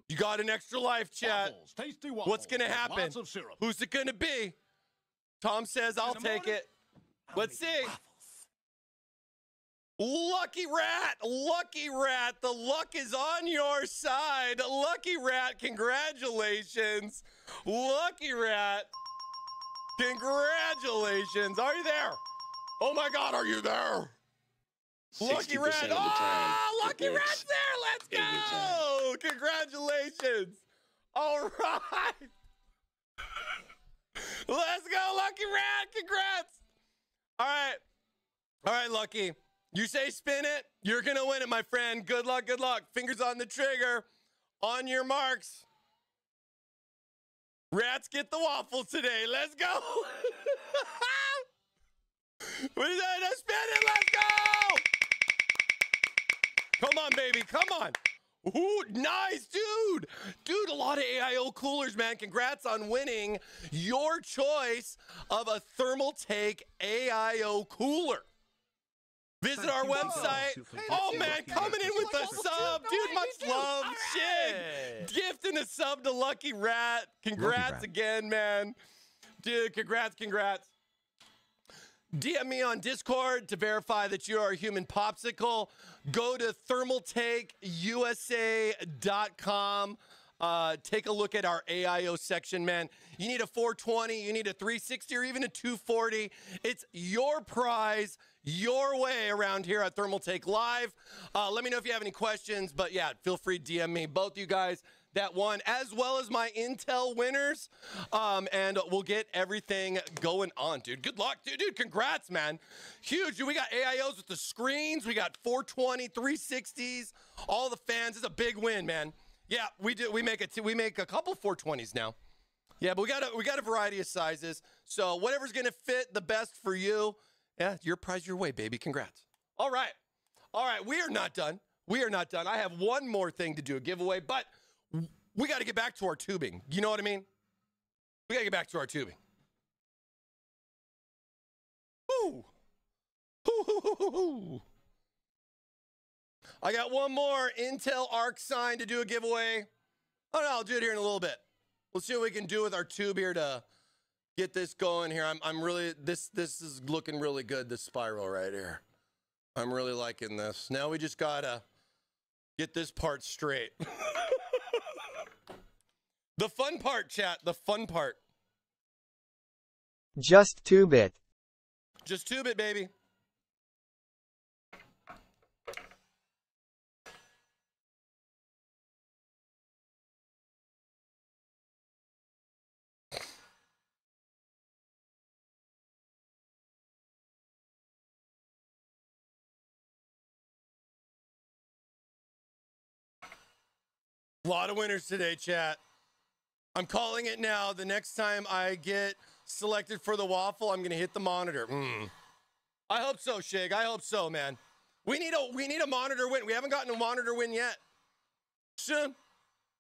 Speaker 1: You got an extra life chat.
Speaker 2: Waffles, tasty waffles.
Speaker 1: What's going to happen?
Speaker 2: Lots of syrup.
Speaker 1: Who's it going to be? Tom says, I'll take it. Let's see. Lucky Rat. The luck is on your side. Lucky Rat, congratulations. Lucky Rat, congratulations. Are you there? Oh my God, are you there? Lucky Rat. Oh, Lucky Rat's there. Let's go. Congratulations. All right. Let's go, Lucky Rat. Congrats. All right, Lucky. You say spin it, you're going to win it, my friend. Good luck. Fingers on the trigger. On your marks. Rats get the waffle today. Let's go. What is that? Let's spin it. Let's go. Come on, baby. Come on. Ooh, nice, dude. A lot of AIO coolers, man. Congrats on winning your choice of a Thermaltake AIO cooler. Visit our website. Oh, man, coming in with a sub. Dude, much love. Shit. Gifting a sub to Lucky Rat. Congrats again, man. Dude, congrats. DM me on Discord to verify that you are a human popsicle. Go to thermaltakeusa.com. Take a look at our AIO section, man. You need a 420, you need a 360, or even a 240. It's your prize, your way around here at Thermaltake Live. Let me know if you have any questions, but yeah, feel free to DM me. Both you guys that won, as well as my Intel winners, and we'll get everything going on, dude. Good luck, dude. Congrats, man. Huge. Dude, we got AIOs with the screens. We got 420, 360s, all the fans. It's a big win, man. Yeah, we do. We make a couple 420s now. Yeah, but we got a variety of sizes. So whatever's gonna fit the best for you. Yeah, your prize your way, baby. Congrats. All right. We are not done. I have one more thing to do, a giveaway, but we got to get back to our tubing. You know what I mean? We got to get back to our tubing. Ooh. I got one more Intel Arc sign to do a giveaway. Oh no, I'll do it here in a little bit. We'll see what we can do with our tube here to get this going here. I'm really, this is looking really good, this spiral right here. I'm really liking this. Now we just gotta get this part straight. The fun part, chat. The fun part.
Speaker 5: Just tube it.
Speaker 1: Just tube it, baby. A lot of winners today, chat. I'm calling it now. The next time I get selected for the waffle, I'm going to hit the monitor. I hope so, Shig. I hope so, man. We need a monitor win. We haven't gotten a monitor win yet. Soon.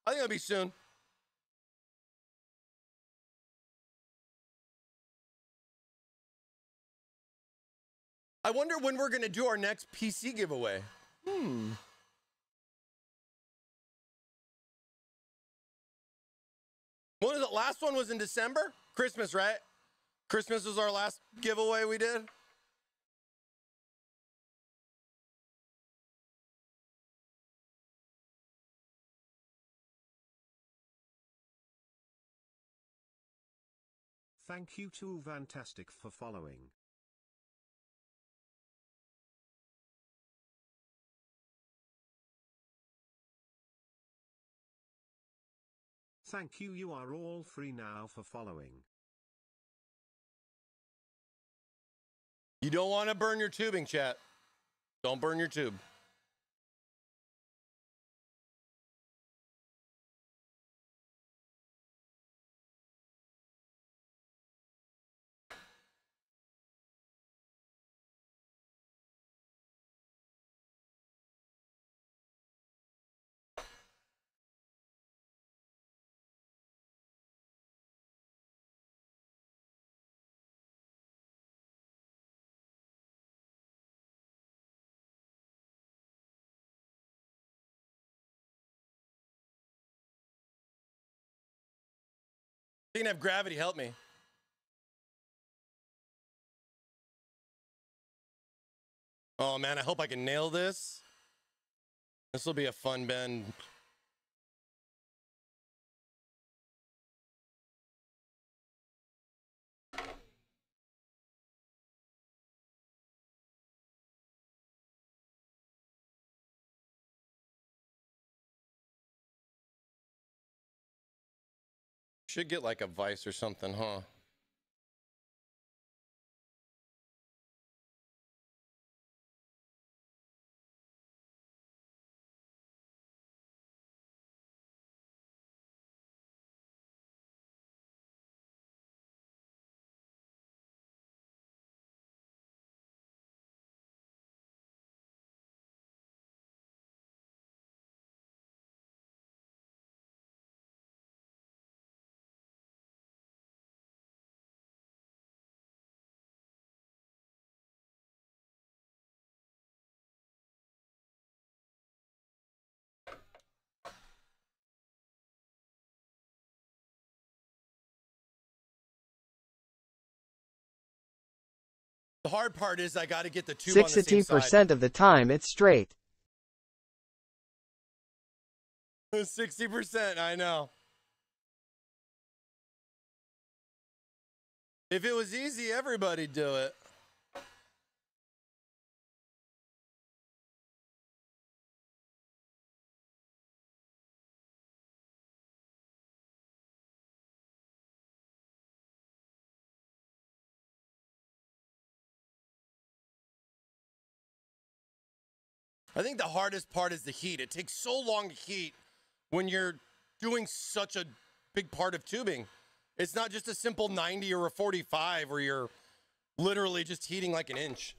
Speaker 1: I think it'll be soon. I wonder when we're going to do our next PC giveaway. When was it? Last one was in December? Christmas, right? Christmas was our last giveaway we did.
Speaker 4: Thank you to Fantastic for following. Thank you. You are all free now for following.
Speaker 1: You don't want to burn your tubing, chat. Don't burn your tube. You can have gravity help me. Oh man, I hope I can nail this. This will be a fun bend. Should get like a vise or something, huh? The hard part is I got to get the tube on the same side.
Speaker 5: 60% of the time it's straight.
Speaker 1: 60%, I know. If it was easy, everybody'd do it. I think the hardest part is the heat. It takes so long to heat when you're doing such a big part of tubing. It's not just a simple 90 or a 45 where you're literally just heating like an inch.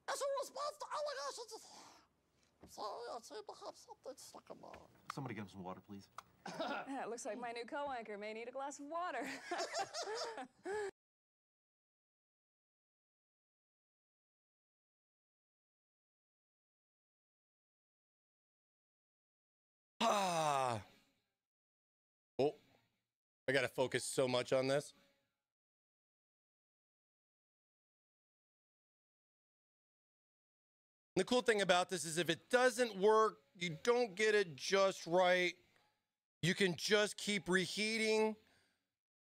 Speaker 3: As a response to allegations, I'm sorry, I seem to have something stuck in my eye.
Speaker 6: Somebody get him some water, please.
Speaker 7: Yeah, it looks like my new co-anchor may need a glass of water.
Speaker 1: Ah. Oh, I got to focus so much on this. The cool thing about this is if it doesn't work, you don't get it just right, you can just keep reheating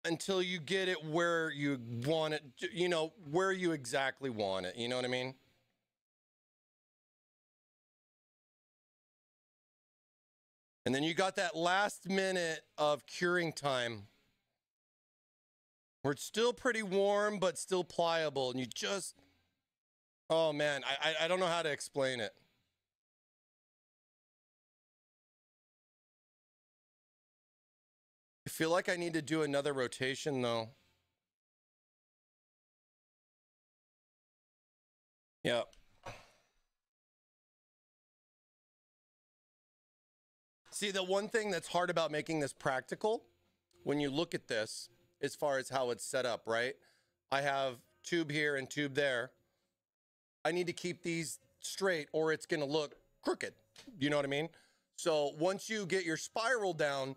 Speaker 1: until you get it where you want it, you know, where you exactly want it. You know what I mean? And then you got that last minute of curing time where it's still pretty warm, but still pliable. And you just, oh man, I don't know how to explain it. I feel like I need to do another rotation though. Yeah. See, the one thing that's hard about making this practical, when you look at this, as far as how it's set up, right? I have tube here and tube there. I need to keep these straight or it's going to look crooked. You know what I mean? So once you get your spiral down,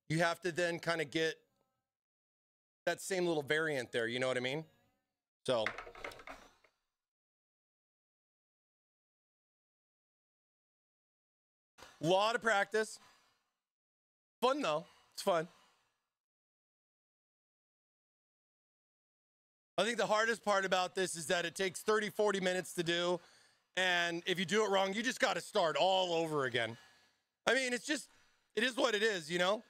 Speaker 1: you have to then kind of get that same little variant there. You know what I mean? So a lot of practice. Fun though. It's fun. I think the hardest part about this is that it takes 30, 40 minutes to do. And if you do it wrong, you just got to start all over again. I mean, it's just, it is what it is, you know?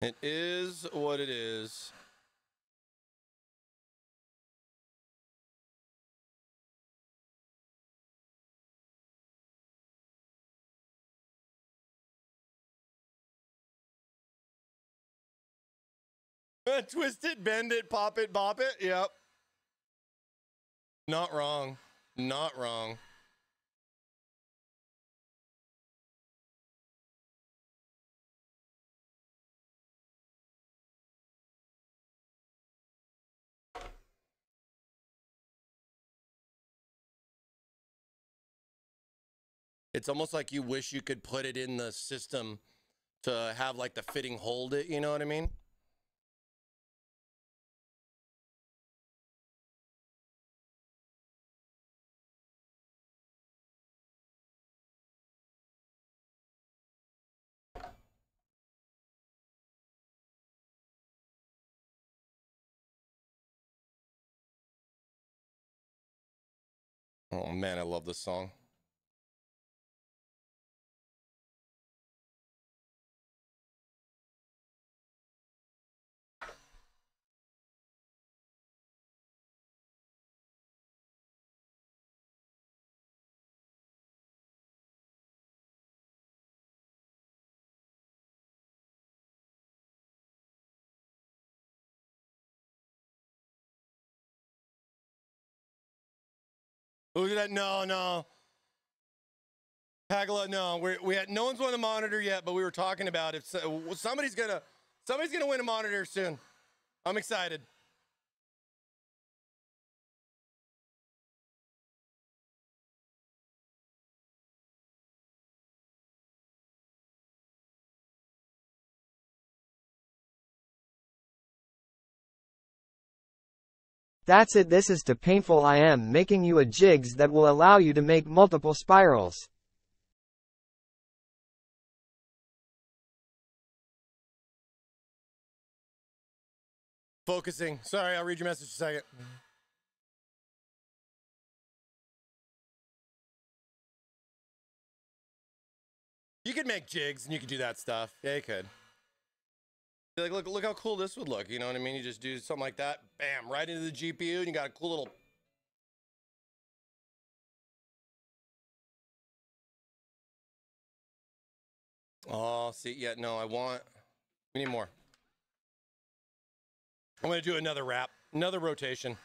Speaker 1: It is what it is. Twist it, bend it, pop it, bop it. Yep. Not wrong. Not wrong. It's almost like you wish you could put it in the system to have like the fitting hold it, you know what I mean? Oh man, I love this song. Who did that? No, no. Pagala, no. We had no one's won a monitor yet, but we were talking about if somebody's gonna win a monitor soon. I'm excited.
Speaker 5: That's it. This is too painful. I am making you a jigs that will allow you to make multiple spirals.
Speaker 1: Focusing. Sorry, I'll read your message in a second. You could make jigs and you could do that stuff. Yeah, you could. Like, look how cool this would look. You know what I mean? You just do something like that. Bam, right into the GPU, and you got a cool little. Oh, see, yeah, no, we need more. I'm gonna do another wrap, another rotation.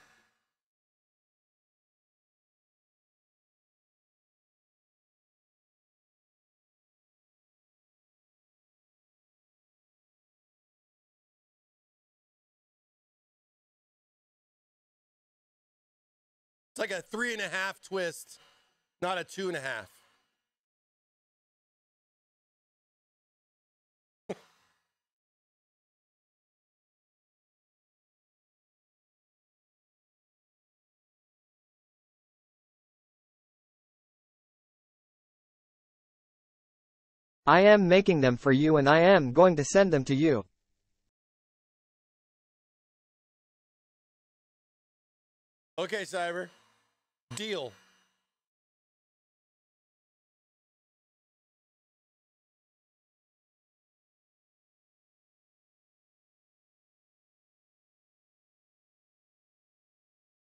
Speaker 1: It's like a 3.5 twist, not a 2.5.
Speaker 5: I am making them for you and I am going to send them to you.
Speaker 1: Okay, Cyber. Deal.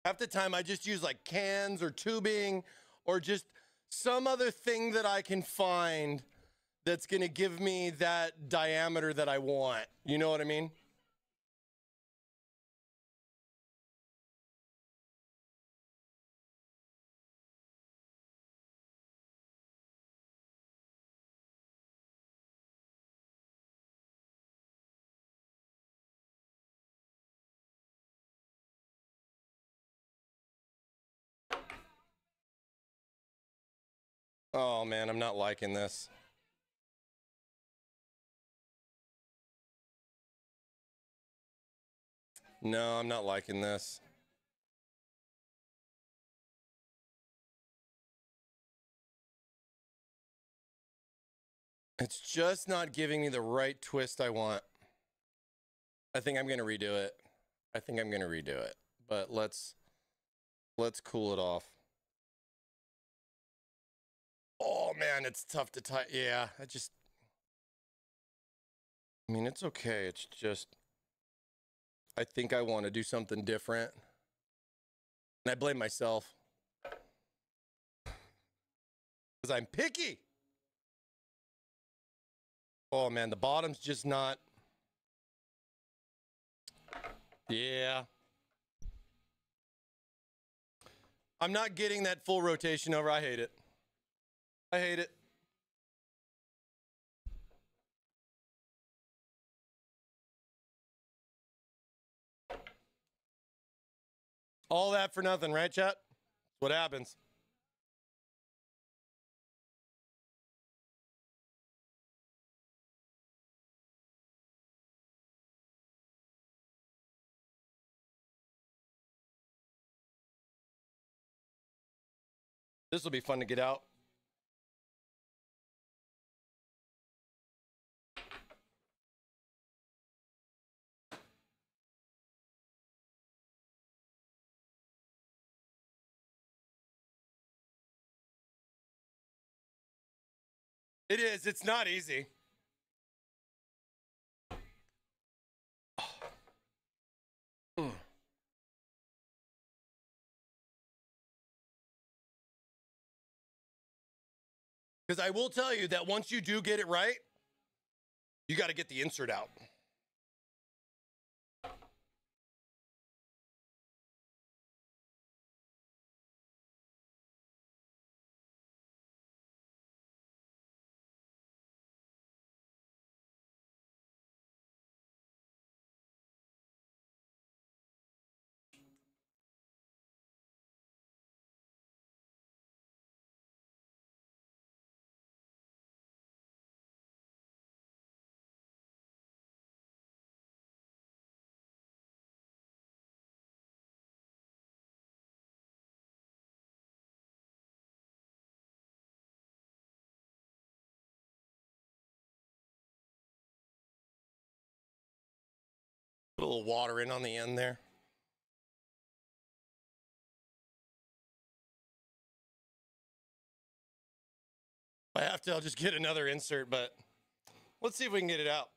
Speaker 1: Half the time I just use like cans or tubing or just some other thing that I can find that's going to give me that diameter that I want. You know what I mean? Oh man, I'm not liking this. No, I'm not liking this. It's just not giving me the right twist I want. I think I'm going to redo it. But let's cool it off. Oh man, it's tough to tie. Yeah, I mean, it's okay. It's just, I think I want to do something different. And I blame myself. Because I'm picky. Oh man, the bottom's just not. Yeah. I'm not getting that full rotation over. I hate it. I hate it. All that for nothing, right, chat? What happens? This will be fun to get out. It is. It's not easy. Because I will tell you that once you do get it right, you got to get the insert out. Put a little water in on the end there. If I have to, I'll just get another insert, but let's see if we can get it out.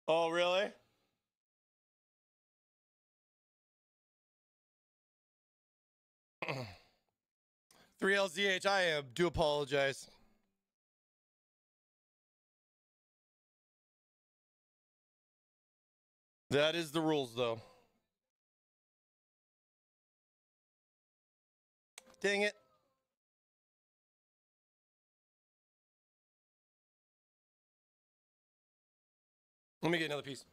Speaker 1: Oh, really? Three LZH, I do apologize. That is the rules, though. Dang it. Let me get another piece.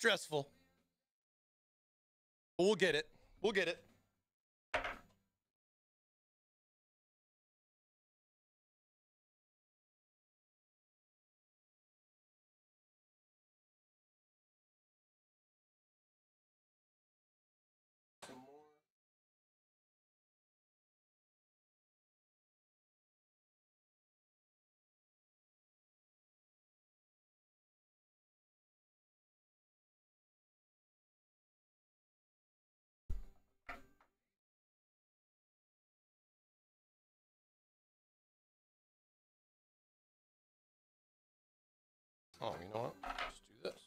Speaker 1: stressful. But we'll get it. We'll get it. Oh, you know what? Let's do this.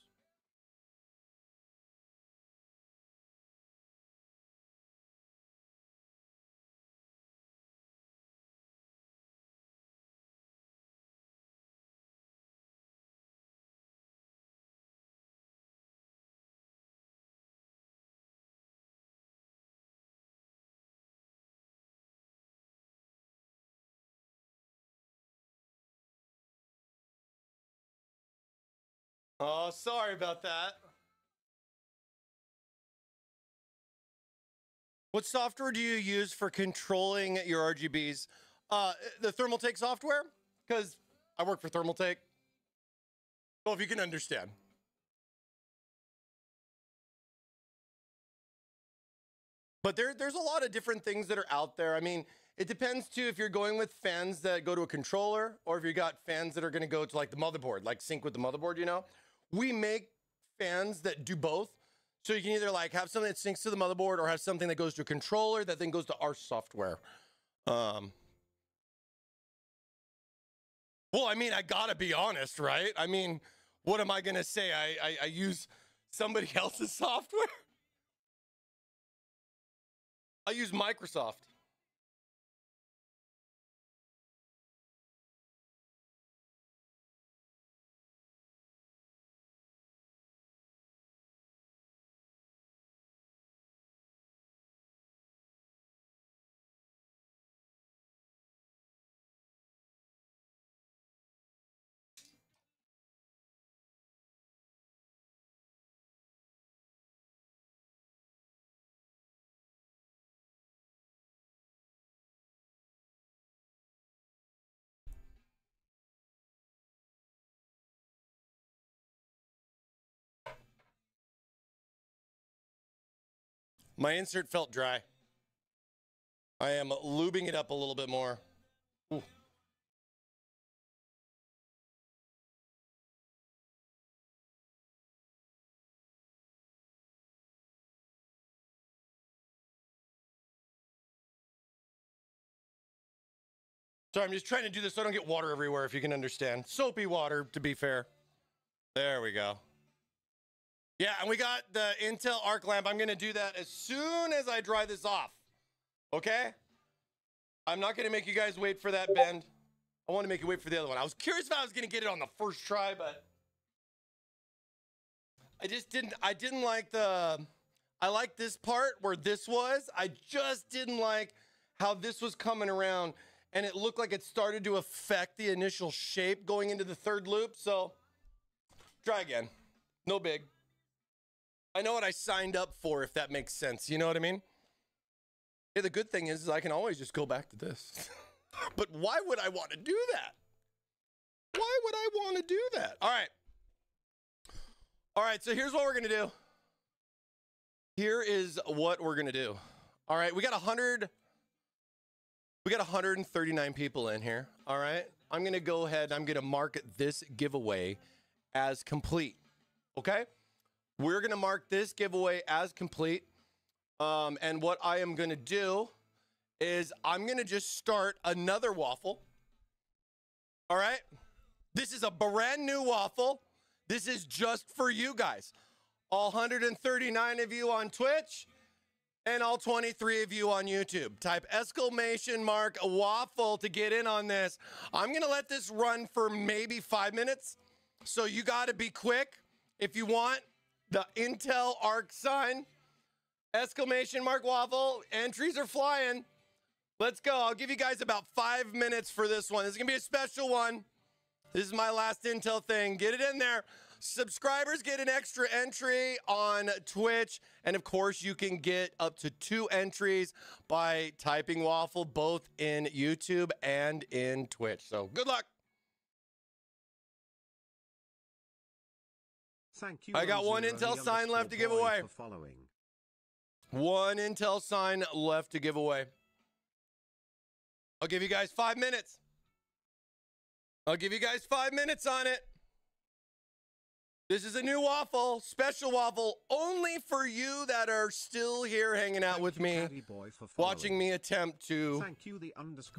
Speaker 1: Oh, sorry about that. What software do you use for controlling your RGBs? The Thermaltake software, because I work for Thermaltake. Well, if you can understand. But there's a lot of different things that are out there. I mean, it depends too if you're going with fans that go to a controller or if you got fans that are going to go to like the motherboard, like sync with the motherboard, you know? We make fans that do both. So you can either like have something that syncs to the motherboard or have something that goes to a controller that then goes to our software. Well, I mean, I gotta be honest, right? I mean, what am I gonna say? I use somebody else's software? I use Microsoft. My insert felt dry. I am lubing it up a little bit more. Ooh. Sorry, I'm just trying to do this so I don't get water everywhere, if you can understand. Soapy water, to be fair. There we go. Yeah, and we got the Intel arc lamp. I'm going to do that as soon as I dry this off. Okay? I'm not going to make you guys wait for that bend. I want to make you wait for the other one. I was curious if I was going to get it on the first try, but I didn't like I like this part where this was. I just didn't like how this was coming around, and it looked like it started to affect the initial shape going into the third loop. So try again. No big. I know what I signed up for, if that makes sense. You know what I mean? Hey, the good thing is I can always just go back to this. But why would I want to do that? Why would I want to do that? All right. All right, so here's what we're going to do. Here is what we're going to do. All right, we got 139 people in here. All right. I'm going to go ahead. I'm going to mark this giveaway as complete. Okay? We're going to mark this giveaway as complete. And what I am going to do is I'm going to just start another waffle. All right? This is a brand new waffle. This is just for you guys. All 139 of you on Twitch and all 23 of you on YouTube. Type ! waffle to get in on this. I'm going to let this run for maybe 5 minutes. So you got to be quick if you want the Intel arc sign. ! waffle. Entries are flying. Let's go. I'll give you guys about 5 minutes for this one. This is going to be a special one. This is my last Intel thing. Get it in there. Subscribers get an extra entry on Twitch. And of course, you can get up to 2 entries by typing waffle both in YouTube and in Twitch. So good luck.
Speaker 4: Thank you.
Speaker 1: I got one Intel sign left to give away. One Intel sign left to give away. I'll give you guys 5 minutes. I'll give you guys 5 minutes on it. This is a new waffle, special waffle, only for you that are still here hanging out with me, watching me attempt to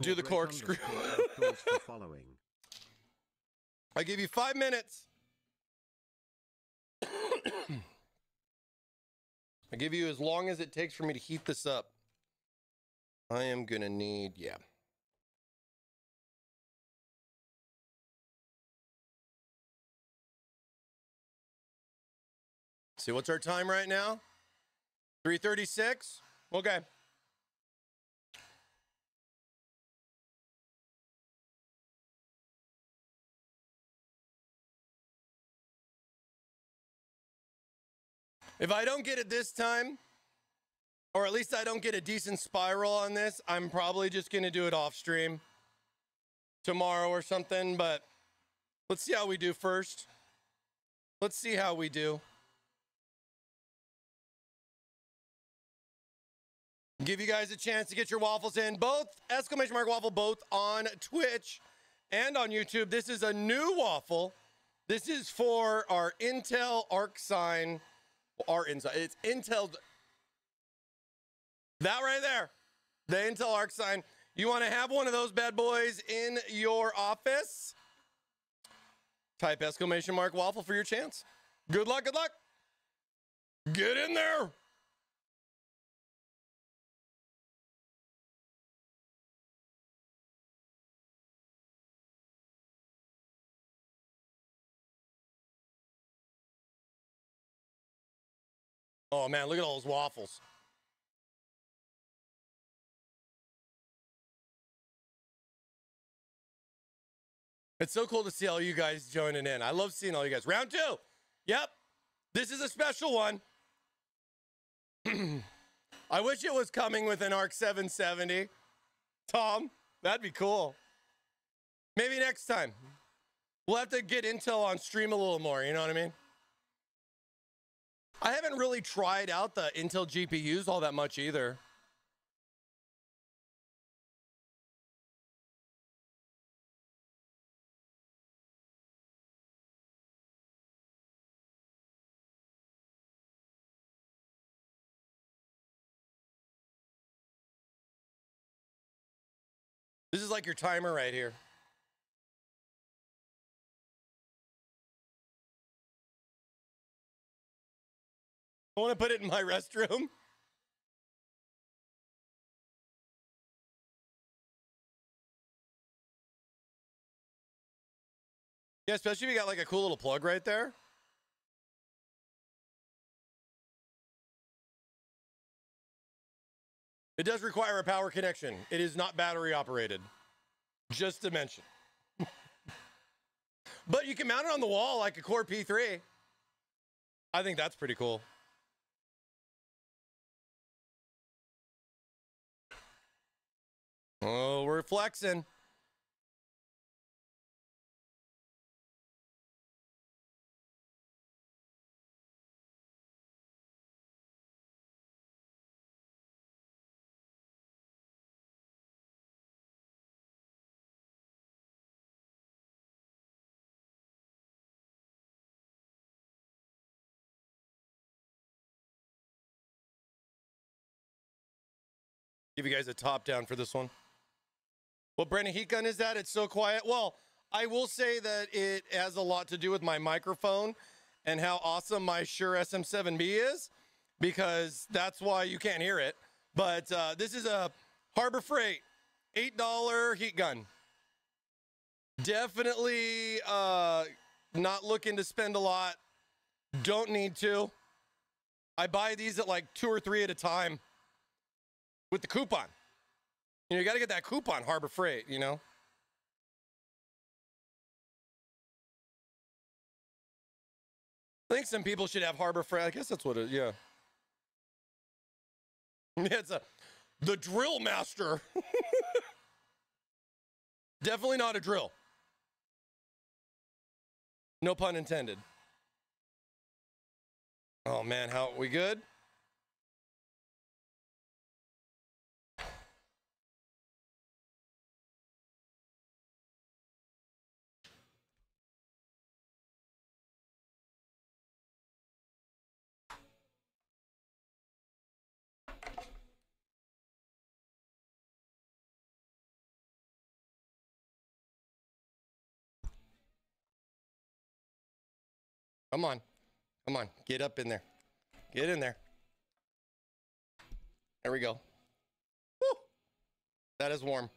Speaker 1: do the corkscrew. I give you 5 minutes. I give you as long as it takes for me to heat this up. I am gonna need, yeah. See, what's our time right now? 3:36. Okay. If I don't get it this time, or at least I don't get a decent spiral on this, I'm probably just going to do it off stream tomorrow or something, but let's see how we do first. Let's see how we do. Give you guys a chance to get your waffles in, both exclamation mark waffle, both on Twitch and on YouTube. This is a new waffle. This is for our Intel arc sign. Our inside, it's Intel. That right there, the Intel arc sign. You want to have one of those bad boys in your office? Type exclamation mark waffle for your chance. Good luck, good luck. Get in there. Oh man, look at all those waffles. It's so cool to see all you guys joining in. I love seeing all you guys. Round 2. Yep. This is a special one. I wish it was coming with an ARC 770. Tom, that'd be cool. Maybe next time. We'll have to get Intel on stream a little more, you know what I mean? I haven't really tried out the Intel GPUs all that much either. This is like your timer right here. I want to put it in my restroom. Yeah, especially if you got like a cool little plug right there. It does require a power connection. It is not battery operated. Just to mention. But you can mount it on the wall like a Core P3. I think that's pretty cool. Oh, we're flexing. Give you guys a top down for this one. What brand of heat gun is that? It's so quiet. Well, I will say that it has a lot to do with my microphone and how awesome my Shure SM7B is, because that's why you can't hear it. But this is a Harbor Freight $8 heat gun. Definitely not looking to spend a lot. Don't need to. I buy these at like 2 or 3 at a time with the coupon. You know, you got to get that coupon, Harbor Freight, you know? I think some people should have Harbor Freight. I guess that's what it is, yeah. It's the drill master. Definitely not a drill. No pun intended. Oh man, how we good? Come on. Come on. Get up in there. Get in there. There we go. Woo! That is warm.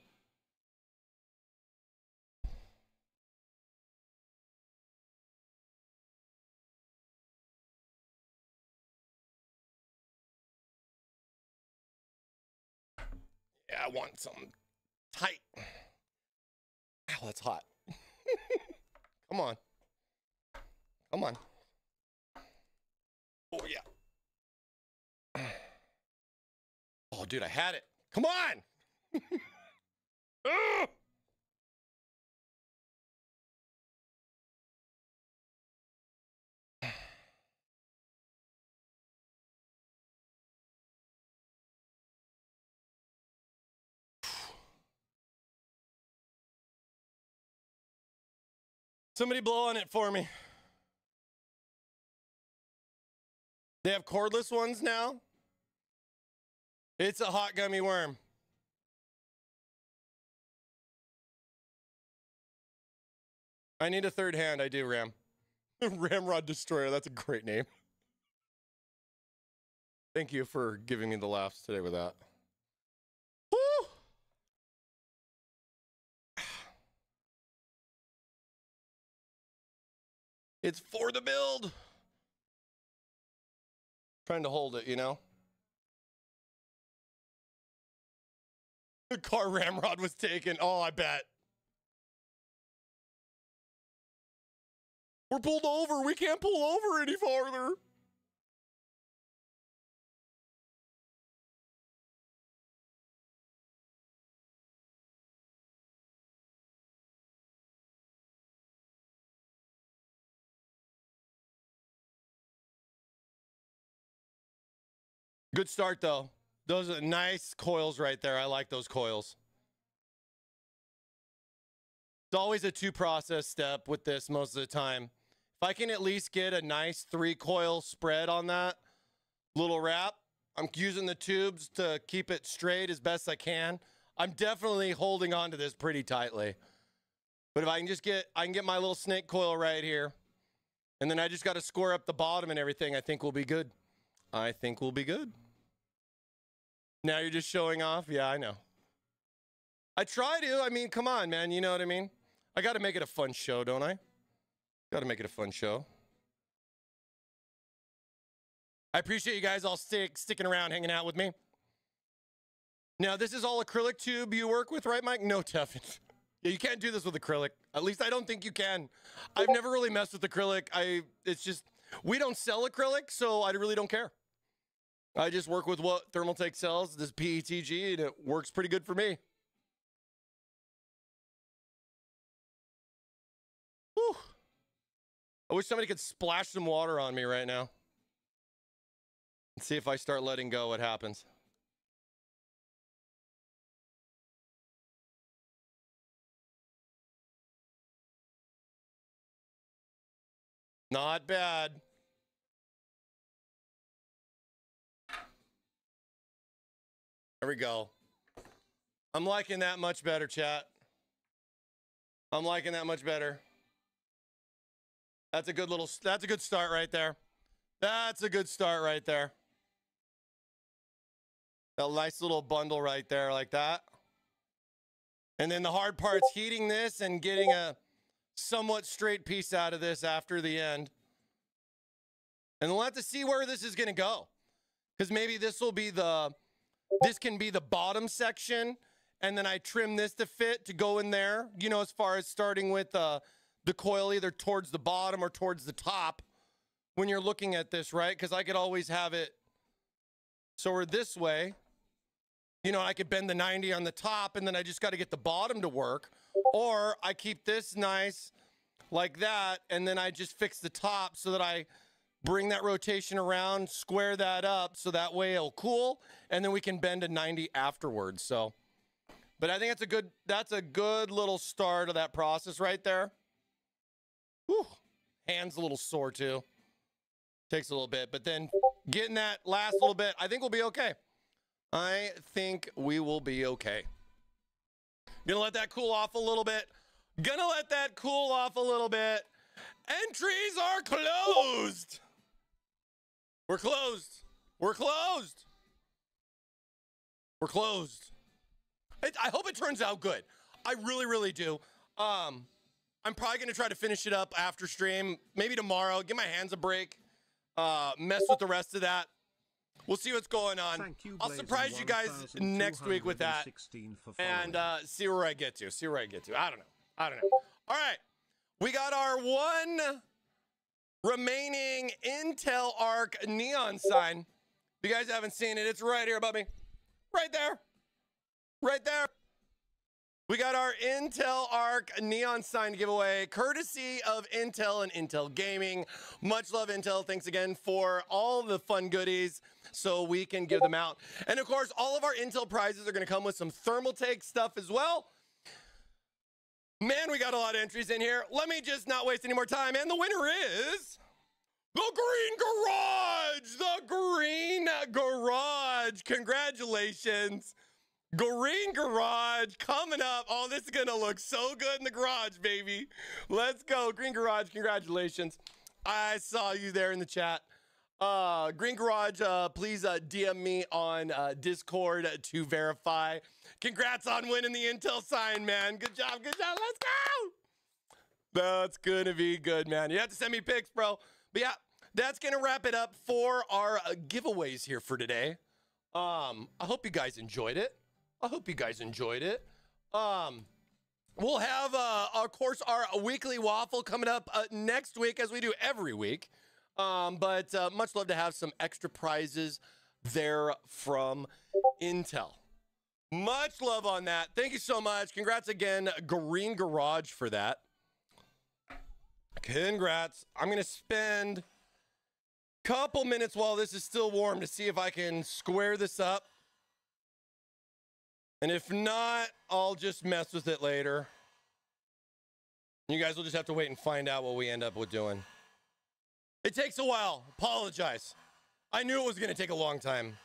Speaker 1: Yeah, I want something tight. Ow, that's hot. Come on. Come on. Oh, yeah. Oh, dude, I had it. Come on. Ugh! Somebody blow on it for me. They have cordless ones now. It's a hot gummy worm. I need a third hand. I do, Ram. Ramrod Destroyer. That's a great name. Thank you for giving me the laughs today with that. Woo! It's for the build. Trying to hold it, you know? The car ramrod was taken. Oh, I bet. We're pulled over. We can't pull over any farther. Good start, though. Those are nice coils right there. I like those coils. It's always a two-process step with this most of the time. If I can at least get a nice 3-coil spread on that little wrap, I'm using the tubes to keep it straight as best I can. I'm definitely holding on to this pretty tightly. But if I can just get my little snake coil right here, and then I just got to score up the bottom and everything, I think we'll be good. I think we'll be good. Now you're just showing off? Yeah, I know. I try to. I mean, come on, man. You know what I mean? I got to make it a fun show, don't I? Got to make it a fun show. I appreciate you guys all sticking around, hanging out with me. Now, this is all acrylic tube you work with, right, Mike? No, Tevin. Yeah, you can't do this with acrylic. At least I don't think you can. I've never really messed with acrylic. It's just, we don't sell acrylic, so I really don't care. I just work with what Thermaltake sells, this PETG, and it works pretty good for me. Whew. I wish somebody could splash some water on me right now. And see if I start letting go, what happens. Not bad. There we go. I'm liking that much better, chat. I'm liking that much better. That's a good start right there. That's a good start right there. That nice little bundle right there like that. And then the hard part's heating this and getting a somewhat straight piece out of this after the end. And we'll have to see where this is going to go. Because maybe this can be the bottom section, and then I trim this to fit to go in there, you know, as far as starting with the coil either towards the bottom or towards the top when you're looking at this, right? Because I could always have it so we're this way. You know, I could bend the 90 on the top, and then I just got to get the bottom to work. Or I keep this nice like that, and then I just fix the top so that I bring that rotation around, square that up, so that way it'll cool, and then we can bend a 90 afterwards. So, but I think that's a good little start of that process right there. Whew. Hands a little sore too. Takes a little bit, but then getting that last little bit, I think we'll be okay. I think we will be okay. Gonna let that cool off a little bit. Gonna let that cool off a little bit. Entries are closed. We're closed. We're closed. We're closed. I hope it turns out good. I really, really do. I'm probably gonna try to finish it up after stream, maybe tomorrow. Give my hands a break. Mess with the rest of that. We'll see what's going on. I'll surprise you guys next week with that and see where I get to. I don't know. All right. We got our one remaining Intel Arc neon sign. If you guys haven't seen it, it's right here above me. Right there. Right there. We got our Intel Arc neon sign giveaway, courtesy of Intel and Intel Gaming. Much love, Intel. Thanks again for all the fun goodies so we can give them out. And of course, all of our Intel prizes are going to come with some Thermaltake stuff as well. Man, we got a lot of entries in here. Let me just not waste any more time. And the winner is the Green Garage. Congratulations. Green Garage coming up. Oh, this is gonna look so good in the garage, baby. Let's go. Green Garage, congratulations. I saw you there in the chat. Green Garage, please DM me on Discord to verify. Congrats on winning the Intel sign, man. Good job, let's go. That's gonna be good, man. You have to send me pics, bro. But yeah, that's gonna wrap it up for our giveaways here for today. I hope you guys enjoyed it. We'll have, of course, our weekly waffle coming up next week, as we do every week. But much love to have some extra prizes there from Intel. Much love on that. Thank you so much. Congrats again, Green Garage, for that. Congrats. I'm going to spend a couple minutes while this is still warm to see if I can square this up. And if not, I'll just mess with it later. You guys will just have to wait and find out what we end up with doing. It takes a while. Apologize. I knew it was going to take a long time.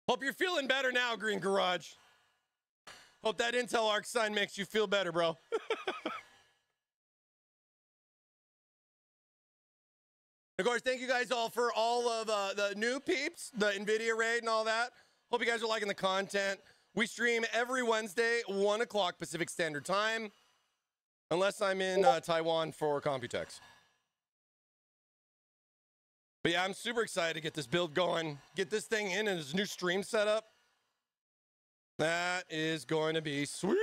Speaker 1: Hope you're feeling better now, Green Garage. Hope that Intel Arc sign makes you feel better, bro. Of course, thank you guys all for all of the new peeps, the NVIDIA raid and all that. Hope you guys are liking the content. We stream every Wednesday, 1 o'clock Pacific Standard Time, unless I'm in Taiwan for Computex. But yeah, I'm super excited to get this build going, get this thing in and this new stream setup. That is going to be sweet.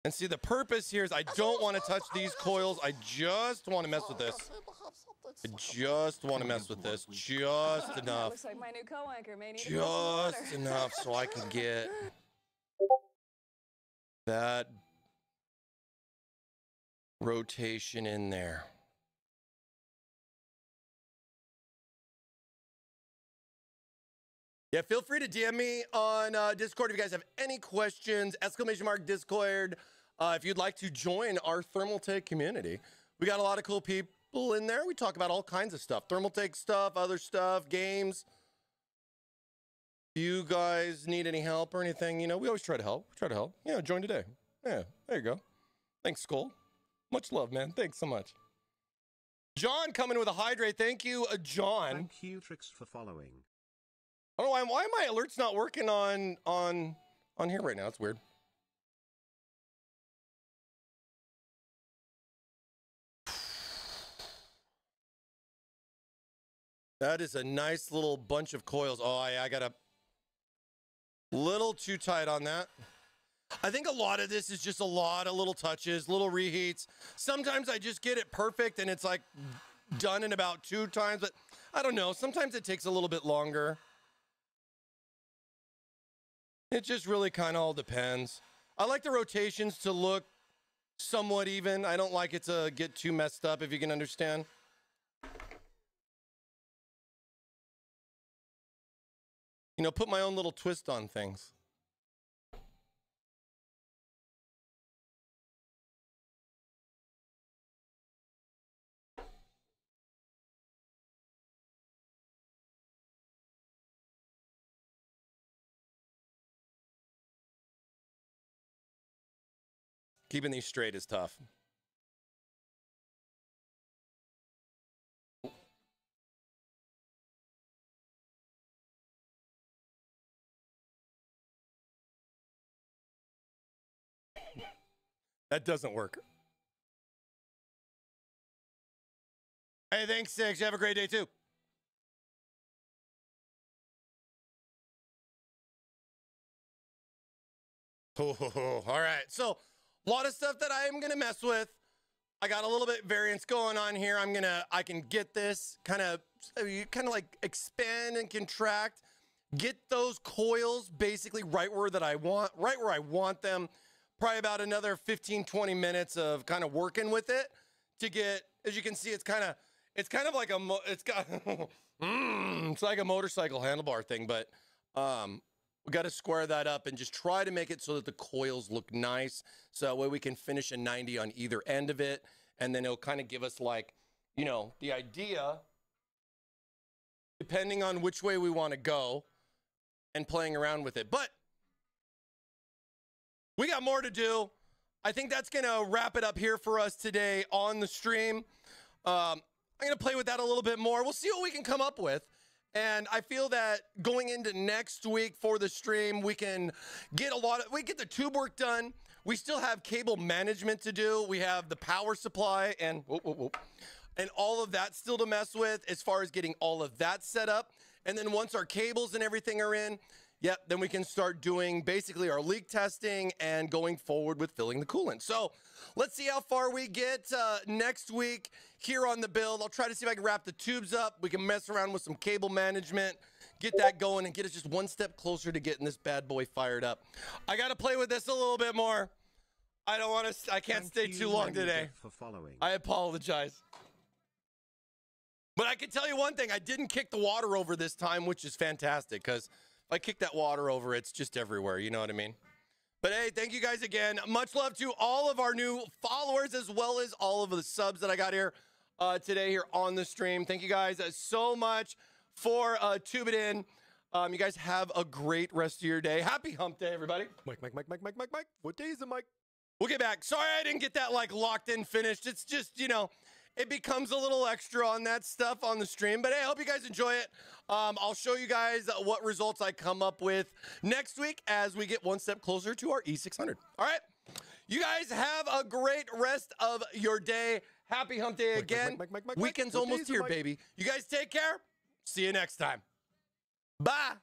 Speaker 1: And see, the purpose here is I don't want to touch these coils. I just want to mess with this. I just want to mess with this. Just enough.
Speaker 7: Looks like my new co-anchor may need
Speaker 1: Just enough so I can get that rotation in there. Yeah, feel free to DM me on Discord if you guys have any questions. !Discord if you'd like to join our Thermaltake community. We got a lot of cool people in there. We talk about all kinds of stuff. Thermaltake stuff, other stuff, games. If you guys need any help or anything, you know, we always try to help. Yeah, join today. Yeah, there you go. Thanks, Skull. Much love, man. Thanks so much. John coming with a hydrate. Thank you, John.
Speaker 4: Thank you, Tricks, for following.
Speaker 1: I don't know why my alerts not working on here right now. It's weird. That is a nice little bunch of coils. Oh, I got a little too tight on that. I think a lot of this is just a lot of little touches, little reheats. Sometimes I just get it perfect and it's like done in about 2 times, but I don't know. Sometimes it takes a little bit longer. It just really kind of all depends. I like the rotations to look somewhat even. I don't like it to get too messed up, if you can understand. You know, put my own little twist on things. Keeping these straight is tough. That doesn't work. Hey, thanks, Six. You have a great day, too. All right. So, a lot of stuff that I'm going to mess with. I got a little bit variance going on here. I can get this kind of like expand and contract, get those coils basically right where I want them. Probably about another 15, 20 minutes of kind of working with it to get, as you can see, it's kind of like it's like a motorcycle handlebar thing, but we got to square that up and just try to make it so that the coils look nice. So that way we can finish a 90 on either end of it. And then it'll kind of give us like, you know, the idea, depending on which way we want to go and playing around with it. But we got more to do. I think that's going to wrap it up here for us today on the stream. I'm going to play with that a little bit more. We'll see what we can come up with. And I feel that going into next week for the stream, we can get the tube work done. We still have cable management to do. We have the power supply and all of that still to mess with as far as getting all of that set up. And then once our cables and everything are in, then we can start doing basically our leak testing and going forward with filling the coolant. So let's see how far we get next week here on the build. I'll try to see if I can wrap the tubes up. We can mess around with some cable management, get that going, and get us just one step closer to getting this bad boy fired up. I got to play with this a little bit more. I can't stay too long today. I apologize. But I can tell you one thing. I didn't kick the water over this time, which is fantastic, because if I kick that water over, it's just everywhere. You know what I mean? But hey, thank you guys again. Much love to all of our new followers, as well as all of the subs that I got here today here on the stream. Thank you guys so much for tubing in. You guys have a great rest of your day. Happy hump day, everybody. Mike. What day is it, Mike? We'll get back. Sorry I didn't get that like locked in finished. It's just, you know, it becomes a little extra on that stuff on the stream. But hey, I hope you guys enjoy it. I'll show you guys what results I come up with next week as we get one step closer to our E600. All right. You guys have a great rest of your day. Happy hump day again. Weekend's almost here, baby. You guys take care. See you next time. Bye.